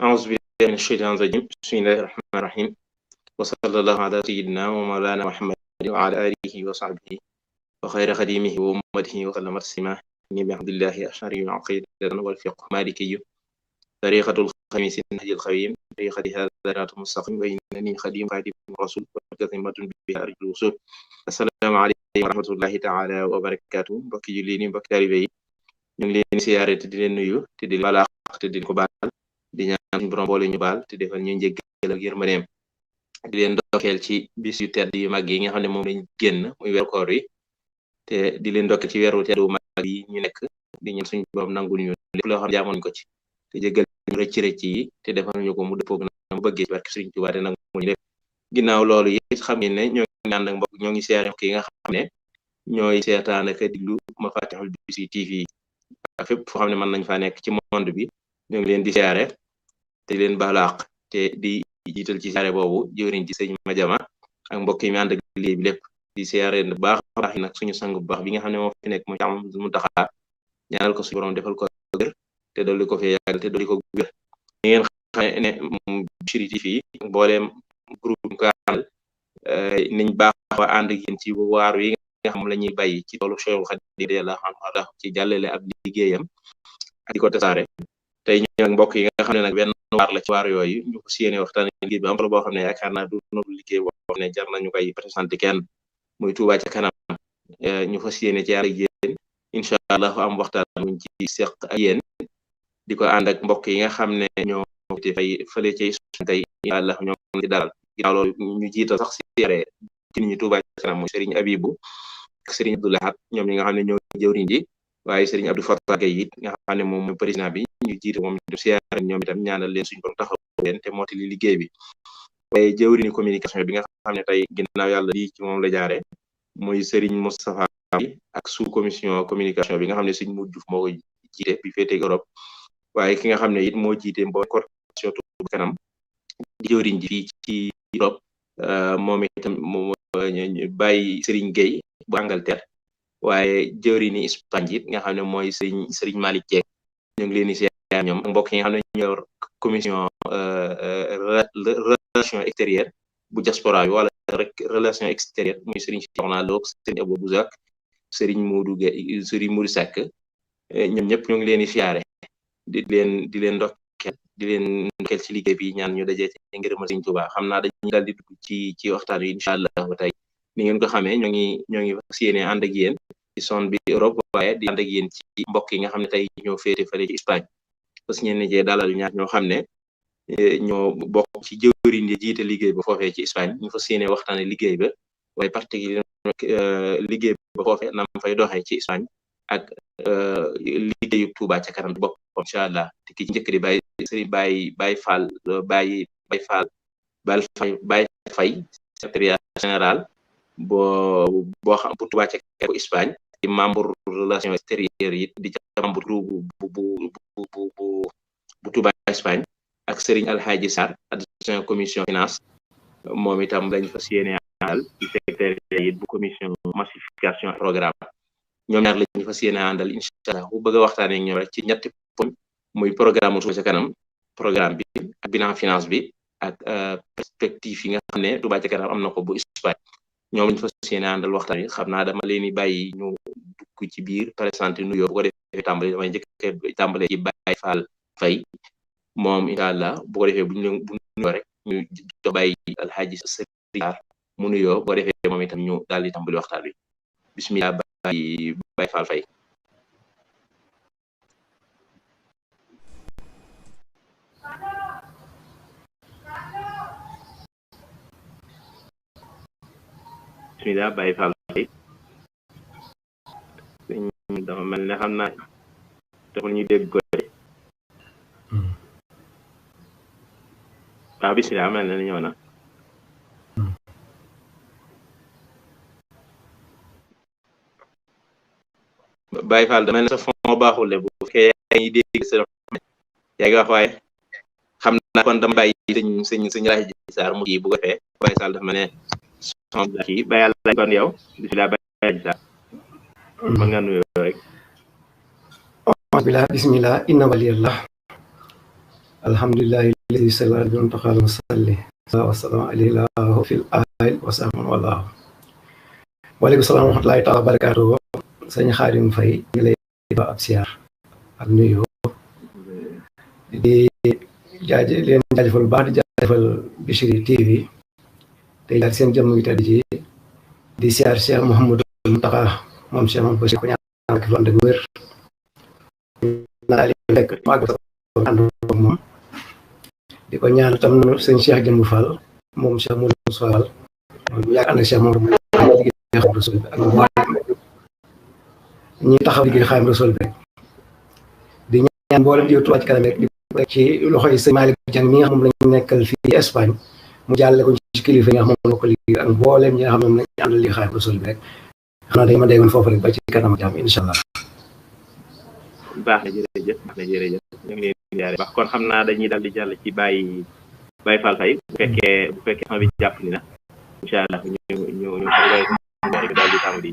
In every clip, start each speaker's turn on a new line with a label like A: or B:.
A: أعوذ بالله من الشيطان الرجيم بسم الله الرحمن الرحيم وصلى الله على سيدنا ومولانا محمد وعلى آله وصحبه وخير خديمه وأمته وسلم تسليما إني بعبد الله أشعري عقيدة والفقه مالكي طريقة الخميس النهج الخويم طريقة هذا الصراط المستقيم وإنني خديم الرسول وكلمة بها أرجو الوصول السلام عليكم ورحمة الله تعالى وبركاته mbokki julli ni mbokki taalibe yi ñu ngi leen siyaare te di leen nuyu te di balaax te di ko baal di ñaan suñu borom boole ñu baal te defal ñu njéggal ak yërmandeem di leen ndokkeel ci bis yu tedd yu mag yi nga xam ne moom lañ génn muy weeru koor wi te di leen ndokkeel ci weeru tedd wu mag yi ñu nekk di ñaan suñu borom nangul ñu lépp loo xam ne jaamoon ko ci te jéggal ñu rëcc yi te defal ñu ko mu dëppoog na mu bëggee ci barke Sëriñ Tuubaa te nangul ñu def ginnaaw loolu it xam ngeen ne ñoo ngi ànd ak mbokk ñoo ngi siyaare mbokk yi nga xam ne ñooy seetaan ak diglu Mafatihul Bichri TV ak fépp foo xam ne mën nañ faa nekk ci monde bi ñoo ngi leen di siyaare te leen baalaq te di jiital ci siyaare boobu jëwriñ ci sëñ Madiama ak mbokk yi mi ànd ak liggéey bi lépp di siyaare bu baax a baax nag suñu sang bu baax bi nga xam ne moo fi nekk mooy am mu taxaa ñaanal ko suñu borom defal ko wér te dolli ko fee yàggal te dolli ko wér ni ngeen xam ne Bichri TV mbooleem groupe ko àndal niñ baax wa ànd ak yéen ci waaru yi nga xam la ñuy bàyyi ci toolu Cheikhul Khadim radiyallahu anhu ci jàllale ab liggéeyam ak di ko tasaare tey ñu nag mbokk yi nga xam ne nag benn waar la ci waar yooyu ñu ko siyéene waxtaan liggéey bi am solo boo xam ne yaakaar naa du noonu liggéey boo xam ne jar nañu koy présenté kenn muy Touba ca kanam ñu fa siyéene ci ànd ak yéen incha allah am waxtaan muñ ci seq ak yéen di ko ànd ak mbokk yi nga xam ne ñoo te fay fële ci tey incha allah ñoo ci dalal ginnaaw loolu ñu jiital sax siyaare ci nit ñi Touba ca kanam muy Serigne Abibou ak Serigne Abdou Lahad ñoom ñi nga xam ne ñoo jëwriñ ji waaye Serigne Abdou Fatah Gueye it nga xam ne moom mooy président bi ñu jiite moom du siyaare ñoom itam ñaanal leen suñu borom taxaw leen te mottali liggéey bi waaye jëwriñu communication bi nga xam ne tey ginnaaw yàlla lii ci moom la jaare muy Serigne Moustapha bi ak sous commission communication bi nga xam ne Serigne Modou Diouf moo ko jiite bi féetee Europe waaye ki nga xam ne it moo jiite mboolem coordination Touba kanam di jëwriñ ji fii ci Europe moom itam bàyyi Serigne Gueye bu Angleterre waaye jëwriñu Espagne it nga xam ne mooy Serigne Malick Dieng ñu ngi leen di siyaare ñoom ak mbokk yi nga xam ne ñoo yor commission relation extérieure bu diaspora bi wala rek relation extérieure muy Serigne Cheikhouna Lo Serigne Abou Bouzak Serigne Modou Gueye Serigne Modou Seck ñoom ñëpp ñu ngi leen di siyaare di leen ndokkeel ci liggéey bi ñaan ñu dajee ci ngërëmal Serigne Touba xam naa dañuy daal di dugg ci waxtaan wi incha allah ba tey ni ngeen ko xamee ñoo ngi fas yéene ànd ak yéen ci zone bi Europe waaye di ànd ak yéen ci mbokk yi nga xam ne tey ñoo féete fële ci Espagne parce que ñeen ne jee dalal ñaar ñoo xam ne ñoo bokk ci jëwriñ yi jiite liggéey ba foofee ci Espagne ñu fas yéene waxtaane liggéey ba waaye particulier liggéey ba foofee nam fay doxee ci Espagne ak liggéeyu Touba ca kanam bopp incha allah te ki ci njëkk di Baye Fall Baye Faye secrétaire général boo xam bu Touba ca kanam bu Espagne di membre relation extérieure yi di membre bu Touba Espagne ak Serigne Alhaji Sarr adjoint commission finance moom itam lañ fas yéene àndal di secrétaire yi bu commission massification programme ñoom ñaar lañu fas yéene àndal incha allah bu bëgg a waxtaanee ak ñoom rek ci ñetti poñ muy programme Touba ca kanam programme bi ak bilan finance bi ak perspective yi nga xam ne Touba ca kanam am na ko bu Espagne ñoom lañu fas yéene àndal waxtaan yi xam naa dama leen di bàyyi ñu dugg ci biir présenté nuyoo bu ko defee tàmbale damay njëkk tàmbale ci Baye Fall Faye moom incha allah bu ko defee bu nuyoo rek ñu do bàyyi Alhaji Serigne mu nuyoo bu ko defee moom itam ñu daal di tàmbali waxtaan bi bismillah Baye Fall Faye bismillah Baye Fall Faye dafa mel ne xam naa dafa ñu dégg ko waaw bismillah mel na ñëw na Baye Fall dama ne sa fond baaxul de bu fekkee yaa ngi dégg sa yaa ngi wax waaye xam naa kon dama bàyyi sëñ Alhaji Sarr mu kii bu ko defee Baye Fall dafa ma ne son kii ba yàlla kon yow bismillah Baye Alhaji Sarr mën nga nuyoo rek
B: bismillah inna waliyallah alhamdulillahi alladi salla bi muntaqa musalli wa sallam alayhi lahu fil aal wa sahman wallahu. Waaleykum salaam wa rahmatullahi taala wa barakaatuhu. Sëñ Xaadim Fay ñu lay ba ab siyaar ak nuyu di leen jaajëfal bu baax di jaajëfal Bichri TV tey jaar seen jëmm yu tedd ji di siyaar Cheikh Mouhamadou Mountakha moom Cheikh Mouhamadou Bachir ko ñaan ki fande gu wér naa li fekk màgg ànd moom di ko ñaan tam sëñ Cheikh Jëmb Fall moom Cheikh Mouhamadou Fall moom yàgg ànd ak Cheikh Mouhamadou ak ñi taxaw liggéey Xaadimu Rasuul bi di ñaan mboolem jiw Touba Ca Kanam rek di ko ci loxoy sëñ Malick Dieng mi nga xam ne lañu nekkal fii Espagne mu jàlle ko ci kilifa yi nga xam ne ko liggéey ak mboolem ñi nga xam ne lañu àndal liggéey Xaadimu Rasuul bi rek xam naa dañu ma déggoon foofu rek ba ci kanam ak jàmm incha allah.
A: baax na jërëjëf baax na jërëjëf ñu ngi leen di jaare baax kon xam naa dañuy dal di jàll ci Baye Fall Faye bu fekkee xam bi jàpp ni na incha allah ñu daal di tàmbali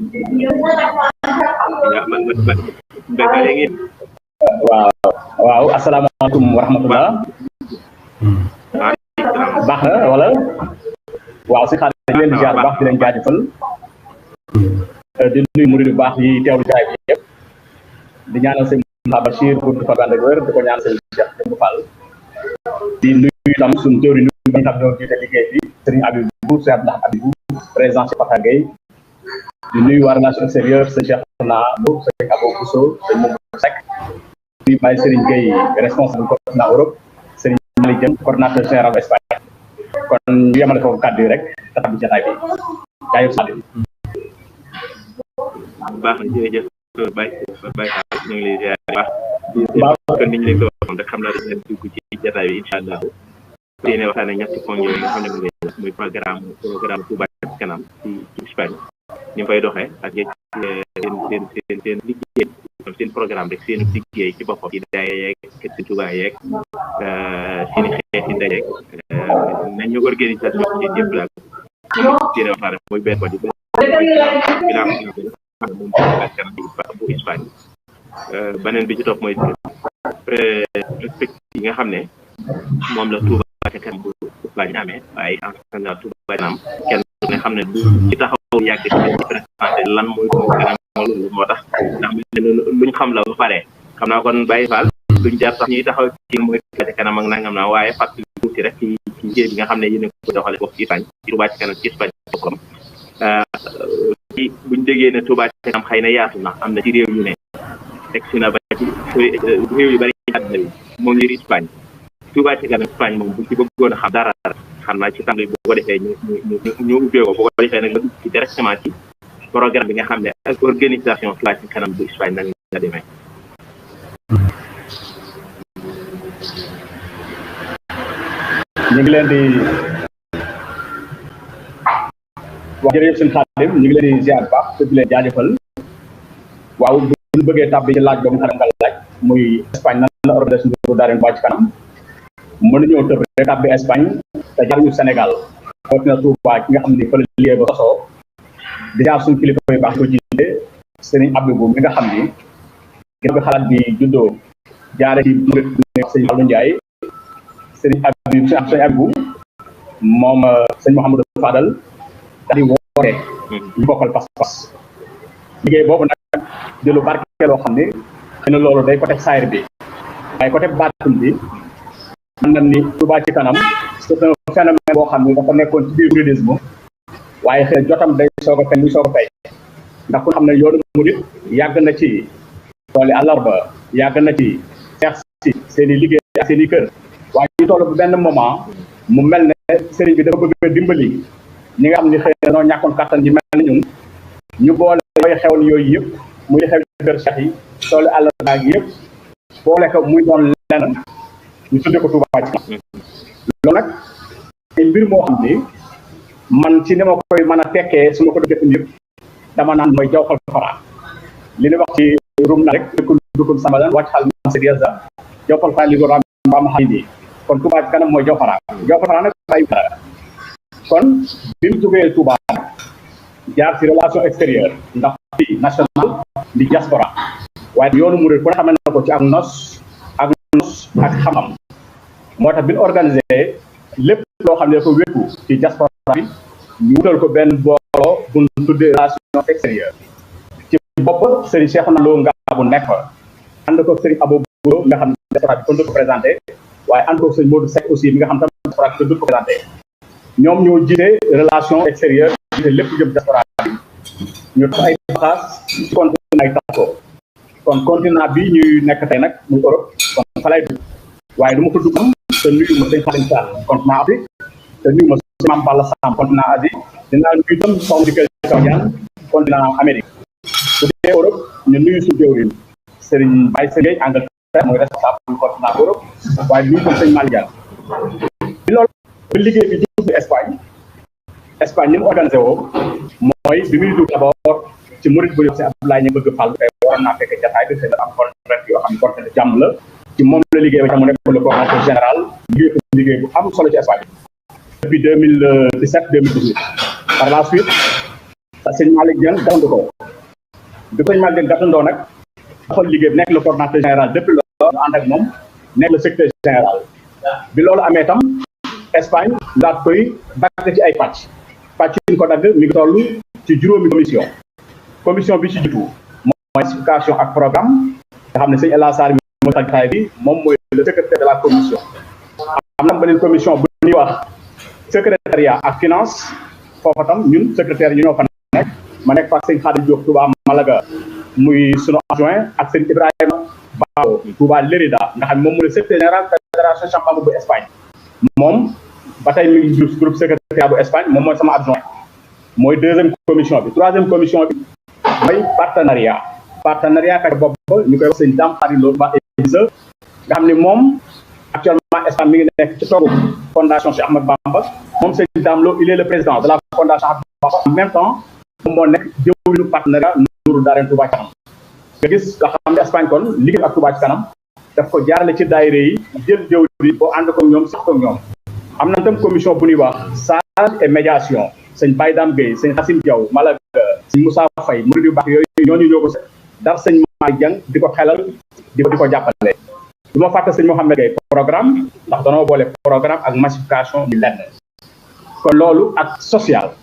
C: waaw asalaamaaleykum wa rahmatullah. baax na wala waaw si xaalis di leen di jaar baax di leen jaajëfal di nuyu murid yu baax yi teewlu jaay bi yëpp di ñaanal sëñ Moustapha Bachir pour du fa gànd ak wér di ko ñaanal sëñ Cheikh Jëmb Fall di nuyu itam suñu théorie nuyu bi nga xam ñoo jiite liggéey bi sëriñ Abibou Cheikh Ndax Abibou président ci Pata Gueye di nuyu waa relation extérieure sëñ Cheikh Nabo sëñ Abo Bousso sëñ Momadou Seck di bàyyi Serigne Gueye responsable coordinateur Europe Serigne Malick Dieng coordinateur général Espagne kon ñu yemale foofu kàddu yi rek tax bi jataay bi jaayëf Sadio.
A: baax na jërëjëf Baye ñu ngi lay ziar baax kon ni ñu leen ko waxoon rek xam naa dañu leen dugg ci jataay bi incha allah yéene waxtaane ñetti poñ yooyu nga xam ne muy programme Touba Ca Kanam ci Espagne ni mu fay doxee ak seen liggéey seen programme rek seen liggéey ci boppam ci daye yeeg kër Touba yeeg seen xeeti ndajeeg nañu organisation ci jëpp daal seen waxtaan mooy benn ko di moom bu Espagne beneen bi ci topp mooy perspective yi nga xam ne moom la Touba Ca Kanam bu Espagne amee waaye en général Touba Ca Kanam kenn nga xam ne du ci taxaw yàgg ci présenté lan mooy Touba Ca Kanam loolu moo tax ndax luñ xam la ba pare xam naa kon Baye Fall duñ jaar sax ñuy taxaw ci mooy Touba Ca Kanam ak nangam naa waaye fàttali tuuti rek ci liggéey bi nga xam ne yéen a ko doxale foofu ci Espagne ci Touba Ca Kanam ci Espagne boppam ci buñ déggee ne Touba Ca Kanam xëy na yaatu na am na ci réew yu ne egsi na ba ci réew yu bari ci àdduna bi moo ngir Espagne Touba Ca Kanam Espagne moom bu ci bëggoon a xam dara xam naa ci tàmbali bu ko defee ñu ubbee ko bu ko defee nag nga dugg ci directement ci programme bi nga xam ne ak organisation Touba Ca Kanam bu Espagne nag nga demee.
C: ñu ngi leen di wax jërëjëf seen Xaadim ñu ngi leen di ziar baax te di leen jaajëfal waaw bu ñu bëggee tàbbi ci laaj boobu nga xam nga laaj muy Espagne nan la organisation bu daareen Touba Ca Kanam mën nañoo tëb rek tàbbi Espagne te jaaruñu Sénégal rawatina Touba ki nga xam ne fa la liggéey ba sosoo di jaar suñu kilifa yu baax ko jiite Serigne Abibou mi nga xam ni ginnaaw bi xalaat bi juddoo jaare ci murid sëñ Fallou Ndiaye Serigne Abibou moom sëñ Mouhamadou Fadal daal di woote ñu bokkal pas-pas liggéey boobu nag di lu barke loo xam ne xëy na loolu day côté saayir bi waaye côté baatin bi mën na ni Touba Ca Kanam c'est un phénomène boo xam ne dafa nekkoon ci biir mouridisme waaye xëy na jotam day soog a feeñ muy soog a fay ndax ku xam ne yoonu murid yàgg na ci tooli àllarba yàgg na ci seex si seen i liggéey ak seen i kër waaye ñu toll bu benn moment mu mel ne sëriñ bi dafa bëgg a dimbali ñi nga xam ne xëy na dañoo ñàkkoon kattan ji mel na ñun ñu boole koy xewoon yooyu yëpp muy xew kër Cheikh yi toolu àllarba gi yëpp boole ko muy doon lenn ñu tudde ko Touba Ca Kanam loolu nag ay mbir moo xam ni man ci ni ma koy mën a tekkee su ma ko defee yëpp dama naan mooy jawfal fara li ñu wax ci rum na rek dukul samadan wàcc xal man si diasa jawfal fara li ko ram mbaam xam ni kon Touba Ca Kanam mooy jawfara jawfara nag ay kon bi mu jógee Touba jaar ci relation extérieure ndax fii national di diaspora waaye yoonu murid ku ne xam na ko ci ak nos ak xam-xam moo tax bi ñu organisé lépp loo xam ne dafa wékku ci diaspora bi ñu wutal ko benn booloo bu ñu tuddee relation extérieure ci bopp Serigne Cheikhouna Lo Ngabou nekk fa ànd ko Serigne Abo Boulo nga xam ne diaspora bi kon du ko présenté waaye ànd ko Serigne Modou Seck aussi mi nga xam tam diaspora bi kon du ko présenté ñoom ñoo jiite relation extérieure jiite lépp jëm diaspora bi ñu tax ay xaas ci continent ay tax ko kon continent bi ñuy nekk tey nag muy Europe kon fa lay dugg waaye du ma ko dugg te nuyu ma sëñ Xadim Sall continent Afrique te nuyu ma sëñ Mame Balla Samb continent Asie dinaa nuyu itam soxna Dikel Kawdiane continent Amérique bu dee Europe ñu nuyu su jëwriñ Serigne Baye Seye Angleterre mooy responsable du continent Europe waaye nuyu tam sëñ Malick Diagne bi loolu ba liggéey bi jëm ci Espagne ni mu organisé woo mooy bi muy dugg d'abord ci murid bu ñu si Abdoulaye ñu bëgg fàll tey war naa fekk jataay bi c'est am contrainte yoo xam ne contrainte jàmm la ci moom la liggéey ba tax mu nekk le coordinateur général liggéey bu am solo ci Espagne depuis 2017 2018 par la suite sëñ Malick Dieng gàttandu ko bi ko sëñ Malick Dieng gàttandoo nag doxal liggéey bi nekk le coordinateur général depuis loolu ànd ak moom nekk le secrétaire général bi loolu amee tam Espagne daat koy dagg ci ay pàcc yi ñu ko dagg mi ngi toll ci juróomi commission bi ci jiitu mooy massification ak programme nga xam ne sëñ El Hadj Sarr moo tax taay bi moom mooy le secrétaire de la commission am na beneen commission bu ñuy wax secrétariat ak finance foofa tam ñun secrétaire yi ñoo fa nekk ma nekk fa ak sëñ Khadim Diop Touba Malaga muy sunu adjoint ak sëñ Ibrahima Bao Touba Lérida nga xam ne moom mooy le secrétaire général fédération champagne bu Espagne moom ba tey mi ngi groupe secrétariat bu Espagne moom mooy sama adjoint mooy deuxième commission bi troisième commission bi mooy partenariat kat bopp ñu koy wax sëñ Dame Khary Lo ba Elisa nga xam ne moom actuellement Espagne mi ngi nekk ci toogu fondation Cheikh Ahmadou Bamba moom sëñ Dame Lo il est le président de la fondation Ahmadou Bamba en même temps moom moo nekk jëwriñu partenariat Nourou Darayni Touba Ca Kanam nga gis nga xam ne Espagne kon liggéey ak Touba Ca Kanam daf ko jaarale ci daayira yi jël jëwri boo ànd ko ñoom sax ko ñoom am na tam commission bu ñuy wax sage et médiation sëñ Baye Dame Gueye sëñ Xasim Diaw Malaga sëñ Moussa Faye murid yu baax yooyu ñooñu ñoo ko dar sëñ Malick Dieng di ko xelal di ko jàppale du ma fàtte sëñ Mouhamed Gueye programme ndax danoo boole programme ak massification di lenn kon loolu ak social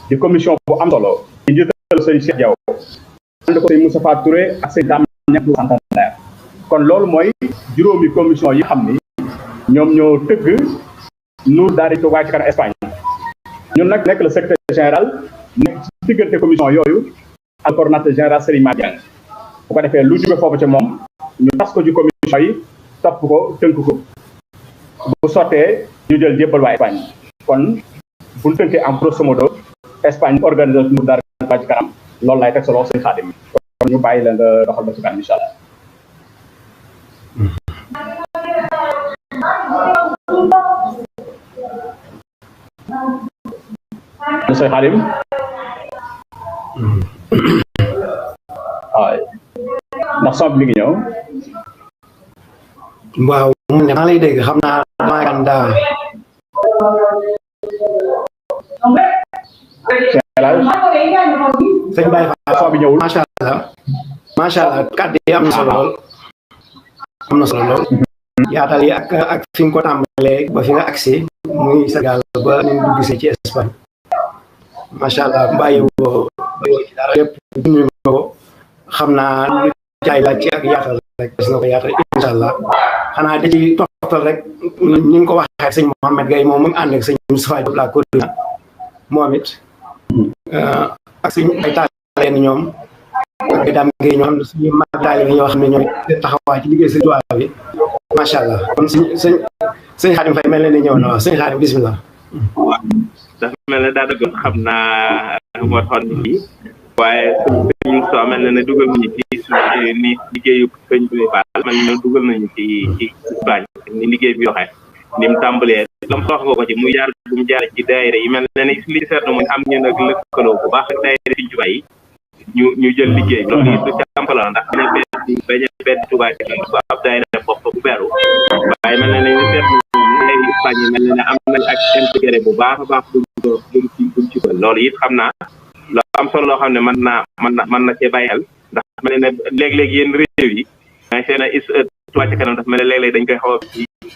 C: di commission bu am solo di njiital sëñ Cheikh Diaw ànd ko sëñ Moustapha Touré ak sëñ Dame ñett centenaire kon loolu mooy juróomi commission yi xam ni ñoom ñoo tëgg Nourou Darayni Touba Ca Kanam Espagne ñun nag nekk le secrétaire général nekk ci diggante commission yooyu ak coordonnateur général Serigne Malick Dieng bu ko defee lu jóge foofu ci moom ñu tas ko ci commission yi topp ko tënk ko bu sottee ñu jël jébbal waa Espagne kon bu ñu tënkee en grosso modo Espagne organisé Nourou Darayni Touba Ca Kanam loolu lay teg solo sëñ Xaadim kon ñu bàyyi la nga doxal ba ci kanam incha allah. Monsieur Khadim waaw ndax son bi mi ngi ñëw
B: waaw mu ne maa lay dégg xam naa damaa gàndaa sëñ Baye Fall
C: son bi ñëwul
B: macha allah kàddu yi am na solo lool yaatal yi ak fi nga ko tàmbalee ba fi nga agsi muy Sénégal ba ñu dugg ci Espagne macha allah bàyyi woo ci dara lépp ñu ko xam naa lu jaay laaj ci ak yaatal rek des na ko yaatal incha allah xanaa da ci toxtal rek ni nga ko waxee sëñ Mouhamed Gueye moom mu ngi ànd ak sëñ Moustapha Diop la coordina moom it ak suñu ay taalibe ñoom ak Dame Gueye ñoo xam ne suñu mag taalibe ñoo xam ne ñooy taxawaay ci liggéey sëñ Tuubaa bi macha allah kon sëñ Xaadim Fay mel na ni ñëw na waaw sëñ Xaadim bismillah
A: waaw dafa mel ne daa dëgg xam naa moo taxoon ni fii waaye sëñ soo mel na ne dugal nañu ci ni liggéeyu sëñ bi Fall mel na dugal nañu ci Espagne ni liggéey bi waxee ni mu tàmbalee lam wax nga ko ci muy jaar bu mu jaar ci daayira yi mel na ne li seetlu mooy am ñu nag lëkkaloo bu baax ak daayira Sëñ Tuubaa yi ñu jël liggéey loolu it lu jàmp la ndax bañ a bedd Touba Ca Kanam bu ab daayira bopp bu beru waaye mel na ne ñu seetlu ay Espagne yi mel na ne am nañ ak intégré bu baax a baax buñ ci loolu it xam naa lu am solo loo xam ne mën na cee bàyyi xel ndax mel na ne léeg-léeg yéen réew yi may seen Touba Ca Kanam dafa mel ne léeg-léeg dañ koy xaw a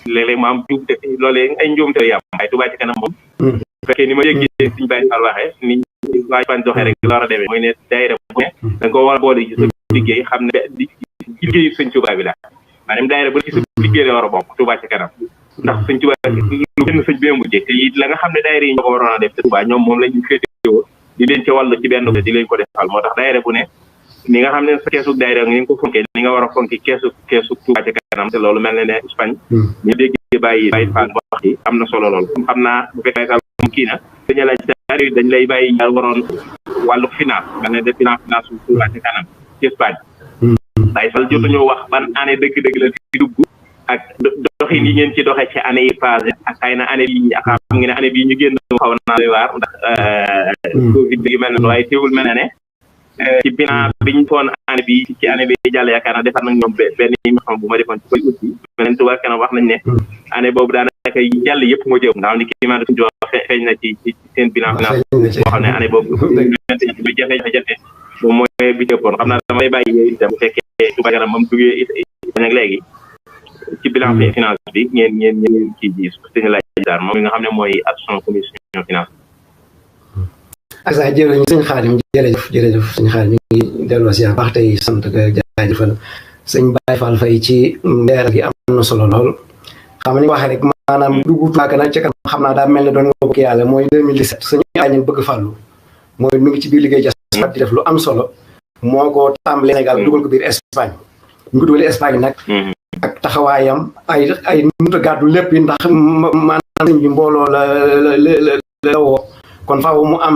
A: léeg-léeg ma am njuumte loolee ay njuumte yam ay Touba ci kanam moom bu fekkee ni ma yëggee suñu Baye Fall waxee ni waa Espagne doxee rek la war a demee mooy ne daayira bu ne da nga ko war a boole ci sa liggéey xam ne liggéeyu sëñ Touba bi la maanaam daayira bu ci sa liggéey la war a bokk Touba ci kanam ndax sëñ Touba lu gën sëñ bi mujjee te it la nga xam ne daayira yi ñoo ko waroon a def te Touba ñoom moom lañu féetewoo di leen ci wàllu ci benn di leen ko defal moo tax daayira bu ne ni nga xam ne sa keesu daayira nga ko fonkee ni nga war a fonki keesu Touba ci kanam te loolu mel na ne Espagne ñu dégg bàyyi Fall wax ci am na solo lool xam naa bu fekkee Fall kii na dañu laaj dañ lay bàyyi ñaar waroon wàllu finance nga ne de finance Touba ci kanam ci Espagne Baye Fall jotuñoo wax ban année dëgg-dëgg la ci dugg ak doxin yi ngeen ci doxee ci année yi passé ak xëy na année bii ak xam nga ne année bii ñu génn xaw naa doy waar ndax Covid bi mel na waaye teewul mel na ne ci bilan biñ foon année bi ci année bi jàll yaakaar naa defar nañ ñoom benn émission bu ma defoon ci koy ut bi meneen Touba kanam wax nañ ne année boobu daanaka jàll yëpp moo jëm nga xam ne climat suñu feeñ na ci seen bilan finance boo xam ne année boobu bi jafe-jafe moom mooy bi jëppoon xam naa damay bàyyi yooyu itam bu fekkee Touba kanam moom duggee nag léegi ci bilan finance bi ngeen kii ji sëñ laaj daal moom nga xam ne mooy action commission finance
B: asa jërëjëf sëñ Xaadim jërëjëf sëñ Xaadim ñu ngi delloo si baax tey sant ko jaajëfal sëñ Baye Fall Faye ci leeral gi am na solo lool xam nga ni waxee rek maanaam dugg Touba Kanam ca kanam xam naa daa mel ne doon nga bokk yàlla mooy 2017 sëñ Agnès bëgg fàllu mooy mi ngi ci biir liggéey ci di def lu am solo moo ko tàmbalee Sénégal dugal ko biir Espagne ñu ko dugalee Espagne nag ak taxawaayam ay nut a gàddu lépp yi ndax maanaam sëñ bi mbooloo la woo kon faaw mu am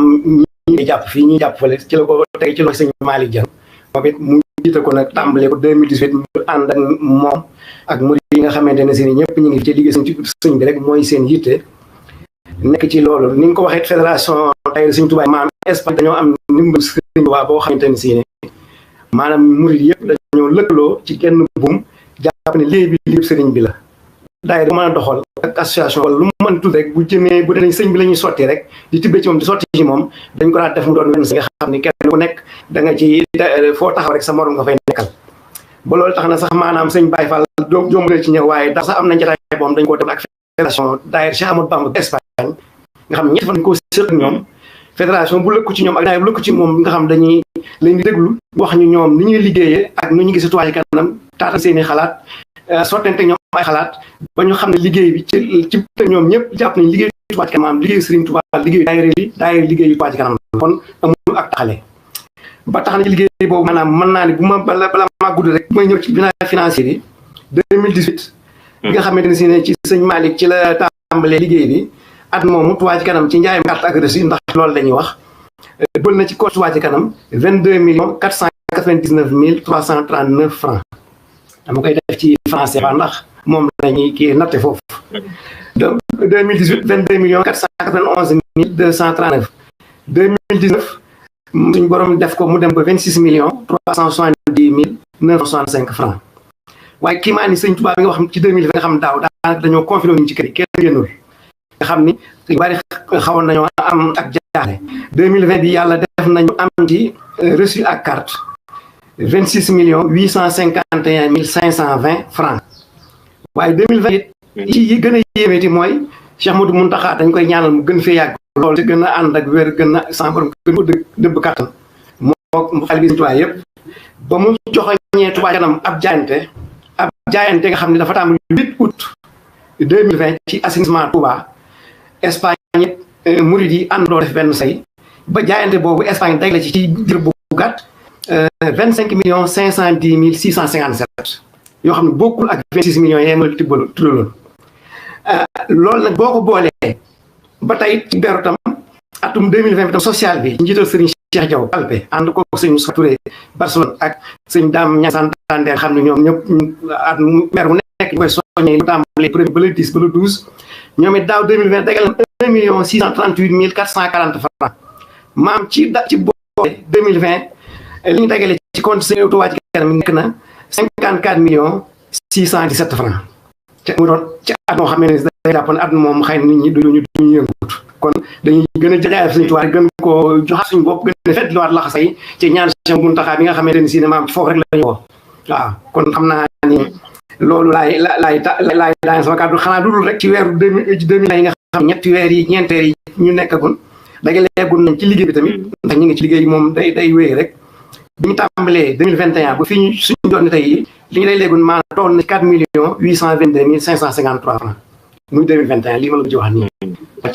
B: ñi jàpp fii ñuy jàpp fële ci la ko teg ci loxo sëñ Malick Dieng moom it mu jiite ko nag tàmbale ko 2018 mu ànd ak moom ak murid yi nga xamante ne si ni ñëpp ñu ngi ci liggéey sëñ bi rek mooy seen yitte nekk ci loolu ni nga ko waxee fédération daayira sëñ Touba maanaam Espagne dañoo am ndimbal sëñ Touba boo xamante ne si ne maanaam murid yëpp dañoo lëkkaloo ci genn buum jàpp ne léegi bi lépp sëriñ bi la daayira bu mën a doxal ak association wala lu mu mën tudd rek bu jëmee bu dee sëñ bi la ñuy sotti rek di tibbee ci moom di sotti ci moom dañ ko daan def mu doon wenn si nga xam ni kenn ku nekk da nga ci foo taxaw rek sa morom nga fay nekkal ba loolu tax na sax maanaam sëñ Baye Fall jomb ci ñëw waaye dax sax am na njataay boom dañ ko def ak fédération daayira Cheikh Amadou Bamba Espagne nga xam ne ñetti fan dañ ko séq ñoom fédération bu lëkku ci ñoom ak daayira bu lëkku ci moom nga xam dañuy leen di déglu wax ñu ñoom ni ñuy liggéeyee ak nu ñu gis Touba Ca Kanam taata seen i xalaat sottente ñoom ay xalaat ba ñu xam ne liggéey bi ci ñoom ñëpp jàpp nañ liggéey Touba Ca Kanam liggéey Serigne Touba liggéey daayira liggéey Touba Ca Kanam kon amul ak taxale ba tax na ci liggéey boobu maanaam mën naa ne bu ma bala maa gudd rek bu may ñëw ci bilan financier bi 2018 bi nga xamante ne si ne ci sëñ Malick ci la tàmbalee liggéey bi at moomu Touba Ca Kanam ci njaayam carte ak reçu ndax loolu lañuy wax bël na ci compte Touba Ca Kanam 22 499 francs dama koy def ci français ba ndax moom lañuy kii natte foofu donc 2018 22 491 239 2019 suñ borom def ko mu dem ba 26 370 965 francs waaye kii maa ni sëñ Touba bi nga wax ci 2020 nga xam daaw daanaka dañoo confiné ñu ci kër yi kenn génnul nga xam ni bari xawoon nañoo am ak jaare 2020 bi yàlla def nañu am ci reçu ak carte 26 851 520 francs waaye 2020 yi gën a yéemeeti mooy Cheikh Modou Mountakha dañ koy ñaanal mu gën fee yàgg loolu te gën a ànd ak wér gën a sàmbaram gën ko dëbb kattan moo xale bi sëñ Touba yëpp ba mu joxoñee Touba Ca Kanam ab jaayante nga xam ne dafa tàmbali 8 août 2020 ci assainissement Touba Espagne murid yi àndoo def benn say ba jaayante boobu Espagne day la ci diir bu gàtt 25 510 657 yoo xam ne bokkul ak 26 millions yee ma tuddaloon loolu nag boo ko boolee ba tey ci beru tam atum 2020 tam social bi njiital Serigne Cheikh Diaw Palpe ànd ko sëñ Moussa Touré Barcelone ak sëñ Dame Niang Santander xam ne ñoom ñëpp at mer bu nekk ñu koy soññee lu tàmbalee premier ba le 10 ba le 12 ñoom it daaw 2020 dagal 1 638 440 francs maam ci boole 2020 li ñu dagale ci compte sëñ Touba Ca Kanam mi nekk na 54 617 francs ca mu doon ci at moo xam ne day jàpp ne at moom xëy na nit ñi duñu yëngut kon dañuy gën a jaay suñu Touba gën koo joxaat suñu bopp gën a fetliwaat laxasay ci ñaan Cheikh Mountakha bi nga xamante ne si ne maam foofu rek la ñu woo waaw kon xam naa ni loolu laay daan sama kàddu xanaa dudul rek ci weeru 2000 yi nga xam ñetti weer yi ñeenti weer yi ñu nekkagun dagaleegun nañ ci liggéey bi tamit ndax ñu ngi ci liggéey moom day wéy rek bi ñu tàmbalee 2021 ba fii ñu suñu jot ni tey li ñu lay léegun maanaam toll na 4 822 553 francs muy 2021 lii ma la ko ci wax nii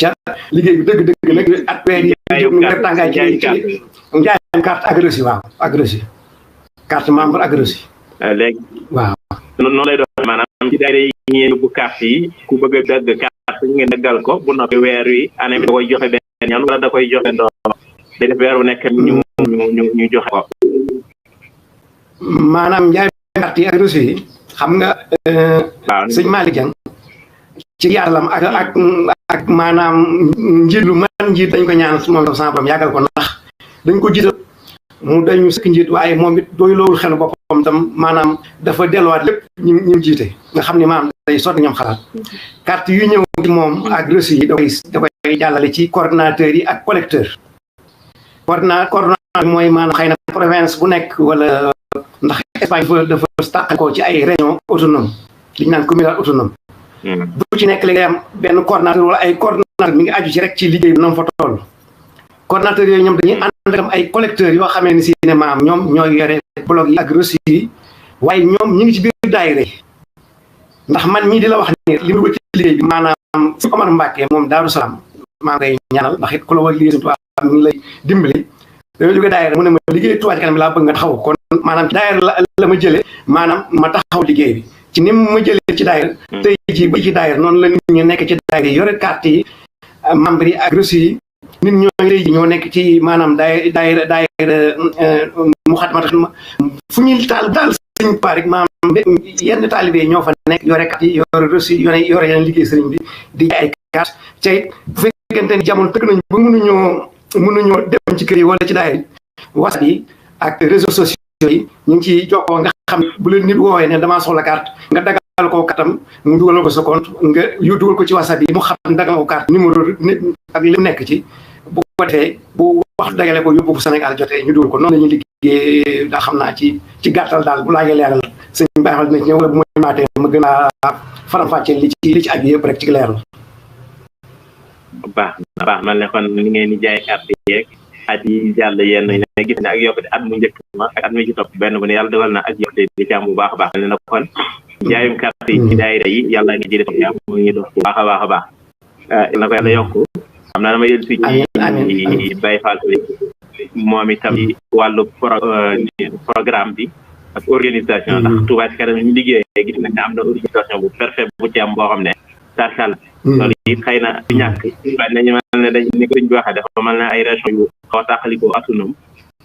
B: ca liggéey bi dëgg nag at weer yi ñu def tàngaay ci njaayam carte ak reçu waaw ak reçu carte membre ak reçu
A: léegi
B: waaw
A: noonu lay doon maanaam ci daayira yi ngeen yóbbu carte yi ku bëgg a dagg carte ñu ngeen daggal ko bu noppi weer wi année bi da koy joxe benn yoon wala da koy joxe doom day def weer wu nekk ñu joxe ko
B: maanaam njaay carte yi ak reçu yi xam nga sëñ Malick Dieng ci yàllam ak maanaam njiit lu man njiit dañ ko ñaan moom tam sama borom yàggal ko ndax dañ ko jiital mu dañu sëkk njiit waaye moom it doy loolu xelu boppam tam maanaam dafa delluwaat lépp ñu jiite nga xam ne maanaam day sotti ñoom xalaat carte yu ñëw ci moom ak reçu yi da koy jàllale ci coordinateur yi ak collecteur coordinateur mooy maanaam xëy na province bu nekk wala ndax Espagne dafa tàqal ko ci ay région autonome li ñu naan communal autonome bu ci nekk léegi am benn coordinateur wala ay coordinateur mi ngi aju ci rek ci liggéey bi na mu fa toll coordinateur yooyu ñoom dañuy ànd ak ay collecteurs yoo xamee ni si ne maam ñoom ñooy yore blog yi ak reçu yi waaye ñoom ñu ngi ci biir daayira ndax man mii di la wax ni li mu ci liggéey bi maanaam su Omar Mbacke moom Daaru Salaam maa ngi koy ñaanal ndax it ku la war liggéey suñu tubaab mi ngi lay dimbali dañoo jóge daayira mu ne ma liggéey Touba Ca Kanam bi laa bëgg nga taxaw kon maanaam ci daayira la ma jëlee maanaam ma taxaw liggéey bi ci ni ma jëlee ci daayira tey jii ba ci daayira noonu la nit ñi nekk ci daayira yore carte yi membre yi ak reçu yi nit ñooñu tey jii ñoo nekk ci maanaam daayira mu xatmata fu ñuy daal sëñ pa rek maanaam yenn taalibe ñoo fa nekk yore carte yi yore reçu yore yeneen liggéey sëriñ bi di jaay ay carte ca it bu fekkente ni jamono tëgg nañu ba mënuñoo dem ci kër yi wala ci daayira WhatsApp yi ak réseaux sociaux yi ñu ngi ciy jokkoo nga xam bu leen nit woowee ne damaa soxla carte nga dagal ko katam mu dugal ko sa compte nga dugal ko ci WhatsApp yi mu xam dagal ko carte numéro ak li mu nekk ci bu ko defee bu waxtu dagale ko yóbbu ko Sénégal jotee ñu dugal ko noonu la ñuy liggéey daa xam naa ci gàttal daal bu laajee leeral sëñ baaxal dina ci ñëw wala bu ma maatee ma gën a faram-fàccee li ci aju yëpp rek ci leeral
A: baax man ne kon li ngeen di jaay carte yeeg at yi jàll yenn ne gis ne ak yokkute at mu njëkk ma ak at mi ci topp benn bu ne yàlla dogal na ak yokkute di ci am bu baax a baax ne na kon jaayum carte yi ci daayira yi yàlla nga ji def yaa mu ngi dox bu baax a baax na ko yàlla yokku xam naa dama yël si ci Baye Fall moom itam ci wàllu programme bi ak organisation ndax Touba Ca Kanam ñu liggéeyee gis nañ ne am na organisation bu parfait bu ci am boo xam ne tarkal loolu it xëy na du ñàkk waaye nañu mel ne dañ ni ko ñu waxee dafa mel ne ay région yu xaw a tàqalikoo autonome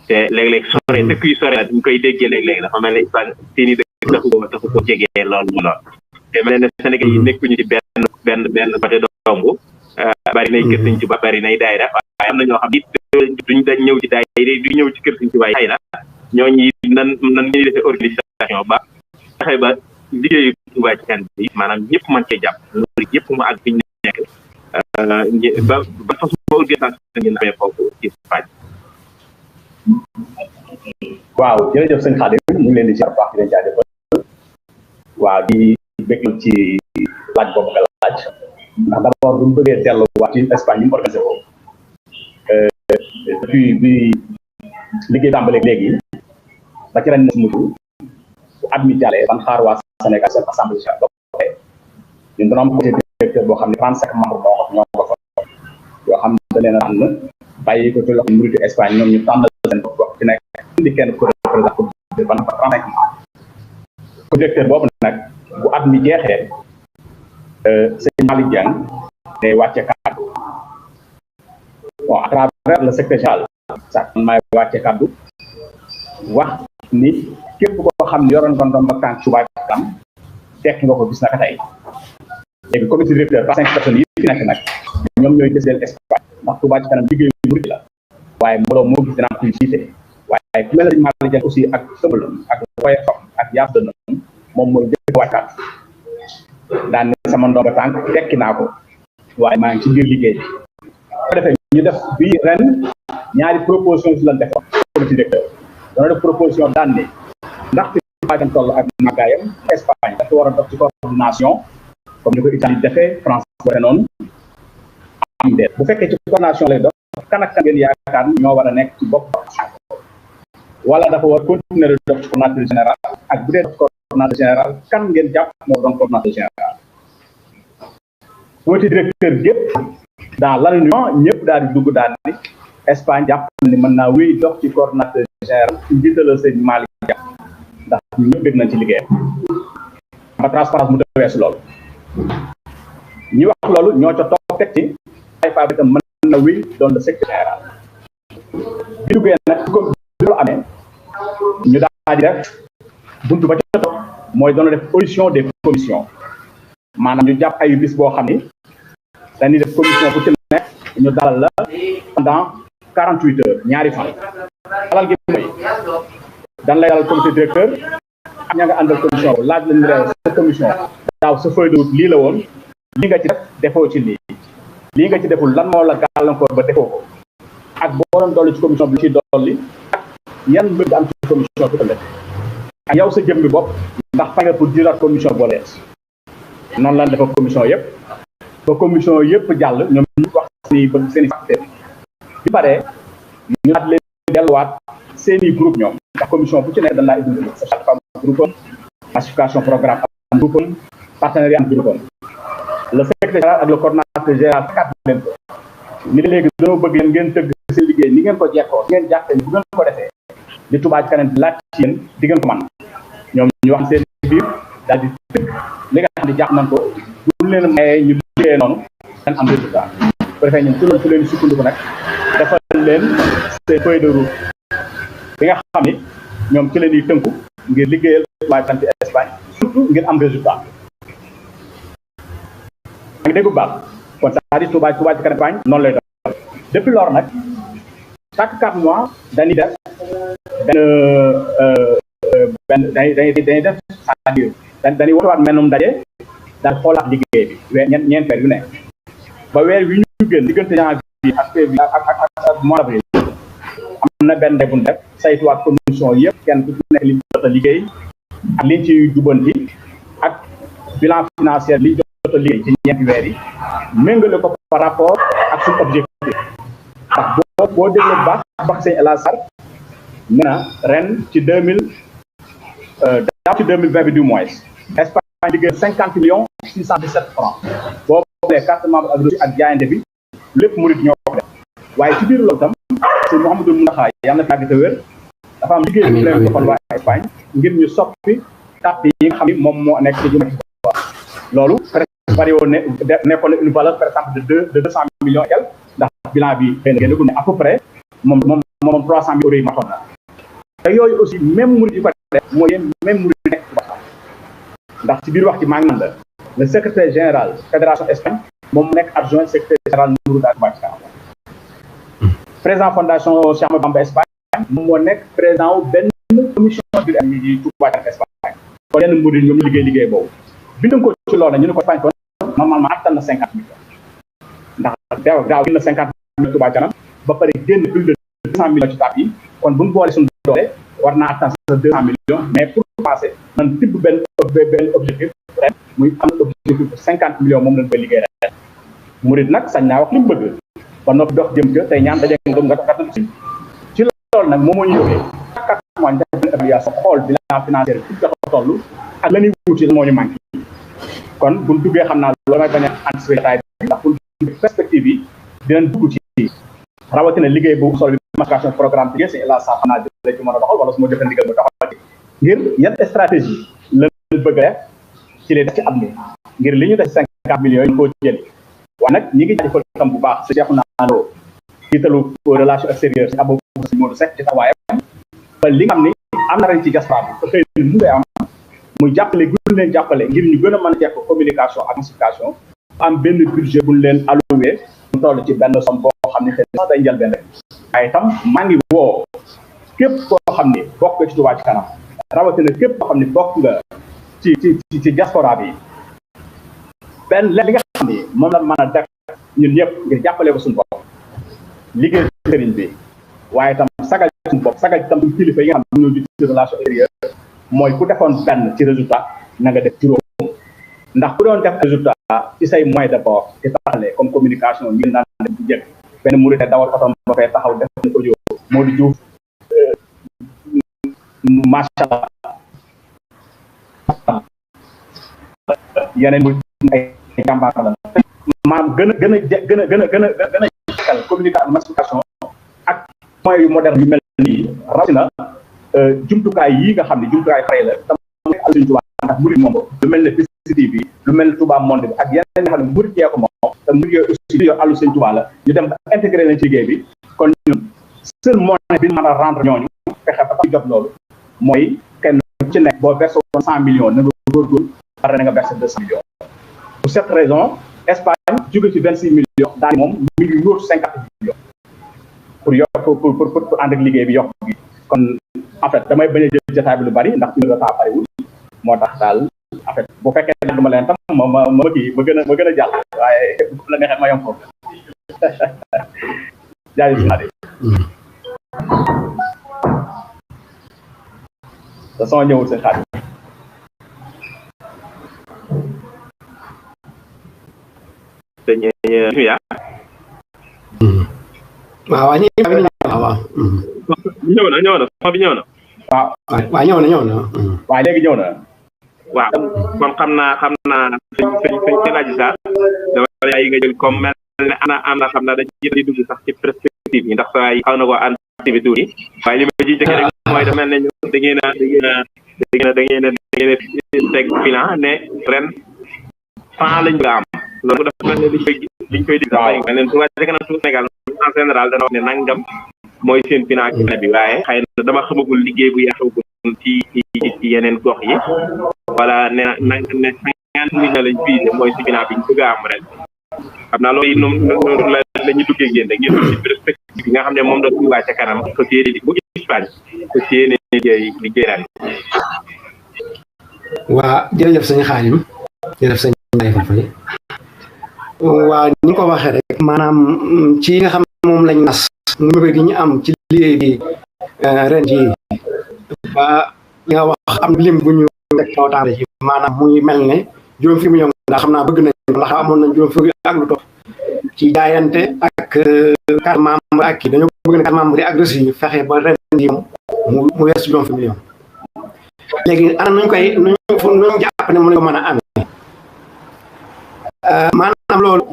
A: te léeg-léeg sore dëkk yu sore la duñ koy déggee léeg-léeg dafa mel ne seeni dëkk taxu ko jegee loolu te mel ne Sénégal yi nekkuñu ci benn côté dong bari nay kër Sëñ Tuubaa bari nay daayira waaye am na ñoo xam it duñ dañ ñëw ci daayira du ñëw ci kër Sëñ Tuubaa xëy na ñooñu nan ñuy defee organisation ba fexe ba liggéeyu Touba Ca Kanam bi maanaam ñëpp mën cee jàpp loolu yëpp mu àgg fi ñu nekk ba façon organisation ngeen amee foofu ci Espagne.
C: waaw jërëjëf sëñ Khadim ñu ngi leen di ziar baax di leen jaajëfal waaw di bëgg ci laaj boobu nga laaj ndax d'abord bu ñu bëggee delluwaat ci Espagne ñu organisé ko depuis bi liggéey tàmbale léegi ba ci ren mujj bu at mi jàllee ban xaar waa Sénégal seen assemblée générale ba pare ñun dana am comité directeur boo xam ne 35 membres ñoo ko fa yoo xam ne da leen a tànn bàyyi ko ci loxo muritu Espagne ñoom ñu tànnal seen bopp ci nekk indi kenn ko représenté ban fa 35 membres comité directeur boobu nag bu at mi jeexee sëñ Malick Dieng day wàcce kàddu bon à travers le secrétaire général sax man maay wàcce kàddu wax ni képp koo xam ne yoroon kon doon ba tànk Touba Ca Kanam tekki nga ko gis naka tey léegi comité directeur par 5 personnes yi fi nekk nag ñoom ñooy décider Espagne ndax Touba Ca Kanam liggéey bu murid la waaye mbooloo moo gis dina am kuy jiite waaye ku mel ne Malick Dieng aussi ak sëbalam ak woyefam ak yaaf dënn moom mooy jëkk wàccaat daan ne sama ndomba tànk tekki naa ko waaye maa ngi ci biir liggéey bi ko defee ñu def bi ren ñaari proposition si lan defoon comité directeur dana def proposition daan ne ndaxte Espagne toll ak màggaayam Espagne dafa war a dox ci coordination comme ni ko Italie defee France waxe noonu am déet bu fekkee ci coordination lay dox kan ak kan ngeen yaakaar ñoo war a nekk ci bopp wala dafa war continuer di dox ci coordinateur général ak bu dee coordinateur général kan ngeen jàpp moo doon coordinateur général comité directeur gépp dans l'union ñëpp daal di dugg daal ni Espagne jàpp ni mën naa wéy dox ci coordinateur général ci njiitalal sëñ Malick Dia ndax ñu ñëpp dégg nañ ci liggéeyam ba transparence mu weesu loolu ñi wax loolu ñoo ca toog teg ci ay fabrique mën na wéy doon le secrétaire général bi duggee nag comme loolu amee ñu daal di def buntu ba ca toog mooy doon def audition des commissions maanaam ñu jàpp ay bis boo xam ni dañuy def commission bu ci nekk ñu dalal la pendant 48 heures ñaari fan dalal gi mooy dan lay dalal comité directeur ak ña nga àndal commission laaj la ñu rew sa commission daaw sa feuille de route lii la woon li nga ci def defoo ci lii nga ci deful lan moo la gàllankoor ba defoo ko ak boo doon dolli ci commission bi ci dolli ak yan mbir am ci commission bi ëllëg ak yow sa jëmmi bopp ndax pare nga pour jëlaat commission boo lees noonu lan defa commission yëpp ba commission yëpp jàll ñoom ñu wax seen bëgg seen i facteur bi paree ñu daat leen delluwaat seen i groupe ñoom ndax commission bu ci nekk dañ laa identifié sa chaque femme groupe am massification programme am groupe am partenariat am groupe am le secrétaire général ak le coordonnateur général fekkaat leen ko ni léegi dañoo bëgg leen ngeen tëgg seen liggéey ni ngeen ko jekkoo ngeen jàppe ni bu ngeen ko defee di Touba Ca Kanam laaj ci yéen di ngeen ko man ñoom ñu wax seen biir daal di tëgg li nga xam ne jàpp nañ ko bu leen mayee ñu liggéeyee noonu dañ am résultat bu defee ñun ci loolu fu leen sukkandiku nag defal leen seen feuille de route bi nga xam ni ñoom ci leen di tënku ngir liggéeyal Touba Ca Kanam ci Espagne surtout ngir am résultat maa ngi dégg bu baax kon c'est-à-dire Touba Ca Kanam Espagne noonu lay doon depuis lors nag chaque 4 mois dañuy def dañuy def c'est-à-dire dañuy wootewaat menum ndaje daal xoolaat liggéey bi ñeent weer yu ne ba weer wi ñu génn diggante janvier ak février ak mois d'avril am na benn bu def saytuwaat commission yëpp kenn ku nekk li ñu jot a liggéey ak liñ ci jubanti ak bilan financier li jot a liggéey ci ñeenti weer yi méngale ko par rapport ak suñu objectif ndax boo déglu bu baax bax sëñ El Hadj Sarr nee na ren ci 2020 bi du moins Espagne liggéey 50 millions 617 francs boo boolee carte membre ak jaayante bi lépp murid ñoo ko def waaye ci biir loolu tam sëñ Mouhamadou Mountakha yàlla na fi yàgg te wér dafa am liggéey bi leen defal waa Espagne ngir ñu soppi tàpp yi nga xam ni moom moo nekk ci jumaa ji loolu presque bari woon nekkoon na une valeur par exemple de 200 millions et quelques ndax bilan bi xëy na génnagul ne à peu près moom 300 000 euros yi matoon na te yooyu aussi même murid yi ko def mooy yéen même murid yi nekk Touba ndax ci biir wax ci maa ngi naan la le secrétaire général fédération Espagne moom mu nekk adjoint secrétaire général Touba Ca Kanam président fondation Cheikh Ahmadou Bamba Espagne moom moo nekk président wu benn commission bi yi Touba Ca Kanam Espagne kon yenn murid ñoom ñu liggéey boobu bindu ko ci loolu ñu ne ko Espagne kon normalement attan na 50 millions ndax daaw génn na 50 millions Touba Ca Kanam ba pare génn plus de 200 millions ci tàpp yi kon bu ñu boole suñu doole war naa attan sa 200 millions mais pour passer man tibb benn objectif ren muy am objectif 50 millions moom lañ koy liggéey ren murid nag sañ naa wax li mu bëgg ba noppi dox jëm ca tey ñaan daje nga gàttal ci loolu nag moom moo ñu yóbbee chaque 4 mois ñu def benn évaluation xool bilan financier bi fi dafa toll ak la ñuy wuti moo ñu manqué kon buñ duggee xam naa loolu may bañ a anticiper détail bi ndax buñ perspective yi dinañ dugg ci rawatina liggéey bu sol bi massification programme bi c'est la sa xanaa dina ci mën a doxal wala su ma jëfee ndigal mu doxal ci ngir yan stratégie la bëgg a def ci li def ci at mi ngir li ñu def 50 millions yi koo jëli waaye nag ñi ngi jaajëfal tam bu baax si Cheikhouna Lo jiitalu relation extérieure si Abou Modou Seck ci taxawaayam ba li nga xam ni am na ren ci diaspora bi te xëy na mu ngay am muy jàppale gu leen jàppale ngir ñu gën a mën a jekk communication ak massification am benn budget bu ñu leen alloué mu toll ci benn somme boo xam ne xëy na day njël benn rek waaye itam maa ngi woo képp koo xam ni bokk nga ci Touba Ca Kanam rawatina képp koo xam ni bokk nga ci diaspora bi benn li nga xam ni moom la mën a def ñun ñëpp ngir jàppale ko suñu bopp liggéey sëriñ bi waaye itam sagal suñu bopp sagal itam suñu kilifa yi nga xam ne ñoo jiite relation extérieure mooy ku defoon benn ci résultat na nga def juróom ndax ku doon def résultat ci say moyen de bord ci taxale comme communication ñu naan def bu jëkk benn murid dawal otom ba fay taxaw def audio Modou Diouf macha allah yeneen ay jàmbaar la maanaam gën a communication massification ak moyens yu moderne yu mel nii rawatina jumtukaay yi nga xam ne jumtukaay xare la tam Sëriñ Tuubaa ndax murid moom lu mel ne PCTV bi lu mel ne Touba Monde bi ak yeneen nga xam ne murid yee ko moom te murid yooyu aussi li yor àllu Sëriñ Tuubaa la ñu dem ba intégré leen ci liggéey bi kon ñun seul moyen bi ñu mën a rendre ñooñu fexe ba jot loolu mooy kenn ci nekk boo versé woon 100 millions na nga góorgóorlu pare na nga versé 200 millions pour cette raison Espagne jóge ci 26 millions daal moom mi ngi yóotu 50 millions pour yokk pour ànd ak liggéey bi yokk gi kon en fait damay bañ a jël jotaay bi lu bari ndax une retard bariwul moo tax daal en fait bu fekkee ne duma leen tam ma kii ma gën a jàll waaye bu la neexee ma yom foofu jaajëf Xaadim da sama ñëwul seen Xaadim
B: waaw ñëw na
A: sama bi ñëw na
B: waaw ñëw na
C: waaw léegi ñëw na
A: waaw kon xam naa sëñ Aji Sarr dama yi nga jël comme mel ne ana xam naa dañuy di dugg sax ci perspective yi ndax saa yi xaw na ko anticiper tuuti waaye li ma ji jëkkee rek mooy dafa mel ne da ngeen a teg bilan ne ren 100 lañ bëgg a am loolu dafa mel ne liñ koy dig sax mel ne Touba ca kanam Sénégal en général dana wax ne nangam mooy seen bilan ci bi waaye xëy na dama xamagul liggéey bu yaxagul ci yeneen gox yi wala ne 50 millions lañ visé mooy si bilan bi ñu bëgg a am ren xam naa loolu noonu la ñu duggee génn rek yéen ci perspective bi nga xam ne moom la Touba ca kanam ko séene bu Espagne ko séene liggéey daal
B: waa jërëjëf sëñ Xaadim jërëjëf sëñ Faye waa ni nga ko waxee rek maanaam ci nga xam ne moom lañ nas numérique gi ñu am ci liggéey bi ren jii ba li nga wax am lim bu ñu teg tawtaale ci maanaam muy mel ne juróom fukki million daa xam naa bëgg nañ ndax amoon nañ juróom fukki ak lu topp ci jaayante ak carte membre ak kii dañoo bëgg ne carte membre yi ak reçu yi fexe ba ren jii mu weesu juróom fukki million léegi ana nuñ jàpp ne mën ko mën a amee maanaam loolu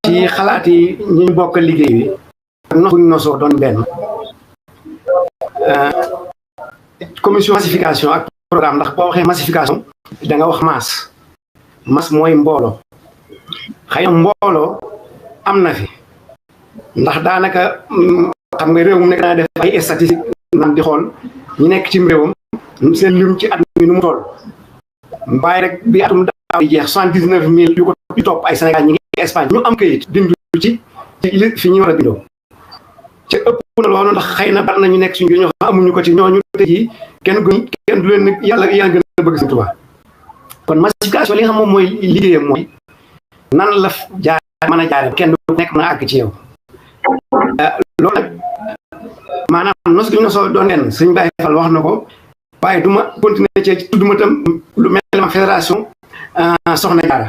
B: ci xalaat yi ñu bokk liggéey bi ak nos buñ nosoo doon benn commission massification ak programme ndax boo waxee massification da nga wax masse mooy mbooloo xëy na mbooloo am na fi ndax daanaka xam nga réew mu nekk naa def ay statistique nam di xool ñi nekk ci réewam seen lim ci at mi nu mu toll mbaay rek bi atum daaw di jeex 79 000 yu ko topp ay Sénégal ñi ngi Espagne ñu am kayit dindu ci fi ñu war a bindoo ca ëpp na loolu ndax xëy na bari na ñu nekk suñu ñoo xam amuñu ko ci ñooñu tey jii kenn du leen yàlla gën a bëgg Sëñ Tuubaa kon massification li nga xam moom mooy liggéeyam mooy nan la jaar mën a jaare kenn du nekk mën a àgg ci yow loolu nag maanaam nos gi nosoo doon leen Sëñ Baye Fall wax na ko waaye du ma continuer ci tudduma tam lu mel ne fédération Soxna Jaara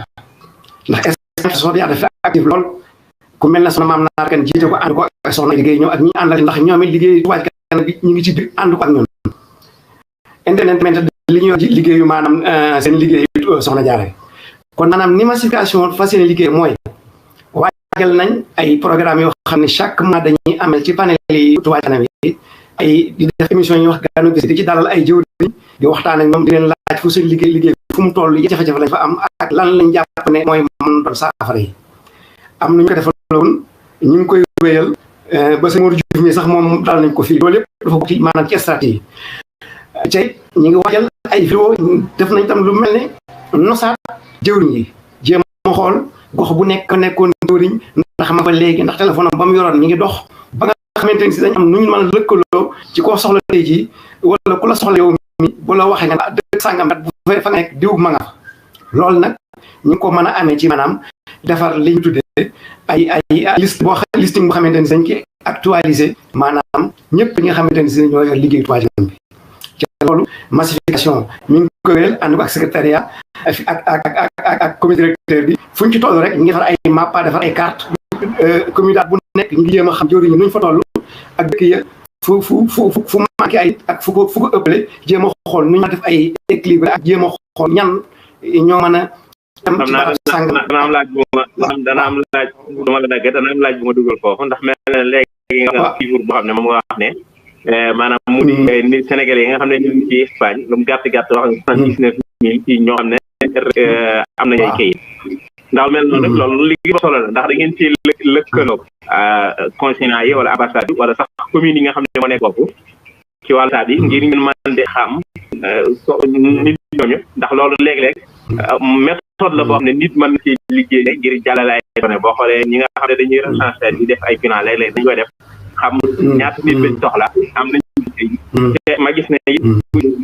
B: ndax Soxna Jaara dafa active lool ku mel ne soxna maam naar kan jiite ko ànd ko ak soxna liggéey ñoom ak ñi àndal ndax ñoom it liggéey Touba ca kanam bi ñu ngi ci biir ànd ko ak ñoom indépendamment li ñuy liggéeyu maanaam seen liggéey soxna Jaara kon maanaam ni massification fas yéene liggéey mooy waajal nañ ay programme yoo xam ne chaque mois dañuy amel ci panel yi Touba ca kanam yi ay di def émission yi wax ganu gis di ci dalal ay jëwriñ di waxtaan ak ñoom di leen laaj fu seen liggéey fu mu toll yi jafe-jafe lañ fa am ak lan lañ jàpp ne mooy mën doon saafara yi am nañu ko defaloon ñu ngi koy wéyal ba sëñ Modou Diouf mi sax moom dal nañ ko fii loolu lépp dafa bokk ci maanaam ci stratégie tey ñu ngi waajal ay vidéo def nañ tam lu mel ne nosaat jëwriñ yi jéem a xool gox bu nekkoon jëwriñ ndax ma ba léegi ndax téléphone am ba mu yoroon mi ngi dox ba nga xamante ni si dañ am nu ñu mën a lëkkaloo ci koo soxla tey jii wala ku la soxla yow mi bu la waxee nga dëkk sàngam bu fee fa nga nekk diw ma nga fa loolu nag ñu ngi ko mën a amee ci maanaam defar li ñu tuddee ay listing boo xamante ni dañ koy actualiser maanaam ñëpp ñi nga xamante ni si ñoo yor liggéey Touba ca kanam bi loolu massification mi ngi ko wéyal ànd ko ak secrétariat ak comité directeur bi fu ñu ci toll rek ñu ngi defar ay mappa defar ay carte communauté bu nekk ñu ngi jéem a xam jëwriñ ñu fa toll ak dëkk ya fu manqué ay ak fu ko ëppale jéem a xool nu ñu def ay équilibre ak jéem a xool ñan ñoo mën a am ci barab sàngam.
A: dana am laaj bu ma la daggee dana am laaj bu ma dugal foofu ndax mel na léegi nga chiffre boo xam ne moom nga wax ne maanaam mu ni Sénégalais yi nga xam ne ñu ngi ci Espagne lu mu gàtt wax nga 79 000 ci ñoo xam ne am nañu ay kayit ndax mel noonu rek loolu liggéey ba solo la ndax da ngeen ci lëkkaloo consulat yi wala ambassade yi wala sax commune yi nga xam ne moo nekk foofu ci wàllu saa bi ngir ngeen mën di xam nit ñooñu ndax loolu léeg-léeg méthode la boo xam ne nit mën na ci liggéey ngir jàllale ay données boo xoolee ñi nga xam ne dañuy recenser di def ay bilan léeg-léeg dañu koy def xam ñaata nit lañ soxla am nañ te ma gis ne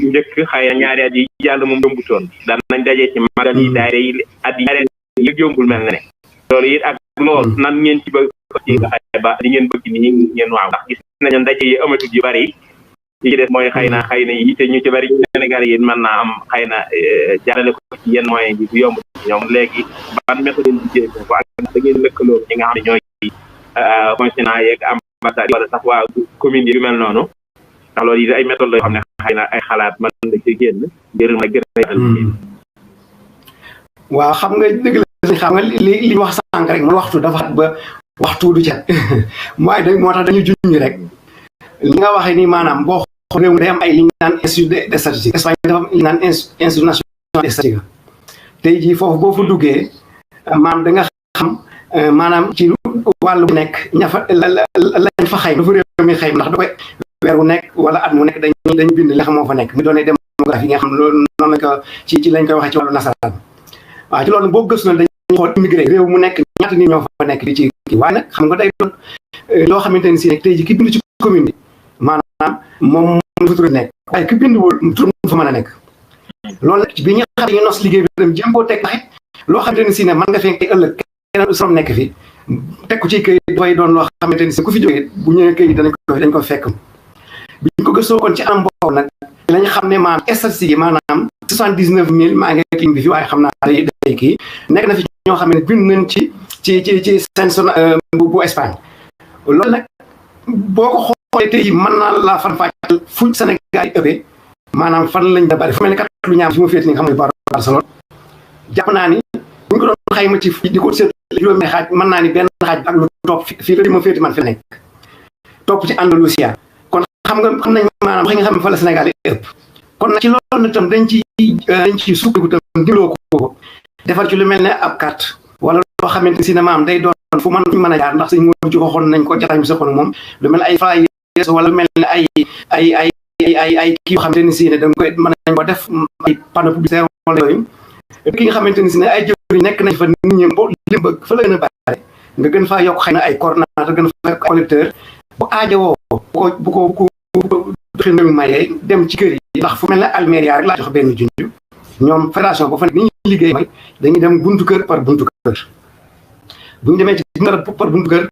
A: njëkk xëy na ñaari at yi jàll moom yombutoon daan nañ dajee ci magal yi daayira yi at yi ñaari yëg yombul mel na ne loolu it ak loolu nan ngeen ci bëgg ci nga xëy ba li ngeen bëgg ni ngeen waaw ndax gis nañu ndaje yi amatul yu bari yi ci des mooy xëy na yi te ñu ci bari Sénégal yi mën naa am xëy na jaarale ko ci yenn moyen bi bu yomb ñoom léegi ban méthode liggéey ko ak da ngeen lëkkaloo ñi nga xam ne ñooy consulat yeeg ambassade wala sax waa commune yi yu mel noonu ndax loolu yi ay méthode la yoo xam ne xëy na ay xalaat mën na ci génn ngir ma gën a
B: waaw xam nga dëgg la xam nga li wax sànq rek mooy waxtu dafa xat ba waxtu du ca mooy da moo tax dañu junj rek li nga waxee ni maanaam boo xool réew mi day am ay li ñu naan institut de statistique Espagne dafa am li ñu naan institut national de statistique tey jii foofu boo fa duggee maanaam da nga xam maanaam ci wàllu bu nekk ña fa lañ fa xayma dafa réew mi xayma ndax da koy weer wu nekk wala at mu nekk dañu bind li xam moo fa nekk mi doonee démographie yi nga xam loolu noonu lañ ko ci lañ koy waxee ci wàllu nasaraan waaw ci loolu boo gëstu na dañuy xool immigré réew mu nekk ñaata nit ñoo fa nekk di ci kii waaye nag xam nga day doon loo xamante ni si nekk tey ji ki bind ci commune bi maanaam moom fa tur nekk waaye ki bind wul tur fa mën a nekk loolu nag bi nga xam ne ñu nos liggéey bi dem jéem koo teg ndax loo xamante ni si ne mën nga fekk ëllëg keneen som nekk fi teg ko ci këyit dafay doon loo xamante ni si ku fi jógee bu ñëwee këyit dañ ko fekk bi ñu ko gëstoo kon ci anam boobu nag lañ xam ne maanaam statistique yi maanaam 79 000 maa ngi kii bi fi waaye xam naa day kii nekk na fi ñoo xam ne bind nañ ci seen bu Espagne loolu nag boo ko xoolee tey jii mën naa laa fan fàccal fu Sénégal yi ëppee maanaam fan lañ da bari fu mel ne kat lu ñaam fi mu féeti ni nga xam ne Barcelone jàpp naa ni bu ñu ko doon xayma ci di ko seet juróomi xaaj mën naa ni benn xaaj ak lu topp fii la ma féeti man fi nekk topp ci Andalusia kon xam nañ maanaam xëy nga xam ne fa la Sénégal yi ëpp kon nag ci loolu nag tam dañ ci sukkandiku tam dimbaloo ko defar ci lu mel ne ab carte wala loo xamante si ne maam day doon fu mën a jaar ndax suñ moo ci waxoon nañ ko jataay bi saxoon moom lu mel ne ay flyers wala lu mel ne ay kii yoo xamante ni si ne da nga koy mën nañ ko def ay panneau publicitaire wala yooyu ki nga xamante ni si ne ay jëwriñ nekk nañ fa nit ñi bo lim bëgg fa la gën a bare nga gën faa yokk xëy na ay coordonnateur gën fa yokk collecteur bu aajowoo bu ko doxin réew mayee dem ci kër yi ndax fu mel ne Almeria rek laa jox benn junj ñoom fédération boo fa nekk ni ñuy liggéey mooy dañuy dem buntu kër par buntu kër bu ñu demee ci par buntu kër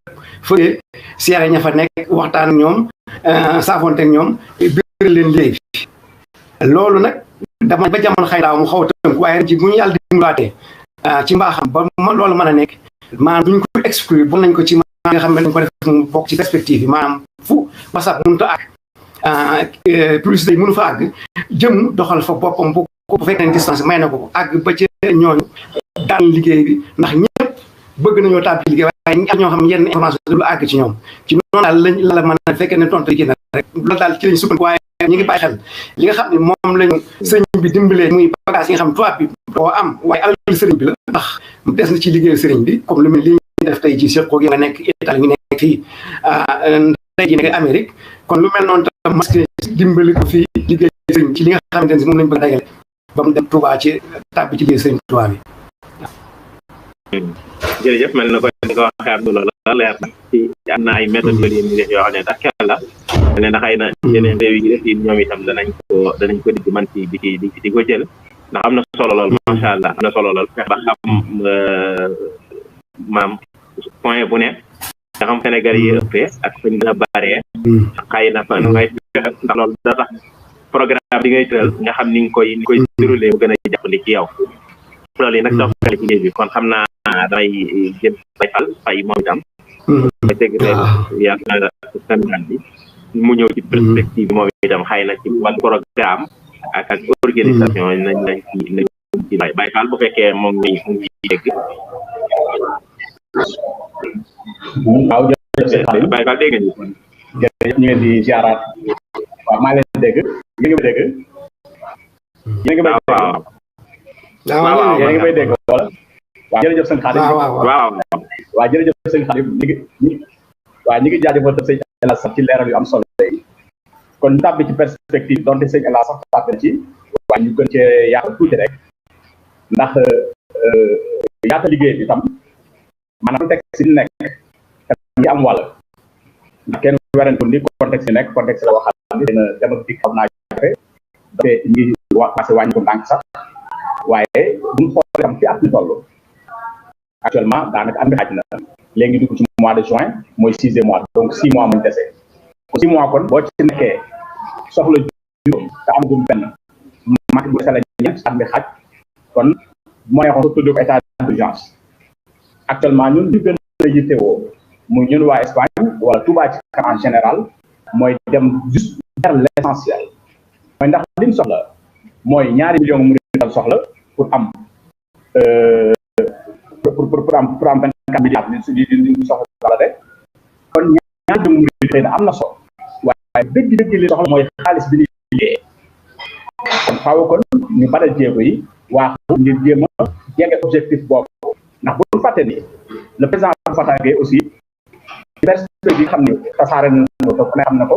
B: fële siyaare ña fa nekk waxtaan ak ñoom saafonte ak ñoom biral leen liggéey bi loolu nag dama ba jamono xëy daaw mu xaw a tënk waaye ci bu ñu yàlla dimbalaatee ci mbaaxam ba loolu mën a nekk maanaam duñ ko exclure bu nañ ko ci maa nga xam ne dañ ko def mu bokk ci perspective yi maanaam fu WhatsApp mënut a àgg publicité yi mënu fa àgg jëm doxal fa boppam bu fekkee ne distance may na ko àgg ba ci ñooñu daan liggéey bi ndax ñëpp bëgg nañoo tàbbi liggéey waaye ñi ñoo xam yenn information du àgg ci ñoom ci noonu daal lañ la mën a fekkee ne tontu génn rek loolu daal ci lañ sukkandiku waaye ñu ngi bàyyi xel li nga xam ne moom lañu sëñ bi dimbalee muy bagage yi nga xam tubaab bi doo am waaye alal sëriñ bi la ndax des na ci liggéey sëriñ bi comme lu mel li ñu def tey ci Seqoog yi nga nekk Italie ngi nekk fii tey ji nekk Amérique kon lu mel noonu tam masque dimbali ko fii liggéey sëriñ ci li nga xamante ne si moom lañu bëgg a dajale ba mu dem Touba ci tàbbi ci liggéey sëriñ Touba bi.
A: jërëjëf mel na ko ni ko waxee am loolu la leer na ci am na ay méthodes yu ñu def yoo xam ne ndax kenn la ne na xëy na yeneen réew yi def yi ñoom itam danañ ko digg man ci di ko jël ndax am na solo lool macha allah am na solo lool fex ba xam maam point bu ne nga xam Sénégal yi ëppee ak fañ gën a baree xëy na fa ngay fexe ndax loolu da tax programme bi ngay tëral nga xam ni nga koy déroulé mu gën a jàppandi ci yow loolu yi nag toppale ci liggéey bi kon xam naa damay jëm fay moom itam ba secrétaire yaakaar Sénégal bi mu ñëw ci perspective moom itam xëy na ci wàllu programme ak organisation nañ ci Baye Fall bu fekkee moom ngi dégg
C: waaw jërëjëf
A: Baye Fall dégg nga
C: jërëjëf ñu ngi di ziaraat waaw maa leen dégg yéen ngi may dégg yéen ngi may dégg wala waaw jërëjëf sëñ Khadim waaw jërëjëf sëñ Khadim ñi ngi jaajëfal sëñ El Hadj sax ci leeral yu am solo tey kon ñu tàbbi ci perspective donte sëñ El Hadj sax tàbbi ci waaye ñu gën cee yaatal tuuti rek ndax yaata liggéey bi tam maanaam contexte yi nekk ngi am wàll ndax kenn werante ni contexte yi nekk contexte la waxal ni dina dem ak dikk xam naa jafe te ngi passé wàññi ko ndànk sax waaye bu ñu xoolee tam fi at ñu toll actuellement daanaka am xaaj na léegi dugg ci mois de juin mooy 6e mois donc 6 mois muñ dese 6 mois kon boo ci nekkee soxla juróom te am gum benn mat bu dese la ñeent at mi xaaj kon mooy xoon tudd ko état d'urgence actuellement ñun ñu gën a yittewoo muy ñun waa Espagne wala Touba ci kanam en général mooy dem juste vers l'essentiel mooy ndax li ñu soxla mooy ñaari millions mu dal soxla pour am pour am 24 milliards ñu soxla rek kon ñaari millions mu xëy na am na solo waaye dëgg-dëgg li soxla mooy xaalis bi ñuy liggéey kon faaw kon ñu baral jéego yi waa ngir jéem a jege objectif boobu ndax bu ñu fàtte ni le président Fata Gueye aussi perspective yi xam ne tasaare na ko ku ne xam na ko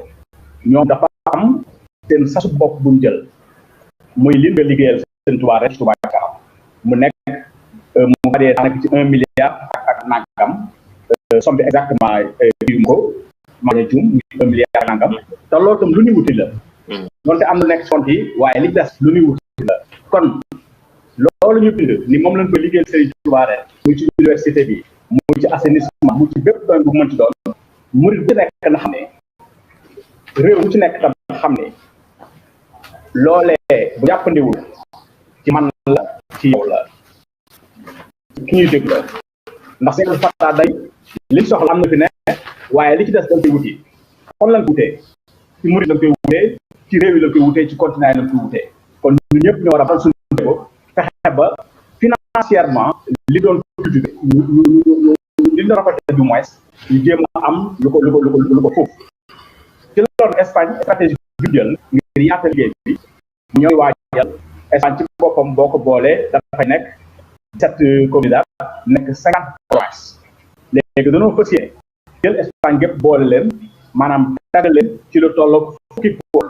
C: ñoom dafa am seen sasu bopp bu ñu jël muy li nga liggéeyal seen Touba rek Touba kanam mu nekk mu baree daanaka ci 1 milliard ak nangam somme bi exactement yu ko ma ne jum 1 milliard nangam te loolu tam lu ñu wuti la donte am na nekk compte yi waaye li des lu ñu wuti la kon loolu ñu bind ni moom lañ ko liggéeyal Serigne Touba rek muy ci université bi muy ci assainissement muy ci bépp doon bu mënti doon murid bu nekk na xam ne réew mu ci nekk tam xam ne loolee bu jàppandiwul ci man la ci yow la ki ñuy dégg la ndax seen Fata day li soxla am na fi ne waaye li ci des dañ koy wuti kon lañ ko wutee ci murid lañ koy wutee ci réew yi lañ koy wutee ci continent yi lañ koy wutee kon ñu ñëpp ñoo war a fal suñu ko fexe ba financièrement li doon cultivé li ñu rafetee du moins ñu jéem a am lu ko foofu ci loolu Espagne stratégie bi jël ngir yaatal liggéey bi ñooy waajal Espagne ci boppam boo ko boolee dafay nekk 17 candidats nekk 50 provinces léegi dañoo fas yéene jël Espagne gépp boole leen maanaam tàggal leen ci lu tolloog fukki pôle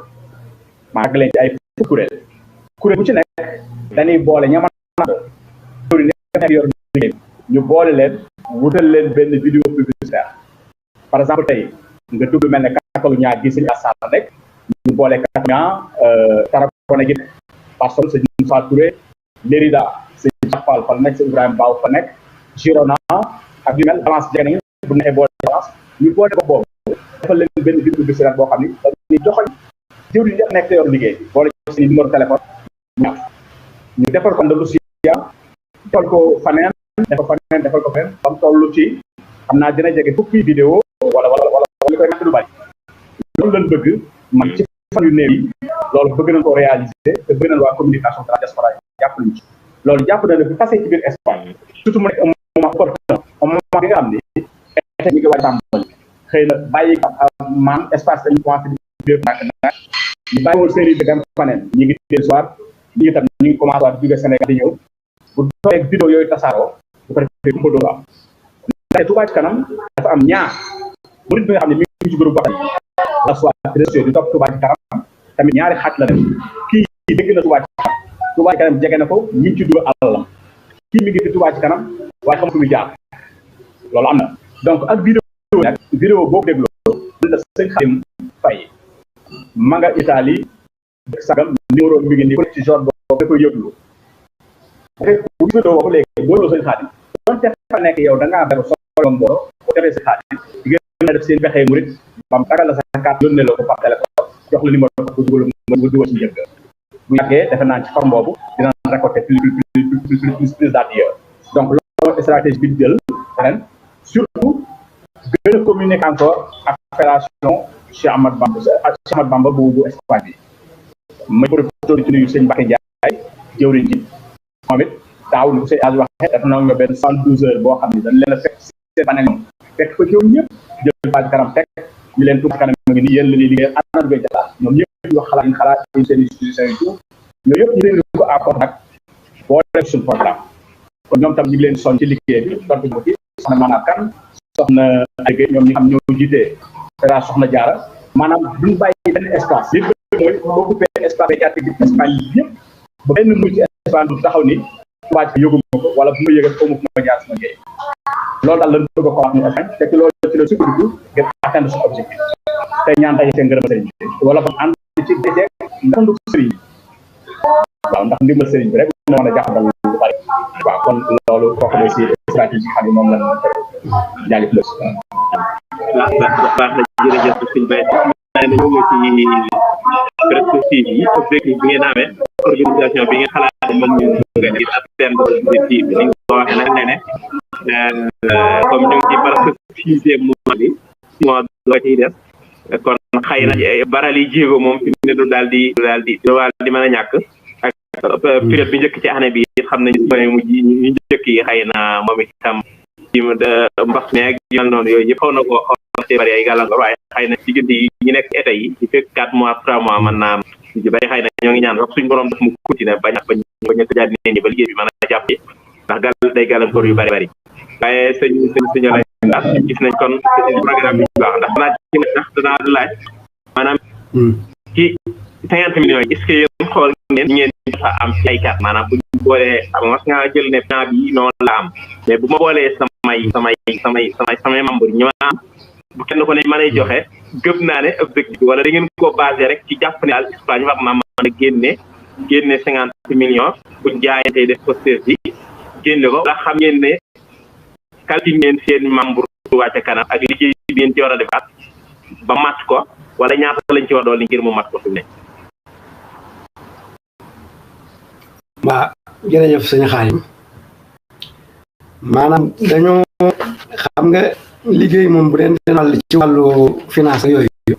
C: maa tàggal leen ci ay fukki kuréel bu ci nekk dañuy boole yor liggéey ñu boole leen wutal leen benn vidéo publicitaire par exemple tey nga dugg mel ne Catalunya gi sëñ Assane rek ñu boole Catalunya Tarragona gi parce que sëñ Moussa Touré Lérida sëñ Fall fa nekk sëñ Ibrahima Baw fa nekk Girona ak yu mel Valence jege nañu bu nekkee boole Valence ñu boole ko boobu defal leen benn vidéo publicitaire boo xam ni dañuy joxoñ jëw yi nekk te yor liggéey bi boole seen numéro téléphone ñu defal ko Andalusia defal ko faneen defal ko feneen ba mu toll ci xam naa dina jege fukki vidéo wala li koy nekk lu bari loolu lañ bëgg man ci fan yu néew yi loolu bëgg nañ ko réaliser te bëgg nañ waa communication de la diaspora jàpp nañu ci loolu jàpp na ne bu passé ci biir Espagne surtout mu nekk un moment opportun un moment bi nga xam ni état ñi ngi waaj tàmbali xëy na bàyyi man espace dañu commencé di biir nak ñu bàyyi woon série bi dem faneen ñi ngi del soir ñi ngi tam ñu ngi commencé waat jóge Sénégal di ñëw bu doxee vidéo yooyu tasaaroo bu ko defee kumba doo am ndax Touba ci kanam dafa am ñaar murid bi nga xam ne mi ngi ci groupe waxtaan la soit réseau di topp Touba ci kanam tamit ñaari xaaj la def kii dégg na Touba ci kanam jege na ko ñu ngi ci dugal alalam kii mi ngi fi Touba ci kanam waaye xam fu muy jaar loolu am na donc ak vidéo boobu dégloo la sëñ Xadim Faye ma nga Italie sagam numéro mi ngi nii ci genre boobu da koy yëglu bu vidéo boobu léegi boo ñëw sëñ Xadim donte fa nekk yow da ngaa beru solo mboro boo defee sëñ Xadim di ngeen a def seen pexe murit bam tagal la sa carte yónnee la ko par téléphone jox la numéro bu dugal ci njëkk bu yàggee defe naa ci forme boobu dina récolter plus d'adieux donc loolu stratégie bi jël ren surtout gën a communiquer encore ak fédération Cheikh Ahmadou Bamba bu Espagne bi may profité ci nuyu sëñ Mbacke Ndiaye jëwriñ ji moom it taaw ni ko sëñ As waxee def na nga benn 72 heures boo xam ne dañ leen a fekk seen panel ñoom fekk fa ñoom ñëpp jël Touba Ca Kanam teg ñu leen Touba Ca Kanam ngi nii yéen la ñuy liggéey anam ngay jalaat ñoom ñëpp ñu wax xalaat seen institution yi tout yooyu yëpp ñu leen ko accord nag boo def suñu programme kon ñoom tam ñu ngi leen soñ ci liggéey bi tontu ko ci soxna maanaam kan soxna Aliou ñoom ñi xam ñoo jiitee fédération Soxna Jaara maanaam duñ bàyyi benn espace li mooy occupé espace médiatique bi Espagne yi yëpp ba benn muy ci Espagne du taxaw ni Touba Ca yëgu ma ko wala bu ma yëgal ko mu ma jaar sama géey loolu daal lañ bëgg a ko wax ni Espagne te ci loolu ci la sukkandiku ngir atteindre suñu objectif tey ñaan tey seen ngërëm sëriñ bi wala ba ànd ci dajeeg ndax sëriñ bi waaw ndax ndimbal sëriñ bi rek moo mën a jàppandal lu bari waaw kon loolu kooku mooy si stratégie xam ne moom lañ jaajëf la
A: baax na jërëjëf sëñ Baye nañu ngi ci perspective yi objectif bi ngeen amee organisation bi ngeen xalaat mën ñu ngir atteindre objectif bi ni nga ko waxee nag ne comme ñu ngi ci presque 6e mois bi 6 mois la ciy def kon xëy na barali jéego moom fi mu ne du daal di mën a ñàkk ak période bi njëkk ci année bi xam nañu mooy mujj ñu njëkk yi xëy na moom itam ci mbas meeg yu mel noonu yooyu yëpp xaw na ko ci bari ay gàllankoor waaye xëy na diggante yi ñu nekk été yi ci fekk 4 mois 3 mois mën naa am ci bari xëy na ñoo ngi ñaan wax suñu borom daf mu continuer bañ a tëjaat neen ñi ba liggéey bi mën a jàpp ndax day gàllankoor yu bari waaye sëñ lay ndax gis nañ kon programme bi baax ndax danaa laaj maanaam ci 50 millions yi est-ce que yéen xool ngeen fa am ci ay carte maanaam bu ñu boolee am mas nga jël ne plan bi noonu la am mais bu ma boolee samay membre ñi ma am bu kenn ko ne mën a joxe gëm naa ne objectif bi wala da ngeen koo basé rek ci jàpp ne al Espagne war naa mën a génne 50 millions buñ jaayantee def posteur bi génne ko ndax xam ngeen ne calcul ngeen seen membre Touba Ca Kanam ak liggéey bi ngeen ci war a defaat ba mat ko wala ñaata lañ ci war doon ngir mu mat ko fi mu ne.
B: waaw jërëjëf sëñ Xaadim maanaam dañoo xam nga liggéey moom bu deen denal ci wàllu finance yooyu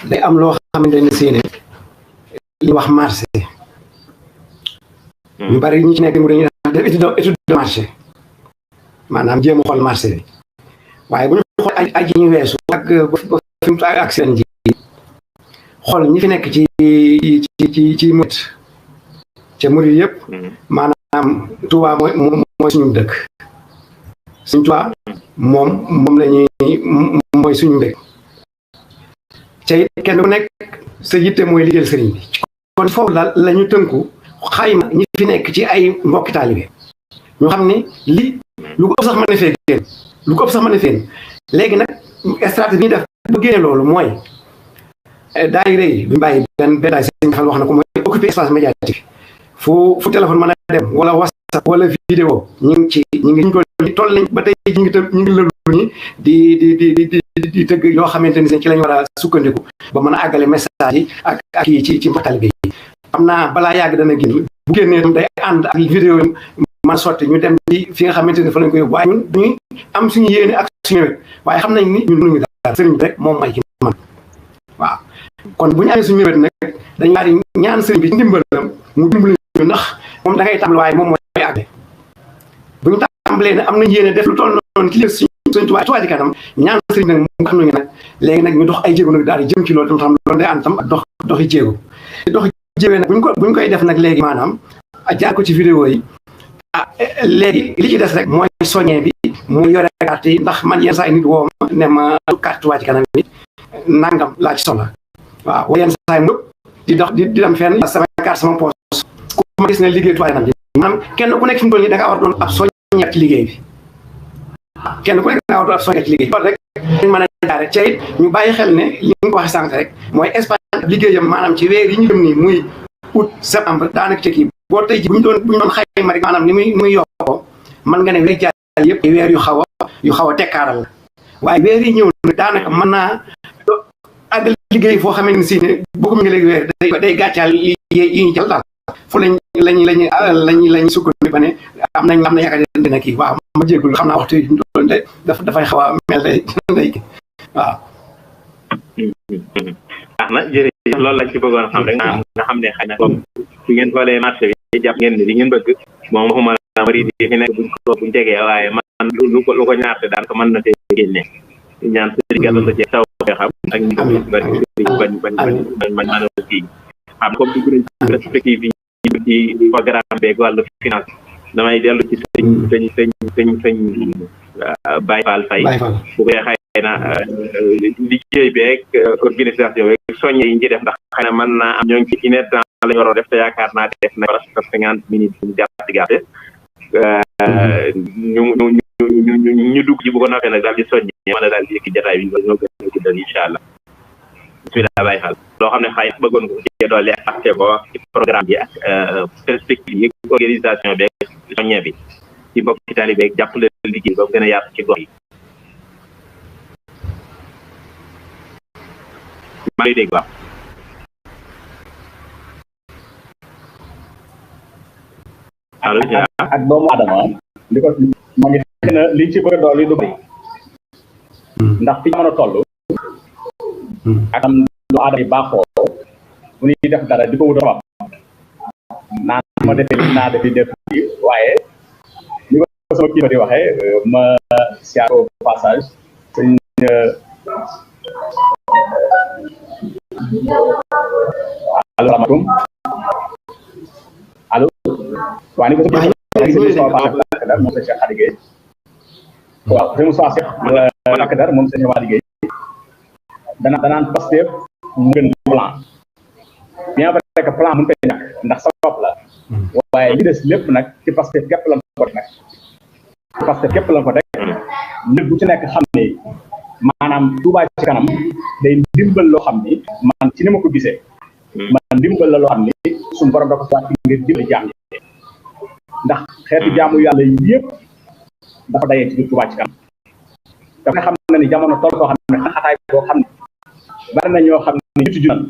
B: day am loo xamante ne si ne li wax marché ñu bari ñu ci nekk mu dañuy def étude de marché maanaam jéem a xool marché bi waaye bu ñu xool aji ñu weesu ak ba fi mu ak seen ji xool ñi fi nekk ci murit ca murit yëpp maanaam Touba mooy suñu dëkk suñu Touba moom la ñuy mooy suñu mbég ca it kenn ku nekk sa yitte mooy liggéeyal sëriñ bi kon foofu daal la ñu tënku xayma ñi fi nekk ci ay mbokki taalibe ñu xam ne lii lu ko ëpp sax mën na fee génn léegi nag stratégie bi ñu def bu génne loolu mooy daayira yi duñu bàyyi benn daay sëñ Fall wax na ko mooy occuper espace médiatique fu téléphone mën a dem wala WhatsApp wala vidéo ñu ngi toll nañ ba tey ñu ngi lëlu ñi di tëgg yoo xamante ni ci lañ war a sukkandiku ba mën a àggale message yi ak yi ci taalibe yi xam naa balaa yàgg dana génn bu génnee day ànd ak vidéo yi man sotti ñu dem ci fi nga xamante ne fa lañ koy yóbbu waaye ñun duñuy am suñu yéene ak suñu wet waaye xam nañ ni ñun mënuñu daal sëriñ bi rek moom may ci man waaw kon bu ñu amee suñu wet nag dañu daal di ñaan sëriñ bi ci ndimbalam mu dimbali ñu ndax moom da ngay tàmbali waaye moom mooy àggale bu ñu tàmbalee ne am nañ yéene def lu toll noonu ci suñu Touba Ca Kanam ñaan sëriñ nag mu xam nañu nag léegi nag ñu dox ay jéego nag daal di jëm ci loolu tam xam loolu day ànd tam ak doxi jéego nag bu ñu koy def nag léegi maanaam jaar ko ci vidéo yi léegi li ci des rek mooy soññee bi mu yore carte yi ndax man yenn saa yi nit woo ma ne ma carte Touba Ca Kanam bi nangam laa ci soxla waaw wala yenn saa yi di dox di dem fenn sama carte sama poche ku ma gis ne liggéey Touba Ca Kanam bi maanaam kenn ku nekk fi mu toll nii da ngaa war doon ab soññee ci liggéey bi kenn ku nekk da ngaa war doon ab soññee ci liggéey bi loolu rek dañ mën a jaare ca it ñu bàyyi xel ne li nga ko waxee sànq rek mooy Espagne liggéeyam maanaam ci weer yi ñu jëm nii muy août septembre daanaka ci kii boo tey ji bu ñu doon xayma rek maanaam ni muy yokkoo mën nga ne weer jaay yëpp weer yu xaw a tekkaaral la waaye weer yi ñëw nag daanaka mën naa àggal liggéey foo xamante ne si ne ko mi ngi léegi day gàccaal yi ñu jël daal fu lañ sukkandiku ba ne am na yaakaar ne dina kii waaw ma jéggul xam naa waxtu yi doon de dafay xaw a mel day waaw.
A: na jërëjëf loolu lañ ci bëggoon xam rek nga xam ne xëy na comme fi ngeen xoolee marché bi jàpp ngeen ni li ngeen bëgg moom waxuma la mari di fi nekk buñ tegee waaye man lu ko ñaarte daan ko mën na tee génne ñaan sëriñ gàttal la ci taw xam ak ñu bañ mën a kii xam comme dugg nañ ci perspective yi ci programme beeg wàllu finance damay dellu ci sëñ Baye Fall Faye bu koy xëy na liggéey beeg organisation beeg soññe yi ñu ci def ndax xëy na mën naa am ñoo ngi ci une heure temps la ñu waroon def te yaakaar naa def na presque 50 minutes ñu gàtt ñu dugg ci bu ko noppee nag daal di soññe mën a daal di yëkki jataay bi ñoo gën a guddal incha allah bismillah Baye Fall loo xam ne xëy na bëggoon ko ci doole acté ko ci programme bi ak perspective yi organisation beeg soññe bi ci bokk ci tali beeg jàppale liggéey ba mu gën a yaatu ci gox yi maa ngi dégg waaw allo
C: ak doomu adama li ko moo ngi xëy na li ci bëgg a dool yi du bëri ndax fi mën a toll ak am lu aadama yi baaxoo bu ñuy def dara di ko wut a naan ma defee li naa def di def waaye ni ko sama kii di waxee ma siyaar au passage sëñ allo salaamaaleykum allo waaw ni ko sama Lakdar moom sëñ Cheikh Khady Gueye waaw sëñ Moussa Cheikh Lakdar moom sëñ Khady Gueye danaan Pastef mu gën plan bien vrai que plan mënu koy ñàkk ndax sabab la waaye li des lépp nag ci Pastef képp lañ ko teg nag ci Pastef képp lañ ko teg nit bu ci nekk xam ne maanaam Touba ci kanam day ndimbal loo xam ni man ci ni ma ko gisee man ndimbal la loo xam ni suñu borom da ko soit ngir dimbali jaam yi ndax xeetu jaamu yàlla yi yëpp dafa dayee ci biir Touba ci kanam dafa xam na ni jamono toll koo xam ne xataay boo xam ne bari na ñoo xam ne ñu ci junal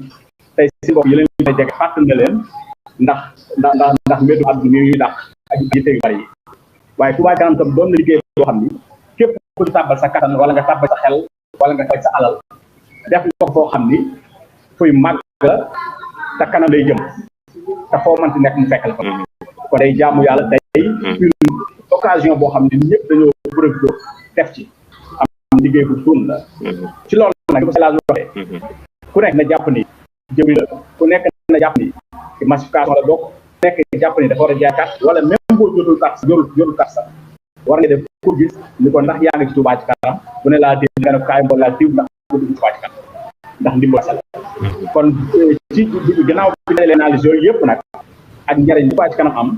C: tey si mbokk yi leen ñu jege fàttal na leen ndax mbédu àdduna mi ñuy dàq ak yitte yu bari yi waaye Touba ci kanam tam doon na liggéey boo xam ni képp ku ci tàbbal sa kattan wala nga tàbbal sa xel wala nga tàbbal sa alal def nga ko foo xam ni fuy màgg la te kanam lay jëm te foo mënti nekk mu fekk la ko kon day jaamu yàlla day une occasion boo xam ne ñëpp dañoo profité def ci am liggéey bu suun la ci loolu nag ko laaj waxee ku nekk na jàpp ni jëmi la ku nekk na jàpp ni ci massification la bokk ku nekk jàpp ni dafa war a jaay carte wala même boo jotul carte jotul carte sax war nga def pour gis ni ko ndax yaa ngi ci Touba ci kanam bu ne laa dégg nga ne kaay mbool laa diw ndax bu dugg Touba ci kanam ndax ndimbal sa la kon ci gannaaw bi ne leen analyse yooyu yëpp nag ak njëriñ Touba ci kanam am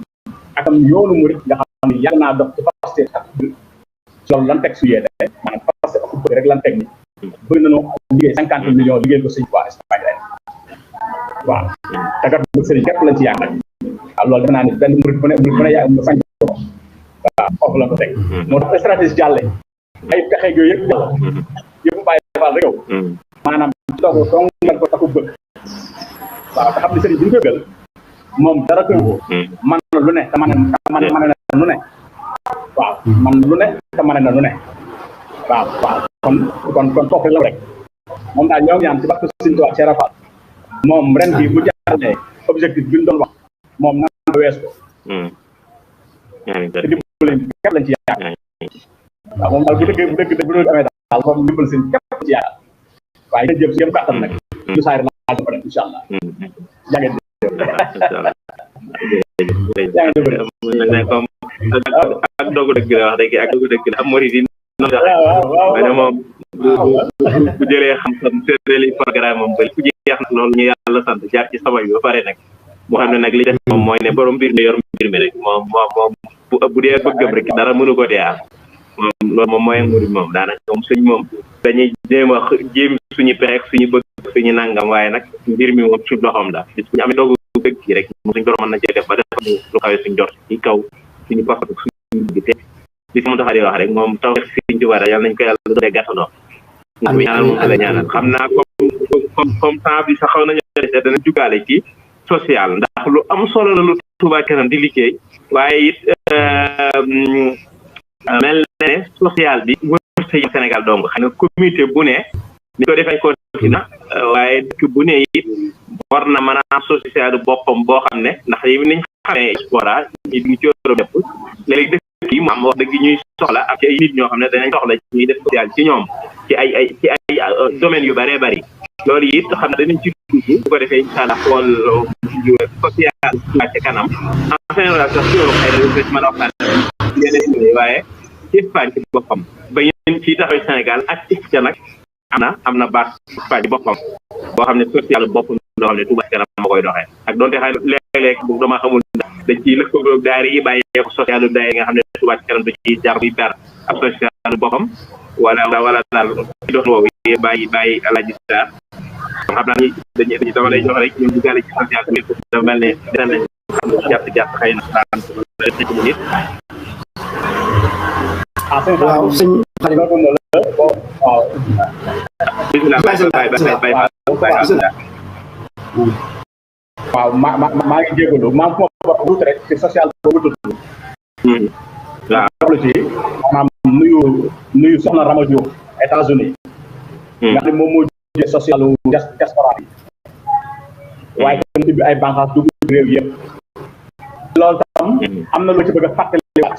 C: ak am yoonu murit nga xam ne yàgg naa dox ci Pastef ak loolu lan teg su yee de maanaam Pastef ak bëgg rek lan teg ni bëri nañu liggéey 50 millions liggéey ko sëñ Touba Espagne rek waaw te kat bu sëriñ képp lañ ci yàgg nag waaw loolu defe naa ni benn murit bu ne yaa am sañ ko waaw foofu la ko teg moo tax stratégie jàlle ay pexe yooyu yëpp jàll yëpp bàyyi defal rek yow maanaam toog toog ngal ko taxu bëgg waaw te xam ne sëriñ bi ñu bëggal moom dara koy woo man na lu ne te man na lu ne waaw man lu ne te man na lu ne waaw kon foofu la rek moom daal ñoo ngi ñaan ci barke Sëriñ Tuubaa Cheikh Rafal moom ren bi bu jàllee objectif bi ñu doon wax moom nan la wees ko te dimbali képp lañ ci yaakaar waaw moom daal bu dëgg bu doon amee daal moom dimbali seen képp lañ ci yaakaar waaye dañ jëm si yëm kàttan nag lu saari laa ko def incha allah jàngeen
A: ak dogu dëgg la wax dëgg ak dogu dëgg la am murid yi noonu moom bu jëlee xam-xam tërali programme moom ba ku jeex nag loolu ñu yàlla sant jaar ci sama bi ba pare nag mu xam ne nag li def moom mooy ne borom mbir mi yor mbir mi rek moom bu dee bëggam rek dara mënu ko dee am moom loolu moom mooy murid moom daanaka moom suñ moom dañuy jéem suñu pexe ak suñu bëgg suñu nangam waaye nag mbir mi moom ci loxoom la bis bu ñu amee dogu dëgg ci rek suñu borom mën na cee def ba def lu xawee suñu jot ci kaw suñu pas suñu bëgg te li si mu tax di wax rek moom taw fiñ ci war a yàlla nañ ko yàlla doole gàttandoo ñu ñaanal moom la ñaanal xam naa comme temps bi sax xaw nañu desee dana jugaale ci social ndax lu am solo la lu Touba Ca Kanam di liggéey waaye it mel ne social bi wër sa Sénégal dong xam ne communauté bu ne ni ko defee continent waaye dëkk bu ne it war na mën a am social boppam boo xam ne ndax yi niñ xamee diaspora ñi ngi ci Europe yëpp léegi dëkk yi mu am wax dëgg ñuy soxla ak ay nit ñoo xam ne danañ soxla ñuy def social ci ñoom ci ay domaines yu bëree bëri loolu it xam ne danañ ci dugg bu ko defee incha allah xool social Touba Ca Kanam en général sax ci Europe ay la mën a waxtaan yeneen waaye ci Espagne ci boppam ba ngeen ci taxaw Sénégal ak ci ca nag am na base Espagne boppam boo xam ne social boppam loo xam ne Touba Ca Kanam ma koy doxee ak donte xay léeg-léeg bu dama xamul dañ ciy lëkkaloo daayira yi bàyyee ko social daayira yi nga xam ne Touba Ca Kanam da ciy jaar bi ber ab social boppam wala daal ci dox woowu bàyyi Alaaji Sarr xam naa ni dañuy dama lay jox rek ñun duggaale ci social bi dafa mel ne dina nañ xam ne gàtt xëy na 30 minutes
B: waaw sëñ
C: waaw maa ngi jégalu maa ngi ko wut rek ci social boobu tudd waaw ci maanaam nuyu soxna Rama Diouf États-Unis nga xam ne moom moo jëlee social diaspora bi waaye tam bi ay banqaas dugg réew yëpp loolu tam am na lu ci bëgg a fàttaliwaat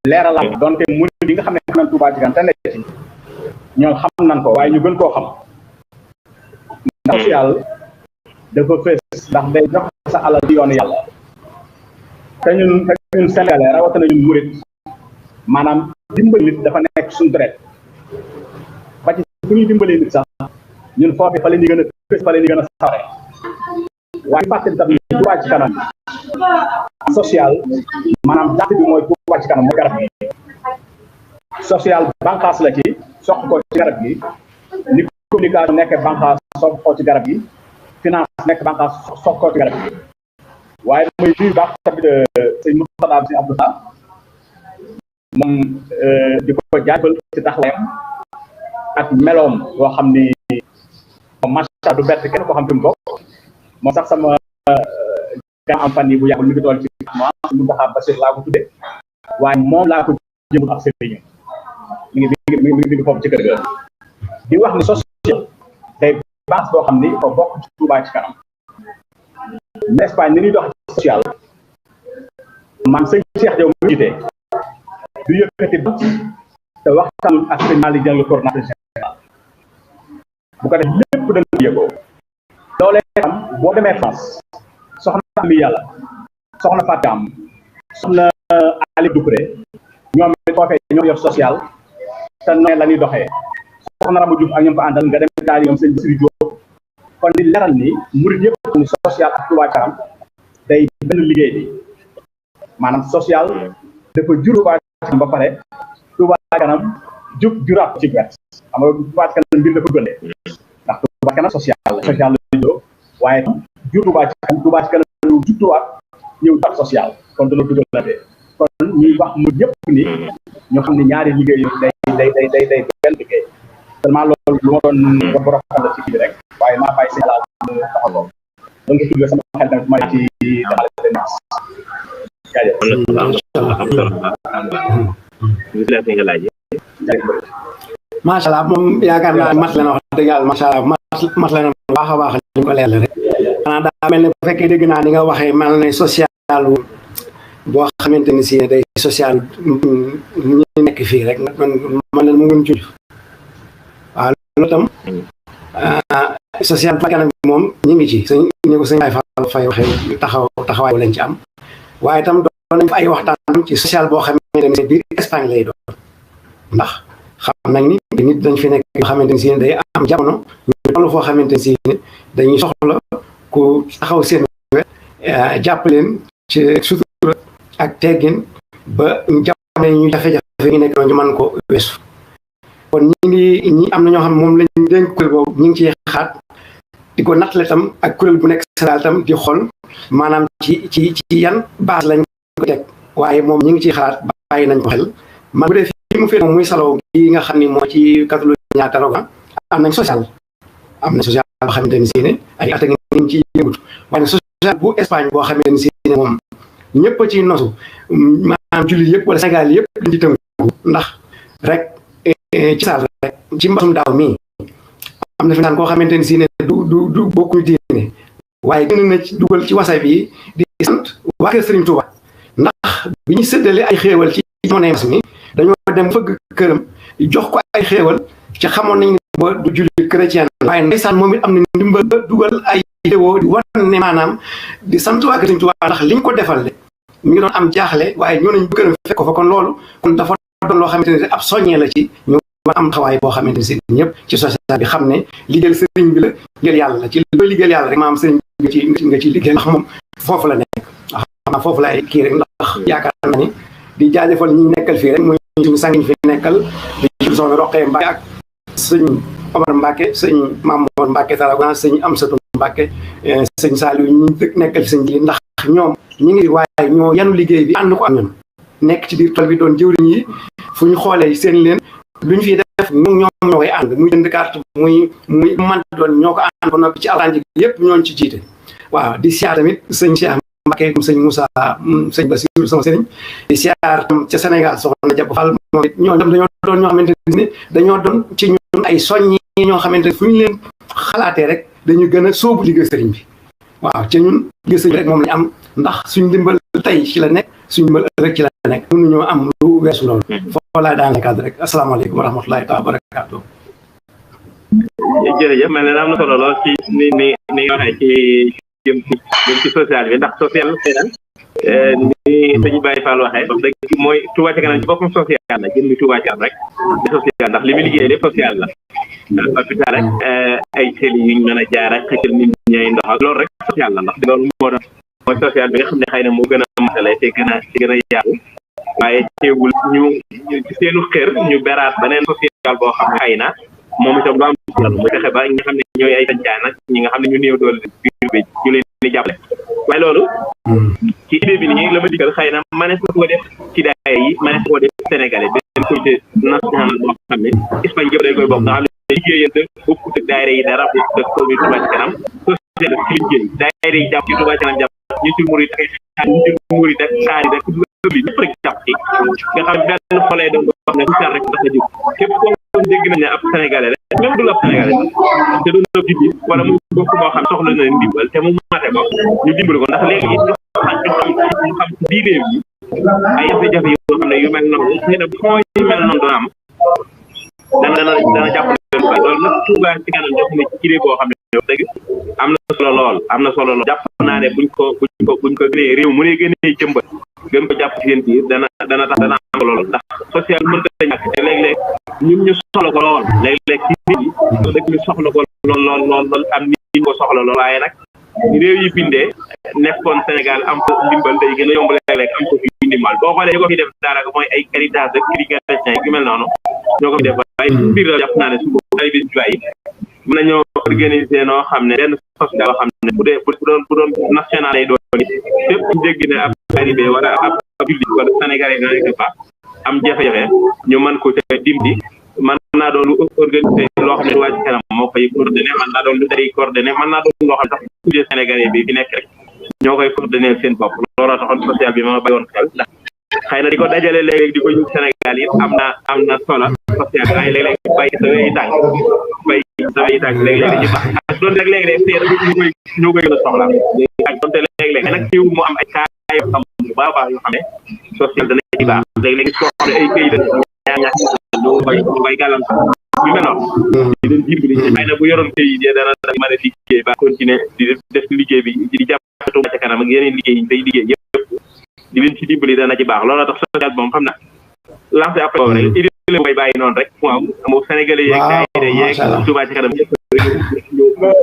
C: leeralal donte murid yi nga xam ne xam nañ Touba Ca Kanam te nekk ci ñoom xam nañ ko waaye ñu gën koo xam ndax social dafa fees ndax day jox sa alal ci yoonu yàlla te ñun Sénégalais rawatina ñun murid maanaam dimbali nit dafa nekk suñu deret ba ci fu ñuy dimbalee nit sax ñun foofu fa la ñu gën a fees fa la ñu gën a sawre waaye fàttali tam Touba Ca Kanam social maanaam dàtt bi mooy Touba Ca Kanam mooy garab gi social bànqaas la ci soq ko ci garab gi ni communication nekk bànqaas soq ko ci garab gi finance nekk bànqaas soq ko ci garab gi waaye mooy nuyu baax tamit sëñ Moustapha si Abdou Sa moom di ko jaajëfal ci taxawaayam ak meloom boo xam ni macha du bett kenn koo xam fi mu bokk moom sax sama gaa am fan yi bu yàggul mi ngi toll ci mois mu ndaxaa Bachir laa ko tudde waaye moom laa ko jëmul ak sëriñ mi ngi foofu ci kër ga di wax ni social day base boo xam ni ko bokk ci Touba Ca Kanam Espagne ni ñuy dox ci social man sëñ Cheikh Diaw mu jiite du yëkkati ba te waxtaan ak sëñ Malick Dieng le coordinateur général bu ko def lépp da nga yëgoo loolee xam boo demee France soxna mi yàlla soxna Fatam soxna Ali Dupré ñoom foofee ñoo yor social te noonu la ñuy doxee soxna Rama Diouf ak ñoom fa àndal nga dem daal ñoom sëñ Bassirou Diop kon di leral ni murid yëpp ni social ak Touba Ca Kanam day benn liggéey bi maanaam social dafa jur Touba Ca Kanam ba pare Touba Ca Kanam juraat ci wet xam nga Touba Ca Kanam mbir dafa gënde ndax Touba Ca Kanam social la joo waaye jur Touba Ca Kanam juttuwaat ñëw ak social kon dana dugal na de kon ñuy wax mu ñëpp ni ñu xam ne ñaari liggéey yu day benn liggéey seulement loolu lu ma doon nga borom xam la ci kii bi rek waaye naa bàyyi si laal taxaw ko donc tudd sama xel tamit ma ci daxale de nas jaajëf
B: macha allah moom yaakaar naa mat la na wax dëgg yàlla macha allah mat la na baax a baax ñu ko leer rek xanaa daa mel ne bu fekkee dégg naa ni nga waxee mel ne social boo xamante ni si day social ñu nekk fii rek man leen mu ngeen juj waaw loolu tam social Touba Ca Kanam bi moom ñu ngi ci sëñ ni ko sëñ Baye Fay waxee taxawaay lañ ci am waaye tam doon nañ fa ay waxtaan ci social boo xamante ni biir Espagne lay doon ndax xam nañ ni nit dañ fi nekk yoo xamante ni si day am jamono ñu toll foo xamante ni si dañuy soxla ku taxaw seen wet jàpp leen ci sutura ak teggin ba jamono ñu jafe-jafe ñu nekk noonu ñu mën ko weesu kon ñi am na ñoo xam moom lañ dénk kuréel boobu ñu ngi ciy xaat di ko nattale tam ak kuréel bu nekk Sénégal tam di xool maanaam ci yan base lañ ko teg waaye moom ñu ngi ciy xalaat bàyyi nañ ko xel man bu dee fii mu féet moom muy saloo gi nga xam ni moo ci catholique ñaata roga am nañ social boo xamante ni si ne ay at a ngi ci yëngutu waaye social bu Espagne boo xamee ne si ne moom ñëpp a ciy nosu maanaam jullit yëpp wala Sénégal yëpp liñ ci tënku ndax rek ci saal rek ci mbasum daaw mii am na fi naan koo xamante ni si ne du bokkuñu diine waaye gën na ci dugal ci wasa bi di sant waa kër Serigne Touba ndax bi ñu séddale ay xéewal ci jamono mbas mi dañoo dem fëgg këram jox ko ay xéewal ci xamoon nañ ne ba du jullit chrétien waaye ndeysaan moom it am na ndimbal dugal ay vidéo di wan ne maanaam di sant waa kër Serigne Touba ndax liñ ko defal le mi ngi doon am jaaxle waaye ñoo nañ bu këram fekk ko fa kon loolu kon dafa doon loo xamante ne ab soññee la ci ñu am taxawaay boo xamante ne si ñëpp ci société bi xam ne liggéeyal sëriñ bi la liggéeyal yàlla la ci looy liggéeyal yàlla rek maam sëriñ bi nga ci liggéey ndax moom foofu la nekk xam naa foofu laay kii rek ndax yaakaar naa ni di jaajëfal ñi nekkal fii rek muy suñu sang ñi fi nekkal di soxna Roqee Mbacke ak sëñ Omar Mbacke sëñ Mamour Mbacke Taragona sëñ Amsatou Mbacke sëñ Saliou ñi nekkal fi sëñ ji ndax ñoom ñi ngi waaye ñoo yanu liggéey bi ànd ko ak ñun nekk ci biir tool bi doon jëwriñ yi fu ñu xoolee seen leen lu ñu fiy def ñoom ñoo koy ànd muy jënd carte muy man doon ñoo ko ànd ba noppi ci alxuraan ji yëpp ñooñu ci jiite waaw di siyaar tamit sëñ Cheikh Mbacke sëñ Moussa sëñ Bassirou sama sëriñ di siyaar tam ca Sénégal soxna Diab Fall moom it ñoo tam dañoo doon ñoo xamante ne dañoo doon ci ñun ay soññi ñoo xamante ne fu ñu leen xalaatee rek dañu gën a sóobu liggéey sëriñ bi waaw ci ñun liggéey sëriñ bi rek moom lañ am ndax suñ dimbal tey ci la nekk suñ dimbal ëllëg ci la nekk mënuñoo am lu weesu loolu foofu laa daanaka kàddu rek asalaamaaleykum wa rahmatulahi taala wa barakaatu.
A: jërëjëf mel na am na solo lool ci ni waxee ci jëm ci social bi ndax social xëy na ni sëñ Baye Fall waxee wax dëgg mooy Touba ca kanam ci boppam social la jëm mi Touba ca kanam rek di social ndax li muy liggéey lépp social la hôpital rek ay xel yuñ mën a jaar ak xëccal nit ñay ndox ak loolu rek social la ndax loolu moo tax mooy social bi nga xam ne xëy na moo gën a matale te gën a yaatu waaye teewul ñu ci seenu xër ñu beraat beneen social boo xam ne xëy na moom itam lu am solo muy fexe ba ñi nga xam ne ñooy ay sancaan nag ñi nga xam ne ñu néew doole biir bi ñu leen di jàppale waaye loolu ci idée bi nii la ma digal xëy na manees na koo def ci daaya yi manees na koo def sénégalais beneen comité national boo xam ne Espagne yëpp day koy bokk nga xam ne liggéeyante bokkut ak daayira yi dara bokkut ak commune Touba ca kanam société def ci liggéey daayira yi jàpp ci Touba ca kanam jàpp ñu ci murid ak xaar ñu ci murid ak xaar yi rek bi ñëpp rek jàpp ci nga xam ne benn xoolee doon boo xam ne social rek dafa jóg képp koo dégg nañ ne ab sénégalais la même du ab sénégalais te doon ab jibi wala mu bokk boo xam soxla na ndimbal te mu mate ko ñu dimbali ko ndax léegi it ñu xam ci biir réew yi ay jafe-jafe yoo xam ne yu mel noonu xëy na fond yu mel noonu doon am dana jàppale loolu nag Touba ci kanam jox ne ci idée boo xam ne dëgg am na solo lool jàpp naa ne buñ ko gënee réew mu ne gënee jëmbat gën ko jàpp ci seen biir dana tax dana am solo lool ndax social mënta ñàkk te léeg-léeg ñun ñu soxla ko lool léeg-léeg ci nit yi dëgg ñu soxla ko lool am nit ñi ko soxla lool waaye nag réew yi bindee nekkoon Sénégal am ko ndimbal day gën a yomb léeg-léeg am ko fi ndimbal boo xoolee ñu ko fi def daanaka mooy ay Caritas ak Caritas yu mel noonu ñoo ko fi def waaye ci biir la jàpp naa ne suba ay bis yi mën nañoo organiser noo xam ne benn social boo xam ne bu doon national lay doon fépp ñu dégg ne ab arrivé wala ab jullit wala sénégalais dana nekk fa am jafe-jafe ñu mën ko ca dimbi mën naa doon lu organisé loo xam ne Touba ca kanam moo koy coordonné mën naa doon lu day coordonné mën naa doon loo xam ne sax sujet sénégalais bi fi nekk rek ñoo koy coordonné seen bopp looloo taxoon social bi ma bàyyoon xel ndax xëy na di ko dajale léeg-léeg di ko yóbbu Sénégal it am na solo social waaye léeg-léeg bay sa wéy tànk léeg-léeg dañuy baax ak doonte rek léeg-léeg tey ñoo koy gën a soxla ak doonte léeg-léeg nag ci mu am ay cas yoo xam bu baax a baax yoo xam ne social dana ci baax léeg-léeg soo xam ne ay këyit ñaar ñu koy gàllankoor yu mel noonu di leen dimbali xëy na bu yoroon këyit yi dana mën a liggéey ba continuer di def liggéey bi di jàpp Touba ca kanam ak yeneen liggéey yi tey liggéey yëpp di leen ci dimbali dana ci baax looloo tax social moom xam na lancé après boobu rek idée la koy bàyyi noonu rek waaw moo sénégalais yeeg daayira yeeg Touba ca kanam yëpp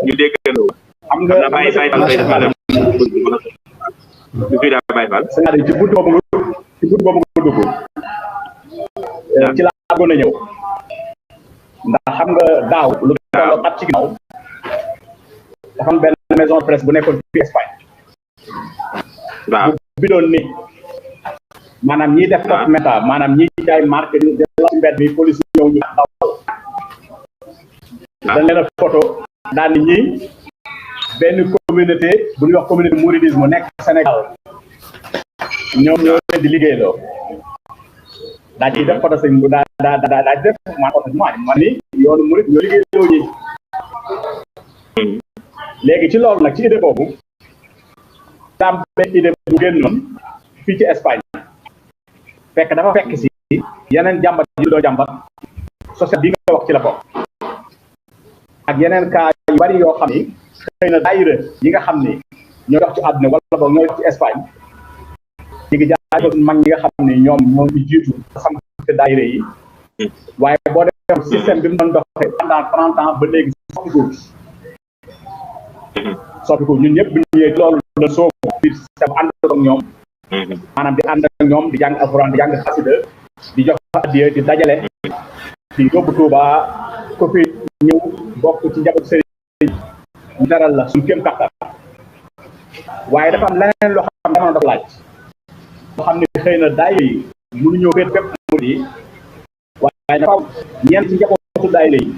A: ñu déggandoo xam nga bàyyi Fall koy def madame du fi daa bàyyi Fall
C: c'est-à-dire ci buntu boobu nga dugg ci laa gën a ñëw ndax xam nga daaw lu tolloo at ci ginnaaw dafa am benn maison de presse bu nekkoon fi Espagne
A: waaw
C: bi doon ni maanaam ñiy def top méta maanaam ñi jaay marque de la mbedd bi police ñëw ñu daw dañ leen a photo daal ni ñii benn communauté bu ñuy wax communauté mouridisme nekk Sénégal ñoom ñoo leen di liggéeyloo daa ciy def photo sëñ bu daa def man ni yoonu murid ñoo liggéeyloo ñi léegi ci loolu nag ci idée boobu daam benn idée bu génnoon fii ci Espagne fekk dafa fekk si yeneen jàmbat yi doo jàmbat social bi nga wax ci la bokk ak yeneen cas yu bari yoo xam ni xëy na daayira yi nga xam ni ñoo dox ci àdduna wala boog ñoo dox ci Espagne ñi ngi jaajëfal mag ñi nga xam ni ñoom ñoo ngi jiitu xam te daayira yi waaye boo defee système bi mu doon doxee pendant 30 ans ba léegi soppiku ñun ñëpp bi ñu ñëwee loolu la soobu biir système ànd ak ñoom maanaam di ànd ak ñoom di jàng alxuraan di jàng xasida di jox addiya di dajale di yóbbu Tuuba ko fi ñëw bokk ci njaboot sëriñ ñu daral la suñu kéem kattan waaye dafa am leneen loo xam dama doon laaj loo xam ne xëy na daayira yi mënuñoo féet fépp mu di waaye dafa am ñeent ci njabootu daayira yi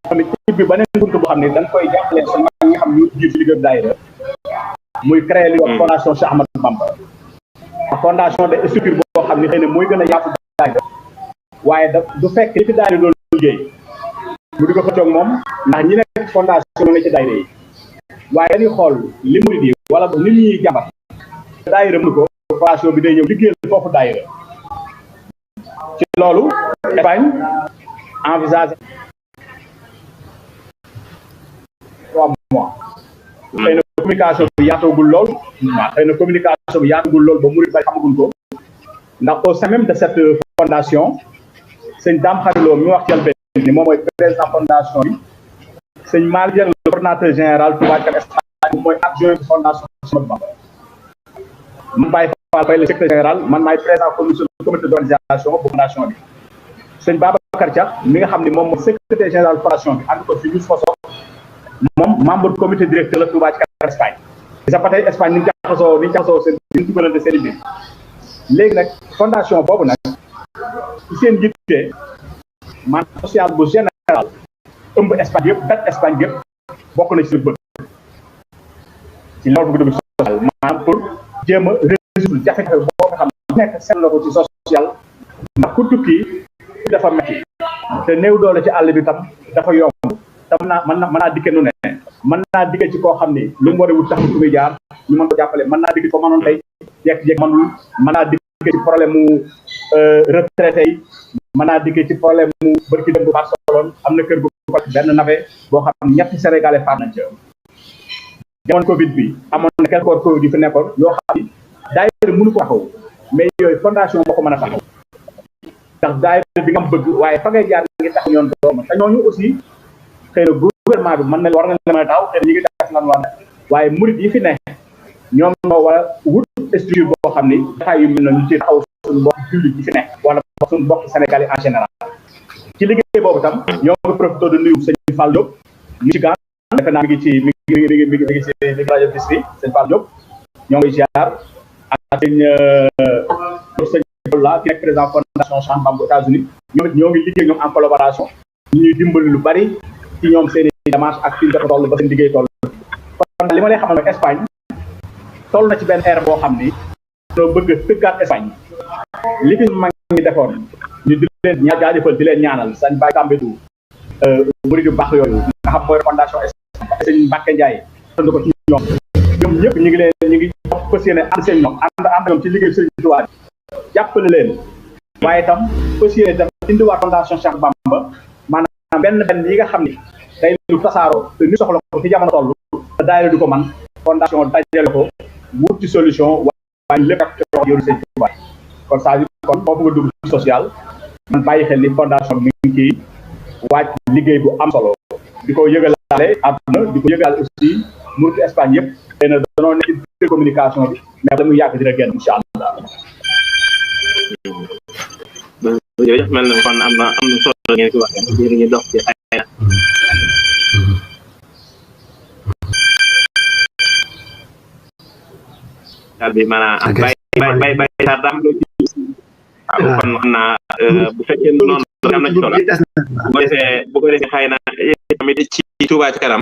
C: tamit ci bi beneen buntu boo xam ne dañ koy jàppale sa mag nga xam ñu jiitu liggéey daayira muy créer li wax fondation Cheikh Ahmadou Bamba fondation de structure boo xam ne xëy na mooy gën a yaatu daayira waaye du fekk li fi daayira doon liggéey mu di ko xëccoog moom ndax ñi nekk fondation ne ci daayira yi waaye dañuy xool li murid yi wala nit ñuy jàmbat daayira mu ko fondation bi day ñëw liggéeyal foofu daayira ci loolu Espagne envisage 3 mois xëy na communication bi yaatagul lool waaw xëy na communication bi yaatagul lool ba murid bari xamaguñ ko ndax au sein même de cette fondation sëñ Dame Xariloo mi wax ci yàlla ni moom mooy président fondation bi sëñ Malick Dieng le coordonnateur général Touba Ca Kanam Espagne moom mooy adjoint fondation Bamba man Baye Fall Faye le secrétaire général man maay président commission comité d'organisation bu fondation bi sëñ Babacar Dia mi nga xam ne moom mooy secrétaire général fondation bi ànd ko fi Youssou Fasso moom membre du comité directeur la Touba Ca Kanam Espagne sa ba tey Espagne ni ñu jaxasoo seen ni ñu dugalante seen biir léegi nag fondation boobu nag ci seen yitte maanaam social bu général ëmb Espagne yëpp dat Espagne yëpp bokk na ci suñu bëgg ci loolu bu dugg social maanaam pour jéem a résoudre jafe-jafe boo nga xam ne nekk seet na ko ci social ndax ku tukki dafa metti te néew doole ci àll bi tam dafa yomb te mën naa dikke nu ne mën naa dikke ci koo xam ne lu mu war a wut tax fu muy jaar ñu mën ko jàppale mën naa dikke ko mënoon tey jekk-jekk mënul mën naa dikke ci problème mu retraité yi mën naa dikke ci problème mu bërki dem bu Barcelone am na kër gu ko benn navet boo xam ne ñetti sénégalais faat nañ ci jamono Covid bi amoon na quelque corps Covid yi fi nekkoon yoo xam ni daayira mënu ko taxaw mais yooyu fondation moo ko mën a taxaw ndax daayira bi nga bëgg waaye fa ngay jaar ngi tax ñoon dooma te ñooñu aussi xëy na gouvernement bi mën na war na la mën a taxaw xëy na ñi ngi def lan war waaye murid yi fi ne ñoom ñoo war a wut structure boo xam ni dafa yu mel na ñu ci taxaw suñu mbokk jullit yi fi ne wala suñu mbokk sénégalais en général ci liggéey boobu tam ñoo ngi profité de nuyu sëñ Fall Diop ñu ci gaan defe naa mi ngi ci rajo bis bi sëñ Fall Diop ñoo ngi ziar ak sëñ la ki nekk président fondation Cheikh Bamba États-Unis ñoom it ñoo ngi liggéey ñoom en collaboration ñu ñuy dimbali lu bari ci ñoom seen i démarche ak fi ñu dafa toll ba seen liggéey toll kon li ma lay xamal mooy Espagne toll na ci benn ère boo xam ni ñoo bëgg a tëggaat Espagne li fi mag ñi defoon ñu di leen jaajëfal di leen ñaanal sañ Baye Tambédou murid yu baax yooyu nga xam mooy fondation Espagne sëñ Mbacke Ndiaye tënd ko ci ñoom ñëpp ñu ngi fas yéene ànd seen ñoom ànd ñoom ci liggéey sëñ Tuubaa jàppale leen waaye itam fas yéene tam indiwaat fondation Cheikh Bamba maanaam benn yi nga xam ni day lu tasaaroo te ni soxla ko ci jamono toll te daayira du ko man fondation dajale ko wut ci solution waaye lépp ak coono yoru sëñ Tuubaa kon saa yu kon boo bëgg a dugg social man bàyyi xel ni fondation bi mi ngi ciy waaj liggéey bu am solo di ko yëgalaale àdduna di ko yëgalaale aussi murid Espagne yëpp xëy na danoo nekk ci communication bi mais la muy yàgg dina génn incha allah.
A: jërëjëf mel na kon am na solo ngeen ci waxee jërë ñu dox ci ay daal bi maanaam bay saar daam loo ci waaw kon xam naa bu fekkee noonu am na ci solo bu ko defee xëy na tamit ci Touba Ca Kanam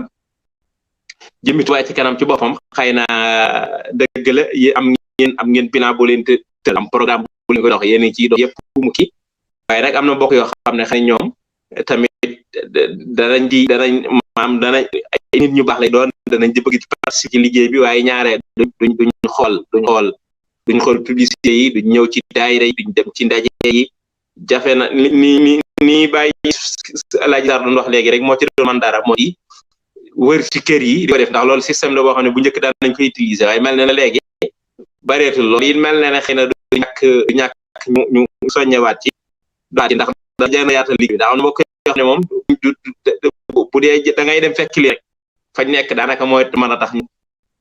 A: jëmmi Touba ci kanam ci boppam xëy na dëgg la am ngeen bilan boo leen tël am programme bu leen ko dox yéen ci dox yëpp mu kii waaye nag am na mbokk yoo xam ne xëy ñoom tamit danañ ay nit ñu baax lay doon danañ di bëgg ci participer ci liggéey bi waaye ñaare duñ xool publicité yi duñ ñëw ci daayira yi duñ dem ci ndaje yi jafe na ni bàyyi Alaaji Sarr doon wax léegi rek moo ci doon man dara moo di wër ci kër yi di ko def ndax loolu système la boo xam ne bu njëkk daan nañ koy utiliser waaye mel na ne léegi bareetul loolu it mel na ne xëy na du ñàkk ñu soññewaat ci ndax da jëna yaatal liggéey ndax am na boo koy wax ne moom bu dee da ngay dem fekk li rek fañ nekk daanaka mooy mën a tax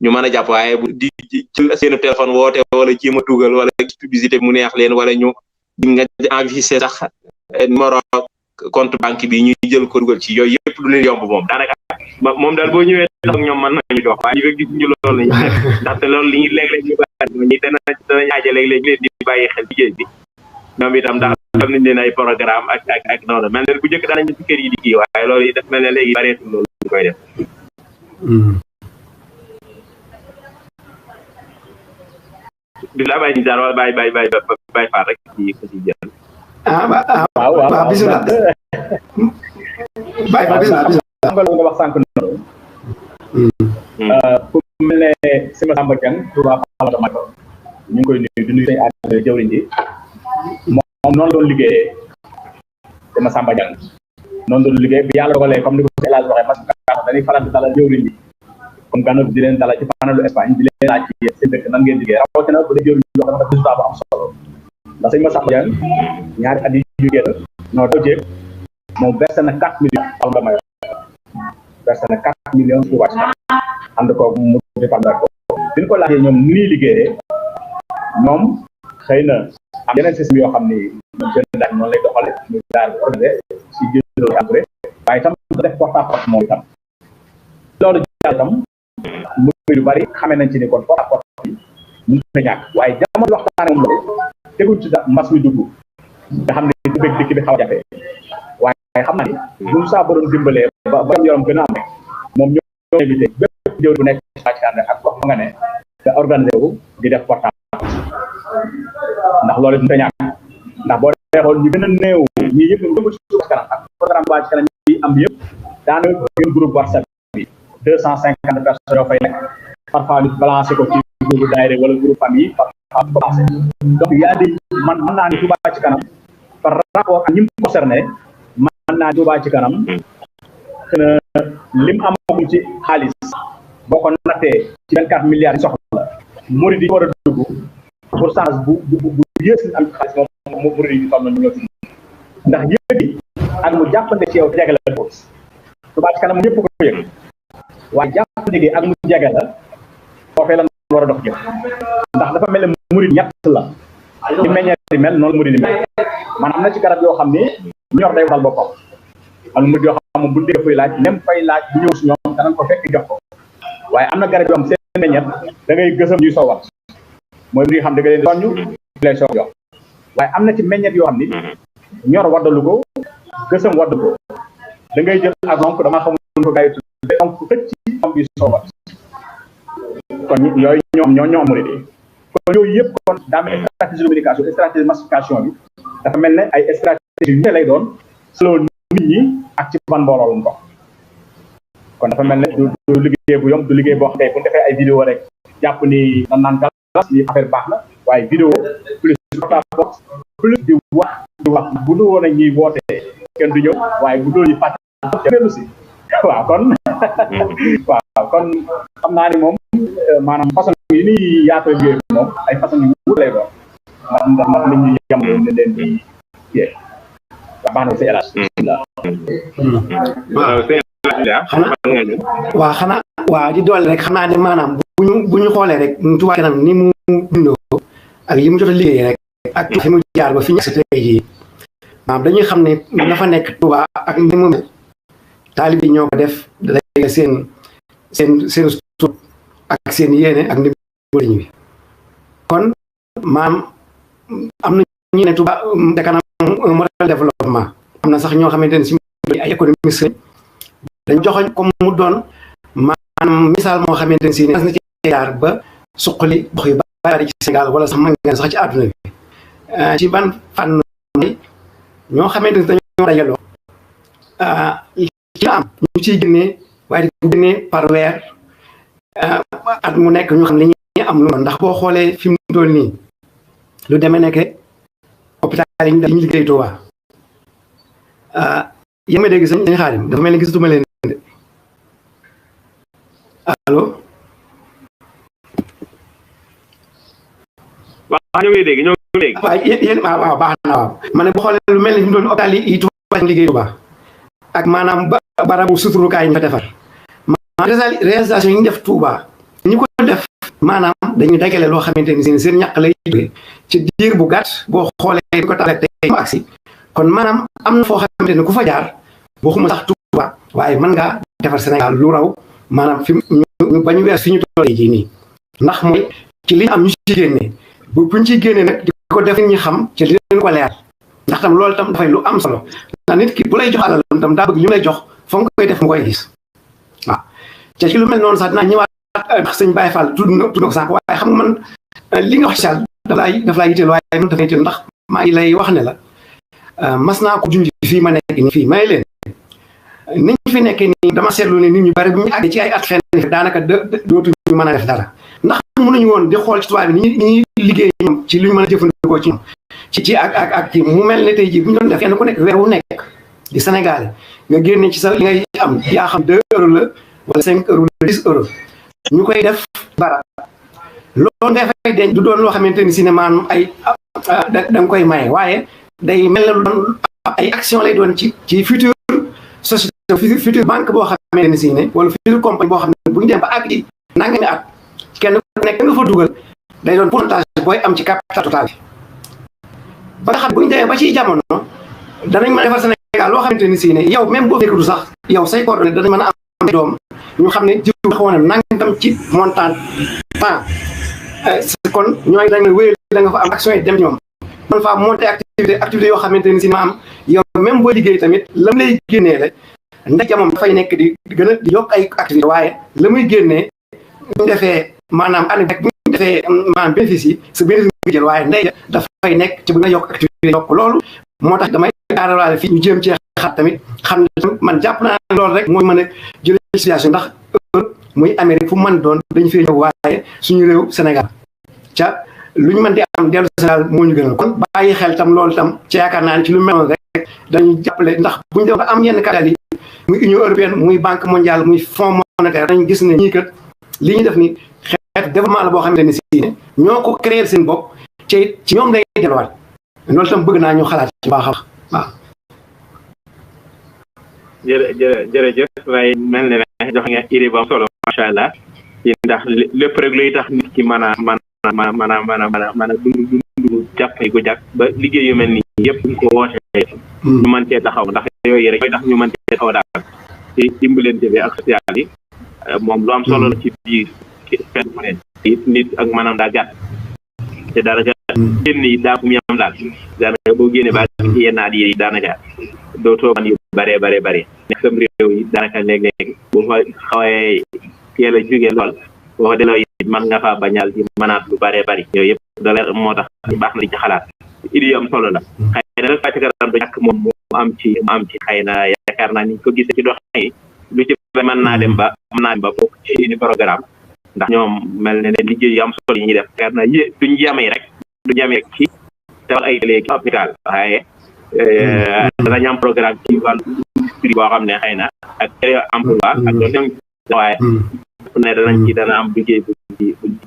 A: ñu mën a jàpp waaye di jël seen téléphone woote wala jéem a dugal wala publicité mu neex leen wala ñu nga enregistré sax numéro compte banque bi ñuy jël ko dugal ci yooyu yëpp du leen yomb moom daanaka moom daal boo ñëwee tax ñoom mën nañu dox waaye ñu fekk gis ñu loolu lañu def ndaxte loolu li ñuy léeg-léeg ñu bàyyi ñi dana ñaaje léeg-léeg leen di bàyyi xel liggéey bi ñoom itam ndax def nañ leen ay programme ak noonu mel ne bu njëkk daan nañ ci kër yi di kii waaye loolu yi def mel ne léegi bareetul loolu ñu koy def bisimilah bàyyi ñu jaar wala bàyyi faat rek ci ko ci jël
B: waaw bisimilah bàyyi faat bisimilah
C: xam nga lu nga wax sànq noonu ku mel ne Sima Samba Dieng Touba Xamada Mako ñu ngi koy nuyu di nuyu sëñ Adama jëwriñ ji moom noonu doon liggéeyee Sima Samba Dieng noonu doon liggéey bi yàlla dogalee comme ni ko El Hadj waxee parce que dañuy faral di dalal jëwriñ ji comme gànnaaw di leen dalal ci fanalu Espagne di leen laaj ci seen dëkk nan ngeen liggéey rawatina bu dee jëwriñ yoo xam ne dafa résultat bu am solo ndax sëñ Massamba Dieng ñaari at yi ñu génn non doo jéeg moom versé na 4 millions Xamada Mako versé na 4 millions ci wàcc ànd ko mu dépendre ko bi ñu ko laajee ñoom ni ñuy liggéeyee ñoom xëy na am yeneen système yoo xam ni seen daaj noonu lay doxale ñu daal organisé si jël après waaye itam def porte à porte moom itam loolu jàll itam mu lu bari xamee nañ ci ni kon porte à porte bi mu ngi fa ñàkk waaye jamono waxtaane moom loolu teguñ ci mbas mi dugg nga xam ne du bëgg dikk bi xaw a jafe waaye xam naa ni buñ saa borom dimbalee ba yorom gën a am rek moom ñoo invité bépp jëw bu nekk ci ak gox ba nga ne nga organisé wu di def porte à porte ndax loolu du ñàkk ndax boo dee xool ñu gën a néew ñii yëpp ñu ci Touba Ca Kanam ak programme Touba Ca Kanam yi am yëpp daanaka gën groupe WhatsApp bi 250 personnes yoo fay nekk parfois ñu balancé ko ci groupe daayira wala groupe famille parfois balancé donc y a des man mën naa ni Touba Ca Kanam par rapport ak ñi mu concerné mën naa Touba Ca Kanam xëy na lim amagum ci xaalis boo ko nattee ci 24 milliards yi soxla murid yi war a dugg pourcentage bu yées am ci xaalis moom murid yi toll nañu ñoo ci ndax yëg ak mu jàppante ci yow jege la ko Touba Ca Kanam ñëpp ko yëg waaye jàppante gi ak mu jege la foofee la war a dox jëm ndax dafa mel ne murid ñett la ci meññeet di mel noonu murid di mel man am na ci garab yoo xam ni ñor day waxal boppam am murid yoo xam moom bu dee fay laaj même fay laaj bu ñëw si ñoom danañ ko fekk jox ko waaye am na garab yoo xam seen meññeet da ngay gësam ñuy soo wax mooy li nga xam da nga leen soññu lay soo jox waaye am na ci meññeet yoo xam ni ñor waddalu ko gësam waddu ko da ngay jël ak lonk damaa xamul ko gars yi tuddee donc xëcc ci am bi soo wax kon yooyu ñoo murid yi kon yooyu yëpp kon daa mel ne stratégie de communication stratégie de massification bi dafa mel ne ay stratégie yu lay doon selon nit ñi ak ci ban mbooloo la ko kon dafa mel ne du liggéey bu yomb du liggéey boo xam ne bu ñu defee ay vidéo rek jàpp ni nan naan galas ni affaire baax na waaye vidéo plus porte à porte plus di wax bu dul woon a ñuy woote kenn du ñëw waaye bu dul ñu fàtte dellu si waaw kon waaw kon xam naa ni moom maanaam façon yi ni yaatoo liggéey bi moom ay façon yu wut lay doon ndax nit ñi yem ne leen di yee waaw baax na si élage
B: waaw xanaa waaw di doole rek xam naa ne maanaam bu ñu xoolee rek Touba Ca Kanam ni mu bindoo ak li mu jot a liggéey rek ak fi mu jaar ba fi ñu si tey jii maanaam dañuy xam ne la fa nekk Touba ak ni mu mel taalibe ñoo ko def day seen sut ak seen yéene ak ni mu bi kon maam am na ñu ne Touba Ca Kanam modèle développement am na sax ñoo xamante ne si ay économiste dañ joxoñ comme mu doon maam maanaam misaal moo xamante ne si ne mas na ci jaar ba suqali gox yu bari ci Sénégal wala sax mën ngeen sax ci àdduna bi ci ban fànn ñoo xamante ne dañoo dajaloo ci la am ñu ciy génnee waaye di génnee par weer at mu nekk ñu xam li ñuy am lu ndax boo xoolee fi mu toll nii lu demee nekk hôpital yi ñu liggéey Touba yéen a dégg sëñ Xaadim dafa mel ni gisatuma leen de allo.
A: waaw ñoo ngi dégg ñoo ngi dégg.
B: waaw yéen waaw baax na waaw ma ne boo xoolee lu mel ni fi mu toll nii hôpital yi Touba ñu liggéey Touba ak maanaam barabu suturukaay ñu fa defar maanaam réalisation yi ñu def Touba ñu ko def maanaam dañuy dagale loo xamante ni seen ñàkk lay jógee ci diir bu gàtt boo xoolee di ko tax tey mu agsi kon maanaam am na foo xamante ne ku fa jaar waxuma sax Touba waaye mën ngaa defar Sénégal lu raw maanaam fi ñu bañu wees fi ñu toll jii nii ndax mooy ci li ñu am ñu ci génnee buñ ciy génnee nag di ko def ñi xam ci li leen ko leer ndax tam loolu tam dafay lu am solo ndax nit ki bu lay jox alalam tam daa bëgg li mu lay jox fa nga koy def mu koy gis waaw te ci lu mel noonu sax dinaa ñëwaat ndax sëñ Baye Fall tudd na ko sànq waaye xam nga man li nga wax ci daf laa yitteel waaye man dafa yitteel ndax maa ngi lay wax ne la mas naa ko junj fii ma nekk nii fii may leen niñ fi nekkee nii dama seetlu ne nit ñu bari bu ñu àggee ci ay at fenn daanaka dootuñu mën a def dara ndax mënuñu woon di xool ci tubaab bi ni ñuy liggéey ñoom ci lu ñu mën a jëfandikoo ci ñoom ci ak mu mel ne tey jii bu ñu doon def kenn ku nekk weer wu nekk di Sénégal nga génne ci sa li ngay am yaa xam 2 euros la wala 5 euros la 10 euros ñu koy def bara loolu nga fay denc du doon loo xamante ni si ne maanaam ay da nga koy maye waaye day mel ne lu doon ay action lay doon ci futur société futur banque boo xamante ni si ne wala futur compagnie boo xam ne bu ñu dem ba àgg ci nangami at kenn ku nekk nga fa dugal day doon pourcentage booy am ci capital total bi ba nga xam bu ñu demee ba ci jamono danañ mën a defar Sénégal loo xamante ni si ne yow même boo fekkee du sax yow say coordonnées danañ mën a am doom ñu xam ne jiw bi xawoon na nangam ci montant temps kon ñooñu dañ la wéyal da nga fa am action yi dem ñoom man faa monter activité yoo xamante ni si ma am yow même boo liggéey tamit lam lay génnee la ndax moom dafay nekk di gën a di yokk ay activité waaye la muy génnee bu ñu defee maanaam année rek bu ñu defee maanaam bénéfice yi sa bénéfice nga jël waaye ndey dafay nekk ci bu nga yokk activité yokk loolu moo tax damay gaaralaale fii ñu jéem cee xaat tamit xam ne man jàpp naa ne loolu rek mooy mën a jëlee situation ndax muy Amérique fu mën doon dañu fee ñëw waaye suñu réew Sénégal ca lu ñu mën di am dellu Sénégal moo ñu gënal kon bàyyi xel tam loolu tam ci yaakaar naa ne ci lu mel noonu rek dañuy jàppale ndax bu ñu dem ba am yenn kàddaa yi muy Union européenne muy Banque mondiale muy Fonds monétaire dañu gis ne ñii kat li ñu def ni xeet développement la boo xamante ne si ne ñoo ko créer seen bopp ci ñoom lay delluwaat loolu tam bëgg naa ñu xalaat ci baax a waaw.
A: jërëjëf waaye mel na ne jox nga idée bu am solo macha allah ndax lépp rek luy tax nit ki mën a dund jàpp ko jàpp ba liggéey yu mel nii yëpp ñu ko wootee ñu mën cee taxaw ndax yooyu rek tax ñu mën cee taxaw daal ci dimbalante bi ak social yi moom lu am solo la ci biir fenn mu ne nit ak maanaam daa gàtt te daanaka génn yi daa mu yam daal daanaka boo génnee ba ci yenn at yi daanaka dootoo man yu bare nekk sam réew yi daanaka léeg-léeg boo fa xawee teel a jógee lool boo fa delloo yi mën nga faa bañal ci mënaat lu bare yooyu yëpp dala moo tax baax na di ci xalaat idée yu am solo la xëy na nag fàcc kanam du ñàkk moom mu am ci xëy na yaakaar naa ni ko gisee ci doxin yi lu ci mën naa dem ba bokk ci une programme ndax ñoom mel ne liggéey yu am solo yi ñuy def yaakaar naa duñ yemee rek ci tawal ay léegi hôpital waaye danañ am programme ci wàllu industrie boo xam ne xëy na ak emploi ak loolu waaye ne dana am liggéey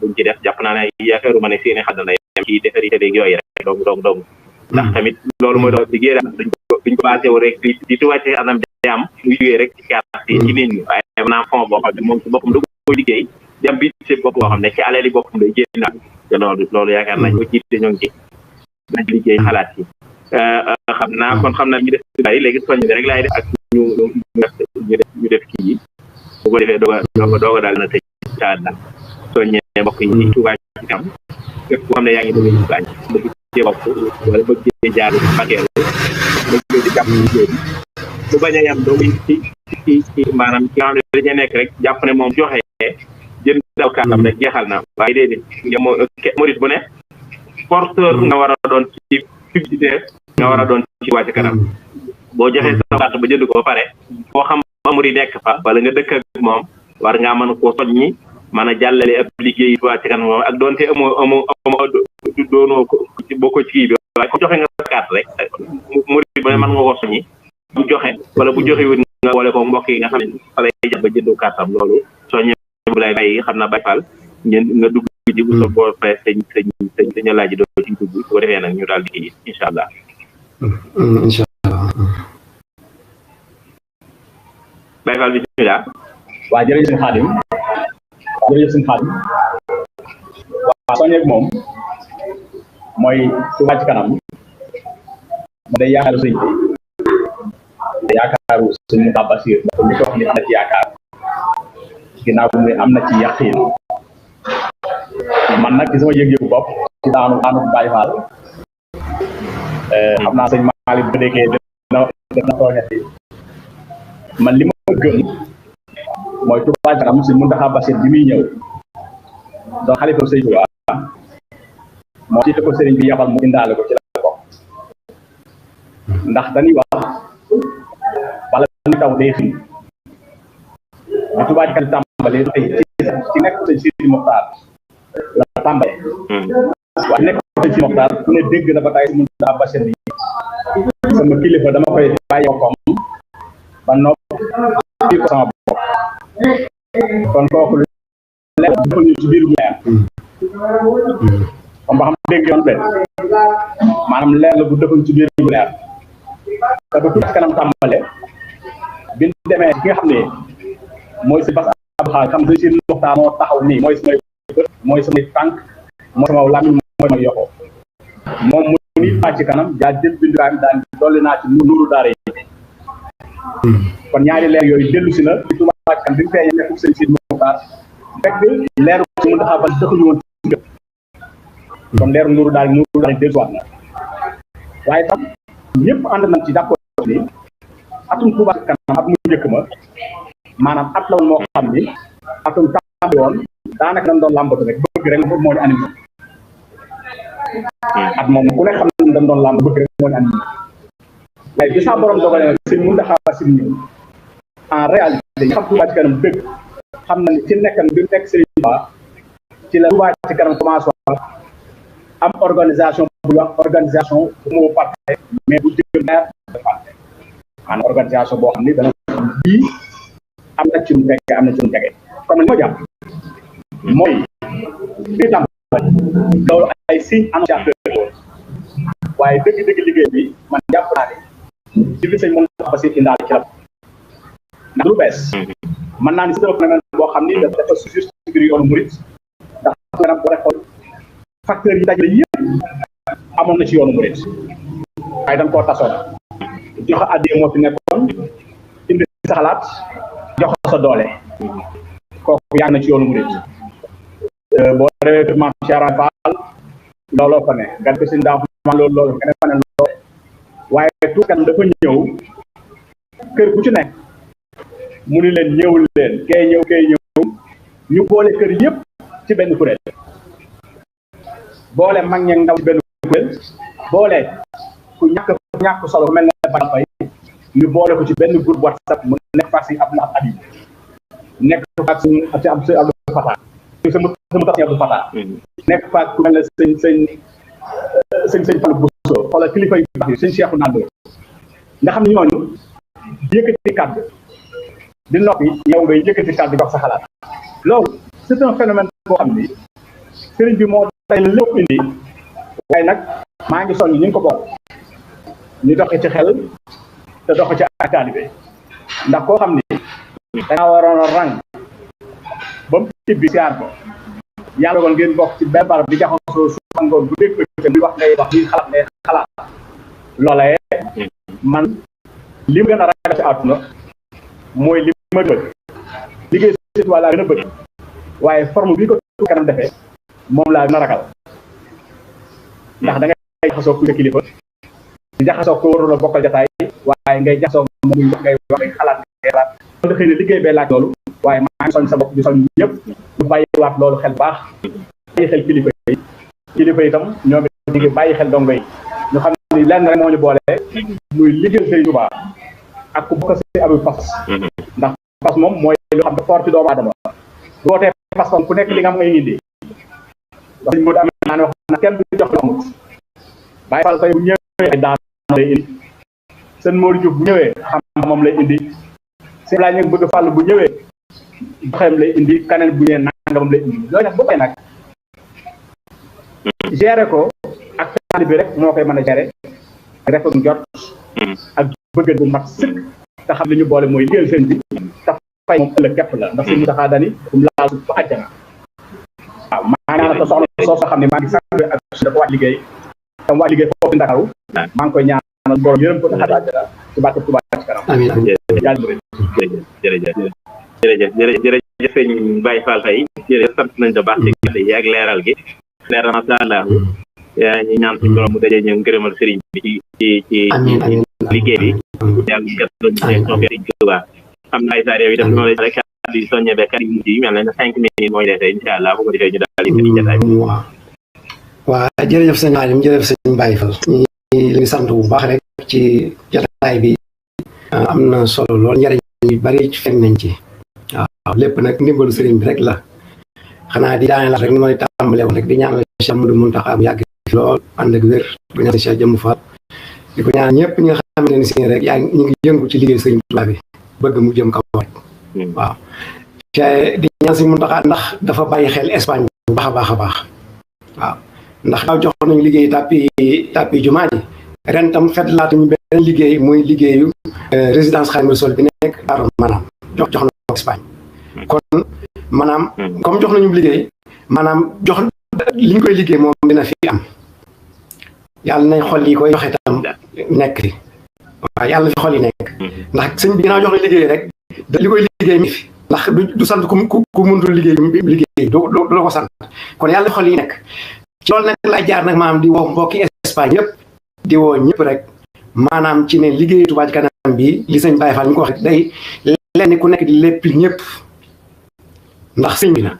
A: buñ ci def jàpp naa ne yaakaaruma ne seeni xaddana yem ci defari léegi yooyu rek doom ndax tamit loolu mooy doon liggéey daal duñ ko basé wu rek di tuwàcce anam day am muy liggéey rek ci carte ci nit ñi waaye mën naa fond boo xam ne moom ci boppam da koy liggéey di am budget bopp boo xam ne ci alali boppam day génn te loolu yaakaar nañ ko jiite ñoo ngi ci dañ liggéey xalaat yi xam naa ñu def bari léegi soññ bi rek laay def ak ñu def kii yi bu ko defee dooga daal na tëj incha allah soññee mbokk yi Touba ci kanam képp koo xam ne yaa ngi bëgg ñu bàññ bëgg cee bopp wala bëgg cee jaar paquet bëgg di jàpp liggéey bi bu bañ a yam doo ci maanaam ci nga xam ne dañu nekk rek jàpp ne moom joxe jënd daw kàttam rek jeexal na waaye déedéet murit bu ne porteur nga war a doon ci publicité nga war a doon ci Touba Ca Kanam boo joxee sa carte ba jënd ko ba pare koo xam murit nekk fa wala nga dëkk ak moom war ngaa mën koo soññi mën a jàllale ab liggéey Touba Ca Kanam moom ak doonte amoo doonoo ko boo ci kii bi waaye ko joxe nga sa carte rek murit bu ne mën nga ko soññi bu joxe wala bu joxe wut nga boole ko mbokk yi nga xam ne fa lay jàpp ba jëndoo kartam loolu soññe bu lay bàyyi xam naa Baye Fall nga dugg ci bu so boo fay sëñ laaj doo ci dugg su ko defee nag ñu daal di incha allah.
B: incha allah.
A: Baye Fall bismillah.
C: waa jërëjëf sëñ Xaadim waa soññeeg moom mooy Touba Ca Kanam mu day yaakaaru sëñ bi yaakaaru sëñ Moussa Bassir ndax ñu ko wax ni am na ci yaakaar ginnaaw bi am na ci yaqiin man nag ci sama yëg-yëgu bopp ci daanu Baye Fall xam naa sëñ Malick ba déggee def na tooñati man li ma gëm mooy Touba Ca Kanam sëñ Mountakha Bassir bi muy ñëw donc xalifa sëñ Touba moo ci ko sëriñ bi yabal mu indaale ko ci la ko ndax dañuy wax wala ñu taw day xiin bi Touba Ca Kanam tàmbalee tey ci nekk sëñ Sidi Mokhtar la tàmbalee waaye nekk sëñ Sidi Mokhtar ku ne dégg na ba tey si Mountakha Bassir bi sama kilifa dama koy bàyyi kom ba noppi ko sama bopp kon kooku leer dafa ñu ci biir bu leer comme ba xam dégg yoon benn maanaam leer la bu defuñ ci biir bu leer te ba Touba Ca Kanam tàmbale bi ñu demee ki nga xam ne mooy si Bass Abdou Khadre xam ne si Mokhtar moo taxaw nii mooy samay bët mooy samay tànk mooy sama làmmiñ mooy sama yoxo moom mu ni Touba Ca Kanam jaa jël bindukaay daan dolli naa ci nuuru daara yi kon ñaari leer yooyu dellu si na ci Touba Ca Kanam bi mu feeñee nekk sëñ Sidi Mokhtar fekk leeru si mu taxaw ba dëkkuñu woon kon leeru nuuru daal dellusiwaat na waaye tam ñëpp ànd nañ ci d'accord ni atum Touba Ca Kanam at mu njëkk ma maanaam at la woon moo xam ni atum tàmbali woon daanaka dañ doon làmbatu rek bëgg rek moo ñu animé at moom ku ne xam ne dañ doon làmb bëgg rek moo ñu animé waaye bi sa borom dogalee nag sëñ Mountakha Bassir ñëw en réalité ñu xam Touba Ca Kanam dëgg xam na ni ci nekkan bi nekk Serigne Touba ci la Touba Ca Kanam commencé am organisation bu wax organisation bu moo parfait mais bu jëm leer de parfait maanaam organisation boo xam ni dana lii am na ci mu tege am na ci mu tege comme li ma jàpp mooy bi tàmbali loolu ay signe annonciateur waaye dëgg-dëgg liggéey bi man jàpp naa ne ci li sëñ Mountakha Bassir indaale ci la ndax lu bees mën naa ni c'est un phénomène boo xam ni dafa juste ci biir yoonu murit ndax maanaam boo xool facteurs yi dajale yëpp amoon na ci yoonu murit waaye dañ koo tasoon joxe addiya moo fi nekkoon indi sa xalaat jox sa doole kooku yàgg na ci yoonu murit boo demee maam Cheikh Ibra Fall looloo fa ne gan ko si ndax man loolu nga ne fa ne loolu waaye Touba Ca Kanam dafa ñëw kër bu ci nekk mu ni leen ñëwul leen kay ñëw ñu boole kër yëpp ci benn kuréel boole mag ñeeg ndaw ci benn kuréel boole ku ñàkk solo mel ne Bada Faye ñu boole ko ci benn groupe WhatsApp mu nekk fa si Abdou nekk fa si Abdou Fatah sama tas Abdou Fatah nekk fa ku mel ne sëñ Fallou Bousso xoolal kilifa yu baax yi sëñ Cheikhou Nando nga xam ne ñooñu yëkkati kàddu di noppi yow ngay yëkkati kàddu jox sa xalaat loolu c'est un phénomène boo xam ni sëriñ bi moo tey lépp indi waaye nag maa ngi soññ ñu ngi ko bokk ñu doxee ci xel te doxe ci ak taalibe ndax koo xam ni dangaa waroon a rang ba mu tibbi siyaar ko yàlla dogal ngeen bokk ci benn barab di jaxasoo su ngoon bu dégg bi wax ngay wax li xalaat ngay xalaat loolee man li mu gën a ragal ci àdduna mooy li ma bëgg liggéey si wàll laa gën a bëgg waaye forme bi ko Touba Ca Kanam defee moom laa gën a ragal ndax da ngay jaxasoo ku kilifa di jaxasoo ko warul a bokkal jataay waaye ngay jaxasoo moom muy wax ngay wax ngay xalaat donte xëy na liggéey bee laaj loolu waaye maa ngi soñ sa bopp di soñ ñëpp ñu bàyyiwaat loolu xel baax bàyyi xel kilifa yi itam ñoom ñu ngi bàyyi xel dongo yi ñu xam ni lenn rek moo ñu boole muy liggéeyal Sëriñ Tuubaa ak ku bokk si abu pas ndax pas moom mooy loo xam ne fort ci doomu aadama bu wootee pas ku nekk li nga am ngay indi wax moo am naa ne wax na kenn du jox la amut Baye Fall tey bu ñëwee ay daan lay indi seen Modou Diouf bu ñëwee xam moom lay indi seen laa ñu bëgg Fall bu ñëwee doxeem lay indi kaneen bu ñëwee nangamam lay indi loolu nag boppay nag gérer ko ak taali bi rek moo koy mën a gérer rek ak njort ak bëgg bu mat sëkk te xam li ñu boole mooy liggéeyal seen bi te fay moom ëllëg képp la ndax suñu taxaa dani um laal ba àjjana waaw maa ngi ko soxla soo xam ne maa ngi sant ak dafa waaj liggéey tam waaj liggéey foofu Ndakaaru maa ngi koy ñaanal borom yërëm ko taxaa àjjana ci barke Touba ci kanam
A: jërëjëf sëñ Baye Fall Faye jërëjëf sant nañ da baax ci gàtt yi ak leeral gi leeral na sa Allah ñu ñaan suñu borom mu dajee ñu ngërëmal sëriñ bi ci liggéey bi yàlla sëriñ Touba am na ay saa réew yi def noonu rek kàddu yi soññe be kàddu yi mujj yi mel na 5 minutes mooy defee incha allah bu ko defee ñu daal di jataay bi
B: waaw jërëjëf sëñ Alim jërëjëf sëñ Baye Fall ñu ngi sant bu baax rek ci jataay bi am na solo lool njëriñ yu bari fekk nañ ci waaw lépp nag ndimbalu sëriñ bi rek la xanaa di daane la rek ni mooy tàmbale woon rek di ñaan la Cheikh Amadou Mountakha bu yàgg fi lool ànd ak wér bu ñaan Cheikh Jëmm Fall di ko ñaan ñëpp ñi nga xamante ne si rek yaa ñu ngi yëngu ci liggéey sëriñ Tuubaa bi bëgg mu jëm kaw rek waaw te di ñaan si Mountakha ndax dafa bàyyi xel Espagne bu baax a baax a baax waaw ndax daaw jox nañu liggéey tapi jumaa ji ren tam fet laatuñu benn liggéey muy liggéeyu résidence Xaadimu Rasuul bi nekk Daaru Manaan jox na ko Espagne kon maanaam comme jox nañu liggéey maanaam jox liñ koy liggéey moom dina fi am yàlla nañ xol yi koy joxe tam nekk fi waaw yàlla fi xol yi nekk ndax sëñ bi ginnaaw jox na liggéey rek li koy liggéey mi fi ndax du sant ku mënul liggéey du la ko sant kon yàlla fi xol yi nekk ci loolu nag lay jaar nag maanaam di woo mbokki Espagne yëpp di woo ñëpp rek maanaam ci ne liggéeyu Touba Ca Kanam bi li sëñ Baye Fall ñu ko wax day lenn ku nekk di lépp ñëpp ndax sëñ bi la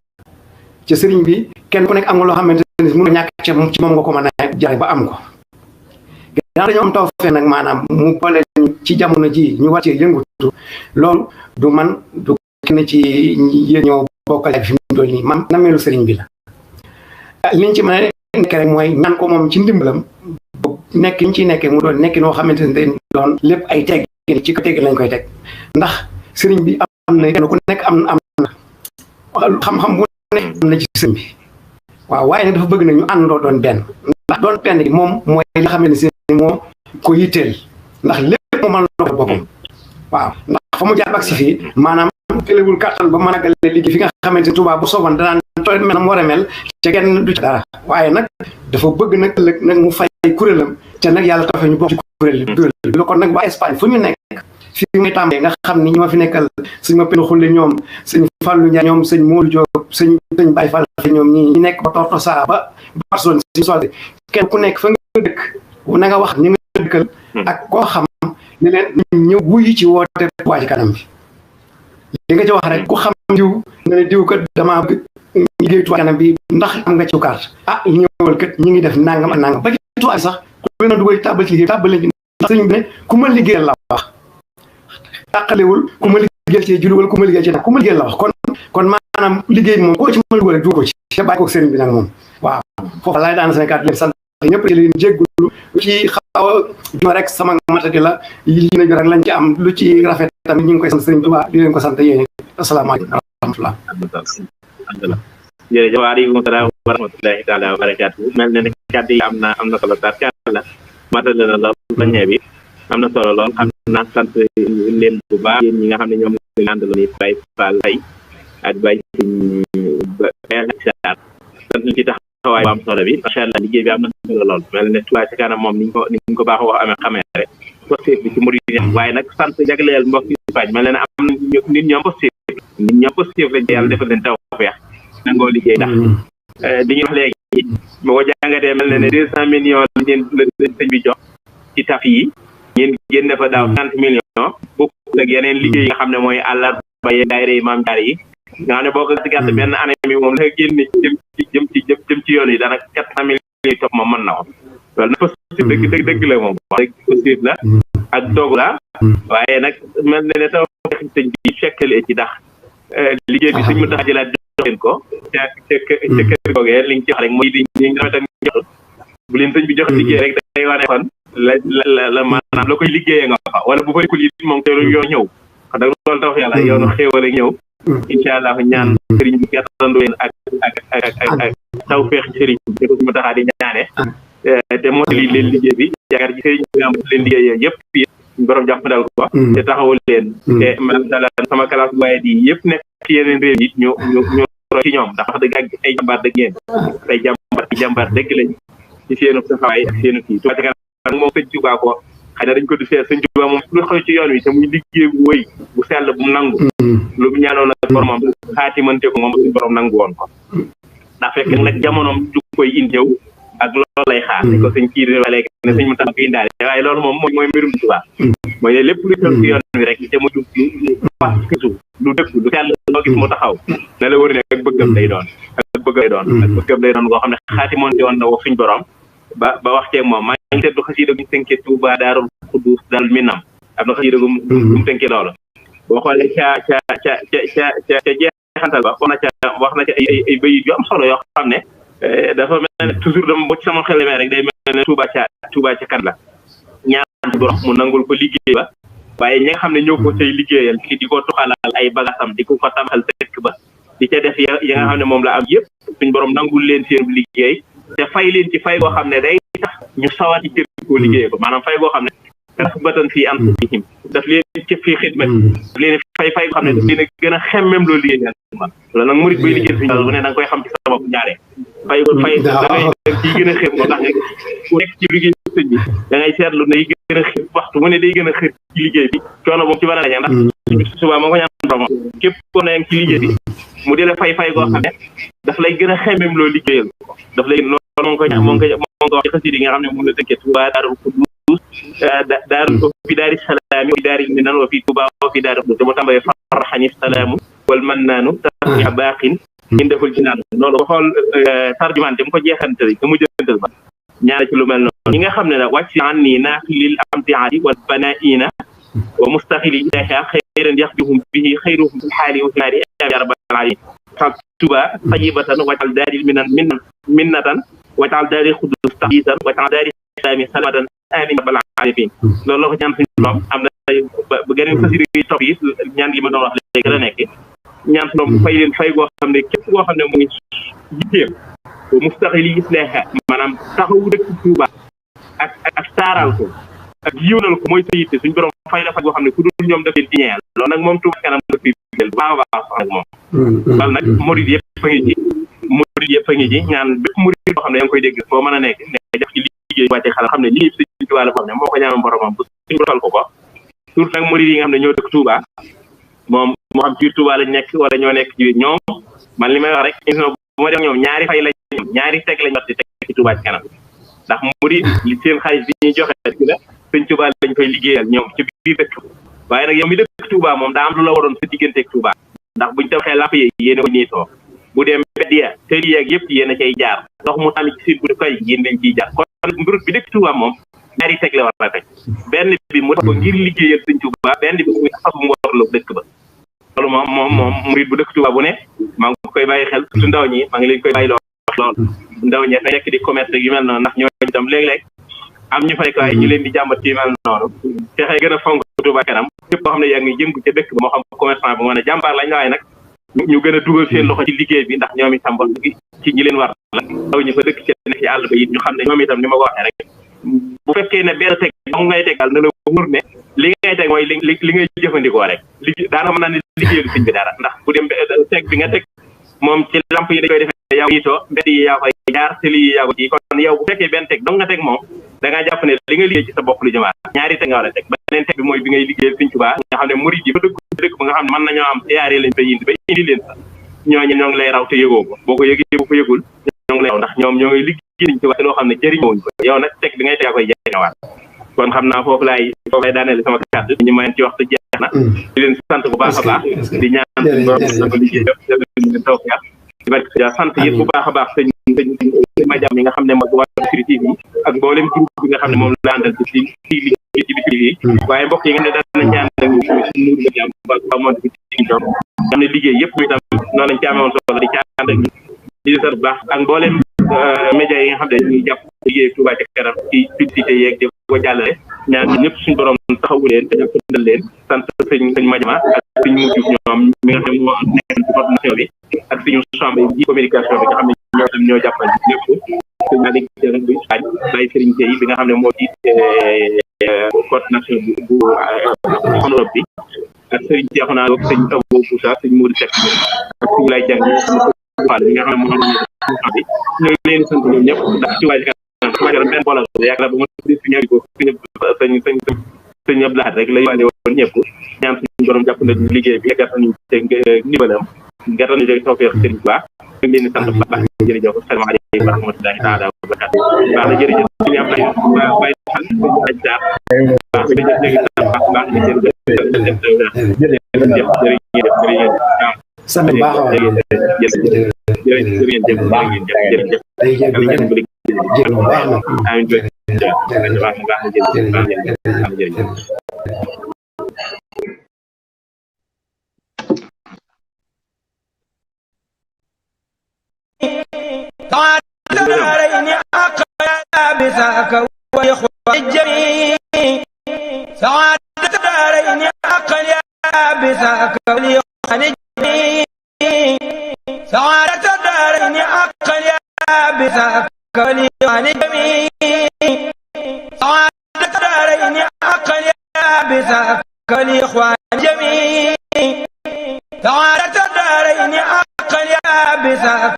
B: ci sëriñ bi kenn ku nekk am nga loo xamante ne mu ñàkk ci moom nga ko mën a jaare ba am ko gannaaw dañoo am taw fee nag maanaam mu boole ci jamono ji ñu war cee yëngutu loolu du man du kenn ci yéen ñoo bokkale fi mu doon nii man nameelu sëriñ bi la liñ ci mën a nekk rek mooy ñaan ko moom ci ndimbalam nekk ñu ciy nekkee mu doon nekk noo xamante ne day doon lépp ay teggin ci ko teggin lañ koy teg ndax sëriñ bi am na kenn ku nekk am na xam-xam bu nekk am na ci sëriñ bi waaw waaye nag dafa bëgg na ñu àndoo doon benn ndax doon benn gi moom mooy li nga xamante ne si moo ko yitteel ndax lépp moo mën a doon boppam waaw ndax fa mu jaar ak si fii maanaam tëlewul kàttan ba mën a gale liggéey fi nga xamante ne Tuubaa bu sooban danaan tool mel na mu war a mel ca kenn du ci dara waaye nag dafa bëgg nag ëllëg nag mu fay kuréelam te nag yàlla tafe ñu bokk ci kuréel bi kon nag waa Espagne fu ñu nekk fii muy tàmbee nga xam ni ñi ma fi nekkal sëñ ma pen xulle ñoom sëñ Fallou Ndiaye ñoom sëñ Modou Diop sëñ Baye Fall ñoom ñi nekk ba Tortosa ba Barcelone si soité kenn ku nekk fa nga dëkk na nga wax ñi nga dëkkal ak koo xam ni leen ñëw wuyu ci woote Touba Ca Kanam bi li nga ci wax rek ku xam diw nga ne diw kat damaa bëgg liggéey Touba Ca Kanam bi ndax am nga ci carte ñëwal kat ñi ngi def nangam ak nangam ba ci Touba sax ku leen a dugal tàbbal ci liggéey tàbbal leen ci ndax sëñ bi ne ku ma liggéeyal la wax tàqalewul ku ma liggéeyal ci julli wala ku ma liggéeyal ci nag ku ma liggéeyal la wax kon maanaam liggéey bi moom koo ci mën a dugal du ko ci te bàyyi ko sëriñ bi nag moom waaw foofu laay daan Sénégal leen sant ñëpp di leen jéggulu lu ci xaw a rek sama matadi la yi nañu rek lañ ci am lu ci rafet tamit ñu ngi koy sant sëriñ Tuubaa di leen ko sant yéen asalaamaaleykum wa rahmatullah
A: jërëjëf waaleykum salaam wa rahmatullahi taala wa barakaatu mel na ne kàddu yi am na solo tarkalla matale na lool bañee bi am na solo lool xam naa sant leen bu baax yéen ñi nga xam ne ñoom lañu àndaloon ni Baye Fall Faye ak Baye Sarr sant ñu ci taxawaay bu am solo bi macha allah liggéey bi am na solo lool mel ne Touba Ca Kanam moom niñ ko baax wax amee xamee rek positif bi ci murid yi waaye nag sant jagleel mbokk yi Espagne mel ne am na nit ñoom positif lañ yàlla defal leen tawfeex nangoo liggéey ndax di ñu wax léegi ma ko jàngatee mel na ne 200 millions la sëñ bi jox ci taf yi ngeen génne fa daaw 30 millions bokk ak yeneen liggéey yi nga xam ne mooy àllarba yi daayira yi maam jaar yi nga xam ne boo ko gàtt benn année mi moom la génne jëm ci yoon yi daanaka 400 millions yi topp moom mën na ko loolu na possible dëgg la moom wax dëgg possible la ak doog la waaye nag mel na ne taw sëñ bi fekkale ci ndax liggéey bi sëñ mu tax jëlaat jox leen ko ca kër googee li nga ci wax rek mooy li ñu rafetal ñu jox bu leen sëñ bi jox liggéey rek day wane kon la maanaam la koy liggéeyee nga fa wala bu fa nekkul it moom teelu yoo ñëw xam da loolu tax yàlla yoonu xéewal ak ñëw incha allah ñaan sëriñ bi gàttandu leen ak taw feex sëriñ bi ko mu taxaa di ñaane te moo li leen liggéey bi yaakaar ci sëriñ bi nga am leen liggéey yëpp borom jàpp dal ko te taxawul leen te masala sama classe waaye di yëpp nekk ci yeneen réew yi ñu ci ñoom ndax wax dëgg ak ay jàmbaar dëgg ngeen ay jàmbaar dëgg lañ ci seenu taxawaay ak seenu kii Touba ca kanam moom sëñ Touba ko xëy na dañ ko di seet sëñ Touba moom lu xew ci yoon wi te muy liggéey bu wëy bu sell bu mu nangu lu mu ñaanoon ak boromam xaatimante ko moom suñu borom nangu woon ko ndax fekk nag jamonoom du koy indiw ak loolu lay xaar ni ko sëñ kii di léegi ne sëñ mu tax ko indaale waaye loolu moom mooy mbirum Touba mooy ne lépp lu xew ci yoon wi rek te mu jub lu dëgg lu sell loo gis mu taxaw ne la wër ne ak bëggam lay doon goo xam ne xaatimoonte woon na wax suñ borom ba wax ceeg moom maa ngi seetlu xasida gu ñu tënkee Touba Daarul Xuddus Daarul Minam am na xasida gu mu tënkee loolu boo xoolee ca jeexantal ba wax na ca ay bayit yu am solo yoo xam ne dafa mel ne toujours dama boo ci sama xel rek day mel ne Touba ca kan la ñaan ci borom mu nangul ko liggéey ba waaye ñi nga xam ne ñoo ko cay liggéeyal di ko tuxalal ay bagasam di ko tabaxal dëkk ba di ca def ya nga xam ne moom la am yëpp suñ borom nangul leen seen liggéey te fay leen ci fay goo xam ne day tax ñu sawati jël koo liggéey ko maanaam fay goo xam ne batan fii anfusihim daf leen ci fii xidmat daf leen fay goo xam ne daf leen a gën a xemmem loolu liggéey man loolu nag murit bay liggéey suñu bu ne da nga koy xam ci sa bopp ñaare fay da ngay ciy gën a xeeb moo tax ku nekk ci liggéey sëñ bi da ngay seetlu ne yi gën a xeeb waxtu mu ne day gën a xeeb ci liggéey bi coono moom ci mën a daña ndax suba moo ko ñaan borom képp ko ne ci liggéey bi mu di la fay goo xam ne daf lay gën a xemmem loolu liggéeyal daf lay loolu moo ko wax ci xasida yi nga xam ne moom la dëkkee Touba Daarul Xuddus daaru fi daari salaami wa fi daari minan wa fi Touba wa fi daari te mu tàmbalee farxani salaamu wal mannaanu tafiya baaxin ñun deful ci naan loolu ba xool tarjumaan dem ko jeexantal da mu jëntal ba ñaare ci lu mel noonu ñi nga xam ne nag wàcc an nii naafilil amtiaati wal banaina wa mustaxili ilayha xayran yaxjuhum bihi xayruhum fi xaali wa fi naari ya rabbal alamin Touba tajibatan wajal daari minnatan wajal daari xudus taxisan wajal daari salaami salamatan amin rabbal alamin loolu la ko ñaan suñu borom am na ba geneen xasida yi topp yi ñaan gi ma doon wax léegi la nekk ñaan suñu borom fay leen fay goo xam ne képp koo xam ne mu ngi jitteem ba mustaxili islaha maanaam taxawu dëkk Touba ak taaral ko ak yiwnal ko mooy sa yitte suñu borom fay la fay goo xam ne ku dul ñoom daf leen ci ñeel loolu nag moom Touba kanam la fi bu baax a baax ak moom loolu nag murid yëpp a ngi ci ñaan bépp murid boo xam ne yaa ngi koy dégg foo mën a nekk ne def ci liggéey wàcce xel xam ne liggéey sëñ Touba la boo xam ne moo ko ñaanoon boromam bu suñu defal ko surtout nag murid yi nga xam ne ñoo dëkk Touba moom moo xam ci Touba lañ nekk wala ñoo nekk ci ñoom man li may wax rek émission bu ma def ñoom ñaari fay lañ ñaari teg lañ wax di teg ci Touba ci kanam ndax murid li seen xaalis bi ñuy joxe la sëñ Touba lañ fay liggéeyal ñoom ci biir dëkk waaye nag yow mi dëkk Touba moom daa am lu la waroon sa digganteeg Touba ndax buñ taxee làmp yi yéen a ko niitoo bu dee mbedd ya tëri yeeg yëpp yéen a cay jaar ndox mu tànn ci seen bu koy yéen lañ ciy jaar kon mbirut bi dëkk Touba moom ñaari teg la war a teg benn bi mu def ko ngir liggéeyal sëñ Touba benn bi muy fasu mu warloo dëkk ba loolu moom murid bu dëkk Touba bu ne maa ngi koy bàyyi xel surtout ndaw ñi maa ngi leen koy bàyyi lool ndaw ñi nekk di commerce yu mel noonu ndax ñooñu itam léeg-léeg am ñu fay ko ay ñu leen di jàmbat ci mel noonu fexe gën a fonk Touba kanam képp koo xam ne yaa ngi jëngu ca dëkk ba moo xam commerçant bu mën a jàmbaar lañ la waaye nag ñu gën a dugal seen loxo ci liggéey bi ndax ñoom itam ba ci ñi leen war la ndaw ñi fa dëkk ci nekk ci àll ba it ñu xam ne ñoom itam ni ma ko waxee rek bu fekkee ne benn teg dong ngay tegal na la wóor ne li ngay teg mooy li ngay jëfandikoo rek daana mën naa ne liggéeyu sëñ bi dara ndax bu dem teg bi nga teg moom ci lamp yi dañ koy defee yaa ko yiitoo mbedd yi yaa koy jaar tëli yi yaa ko ci kon yow bu fekkee benn teg dong nga teg moom da ngaa jàpp ne li nga liggéey ci sa bopp lu jëmaat ñaari teg nga war a teg beneen teg bi mooy bi ngay liggéeyal Sëñ Tuubaa nga xam ne murid yi fa dëkk ba nga xam ne mën nañoo am siyaare lañ fa indi ba indi leen sax ñooñu ñoo ngi lay raw te yëgoo ko boo ko yëgee boo ko yëgul ñoo ngi lay raw ndax ñoom ñoo ngi liggéey Sëñ Tuubaa loo xam ne jëriñoowuñ ko yow nag teg bi ngay teg koy jëriñowaat kon xam naa foofu laay daaneel sama kàddu ñu mën ci waxtu na di leen sant bu baax a baax di ñaan suñu borom dafa liggéey yëpp taw di barke ja sant yéen bu baax a baax sëñ Madiame yi nga xam ne mag waa Bichri TV ak mboolem groupe bi nga xam ne moom la àndal ci liggéey ci Bichri TV waaye mbokk yi nga ne daan nañ ñaan nag Nour Madiame ba monde bi ci ñoom xam ne liggéey yëpp itam noonu lañ ci amee woon solo di ci ànd ak di sant bu baax ak mboolem média yi nga xam ne ñuy jàpp liggéey Touba ca kanam ci publicité yeeg di ko jàllale ñaan ñëpp suñu borom taxawu leen te jàppandal leen sant sëñ Madiama ak sëñ Moudou ñoom mi nga xam ne moo nekk ci coordination bi ak suñu chambre yi communication bi nga xam ne ñoo tam ñoo jàppal lépp sëñ Malick bi Baye Serigne Gueye bi nga xam ne moo jiite coordination bu Europe bi ak Serigne Cheikhouna ak sëñ Abou Boussa sëñ Modou Seck ak sëñ Lay Dieng Fall bi nga xam ne moo bi ñoo leen sant ñoom ñëpp ndax ci waajaram benn boolal yaakaar ba ma di si ñëw ko sëñ Abdou Lahad rek la yóbbaale woon ñëpp ñaan suñu borom jàpp na liggéey bi gàttal ñu te ndimbalam gàttal ñu tawfeex Serigne Touba ñu leen di sant bu baax jërëjëf asalaamaaleykum wa rahmatullahi taala wa barakatuh baax na jërëjëf suñu am bay xal aj jaar baax na jërëjëf baax na jërëjëf
B: sant baax a baax
D: سعادة الدارين أقل يا بساك وليوان جميع سعادة الدارين أقل يا بساك وليوان جميع سعادة الدارين أقل يا بساك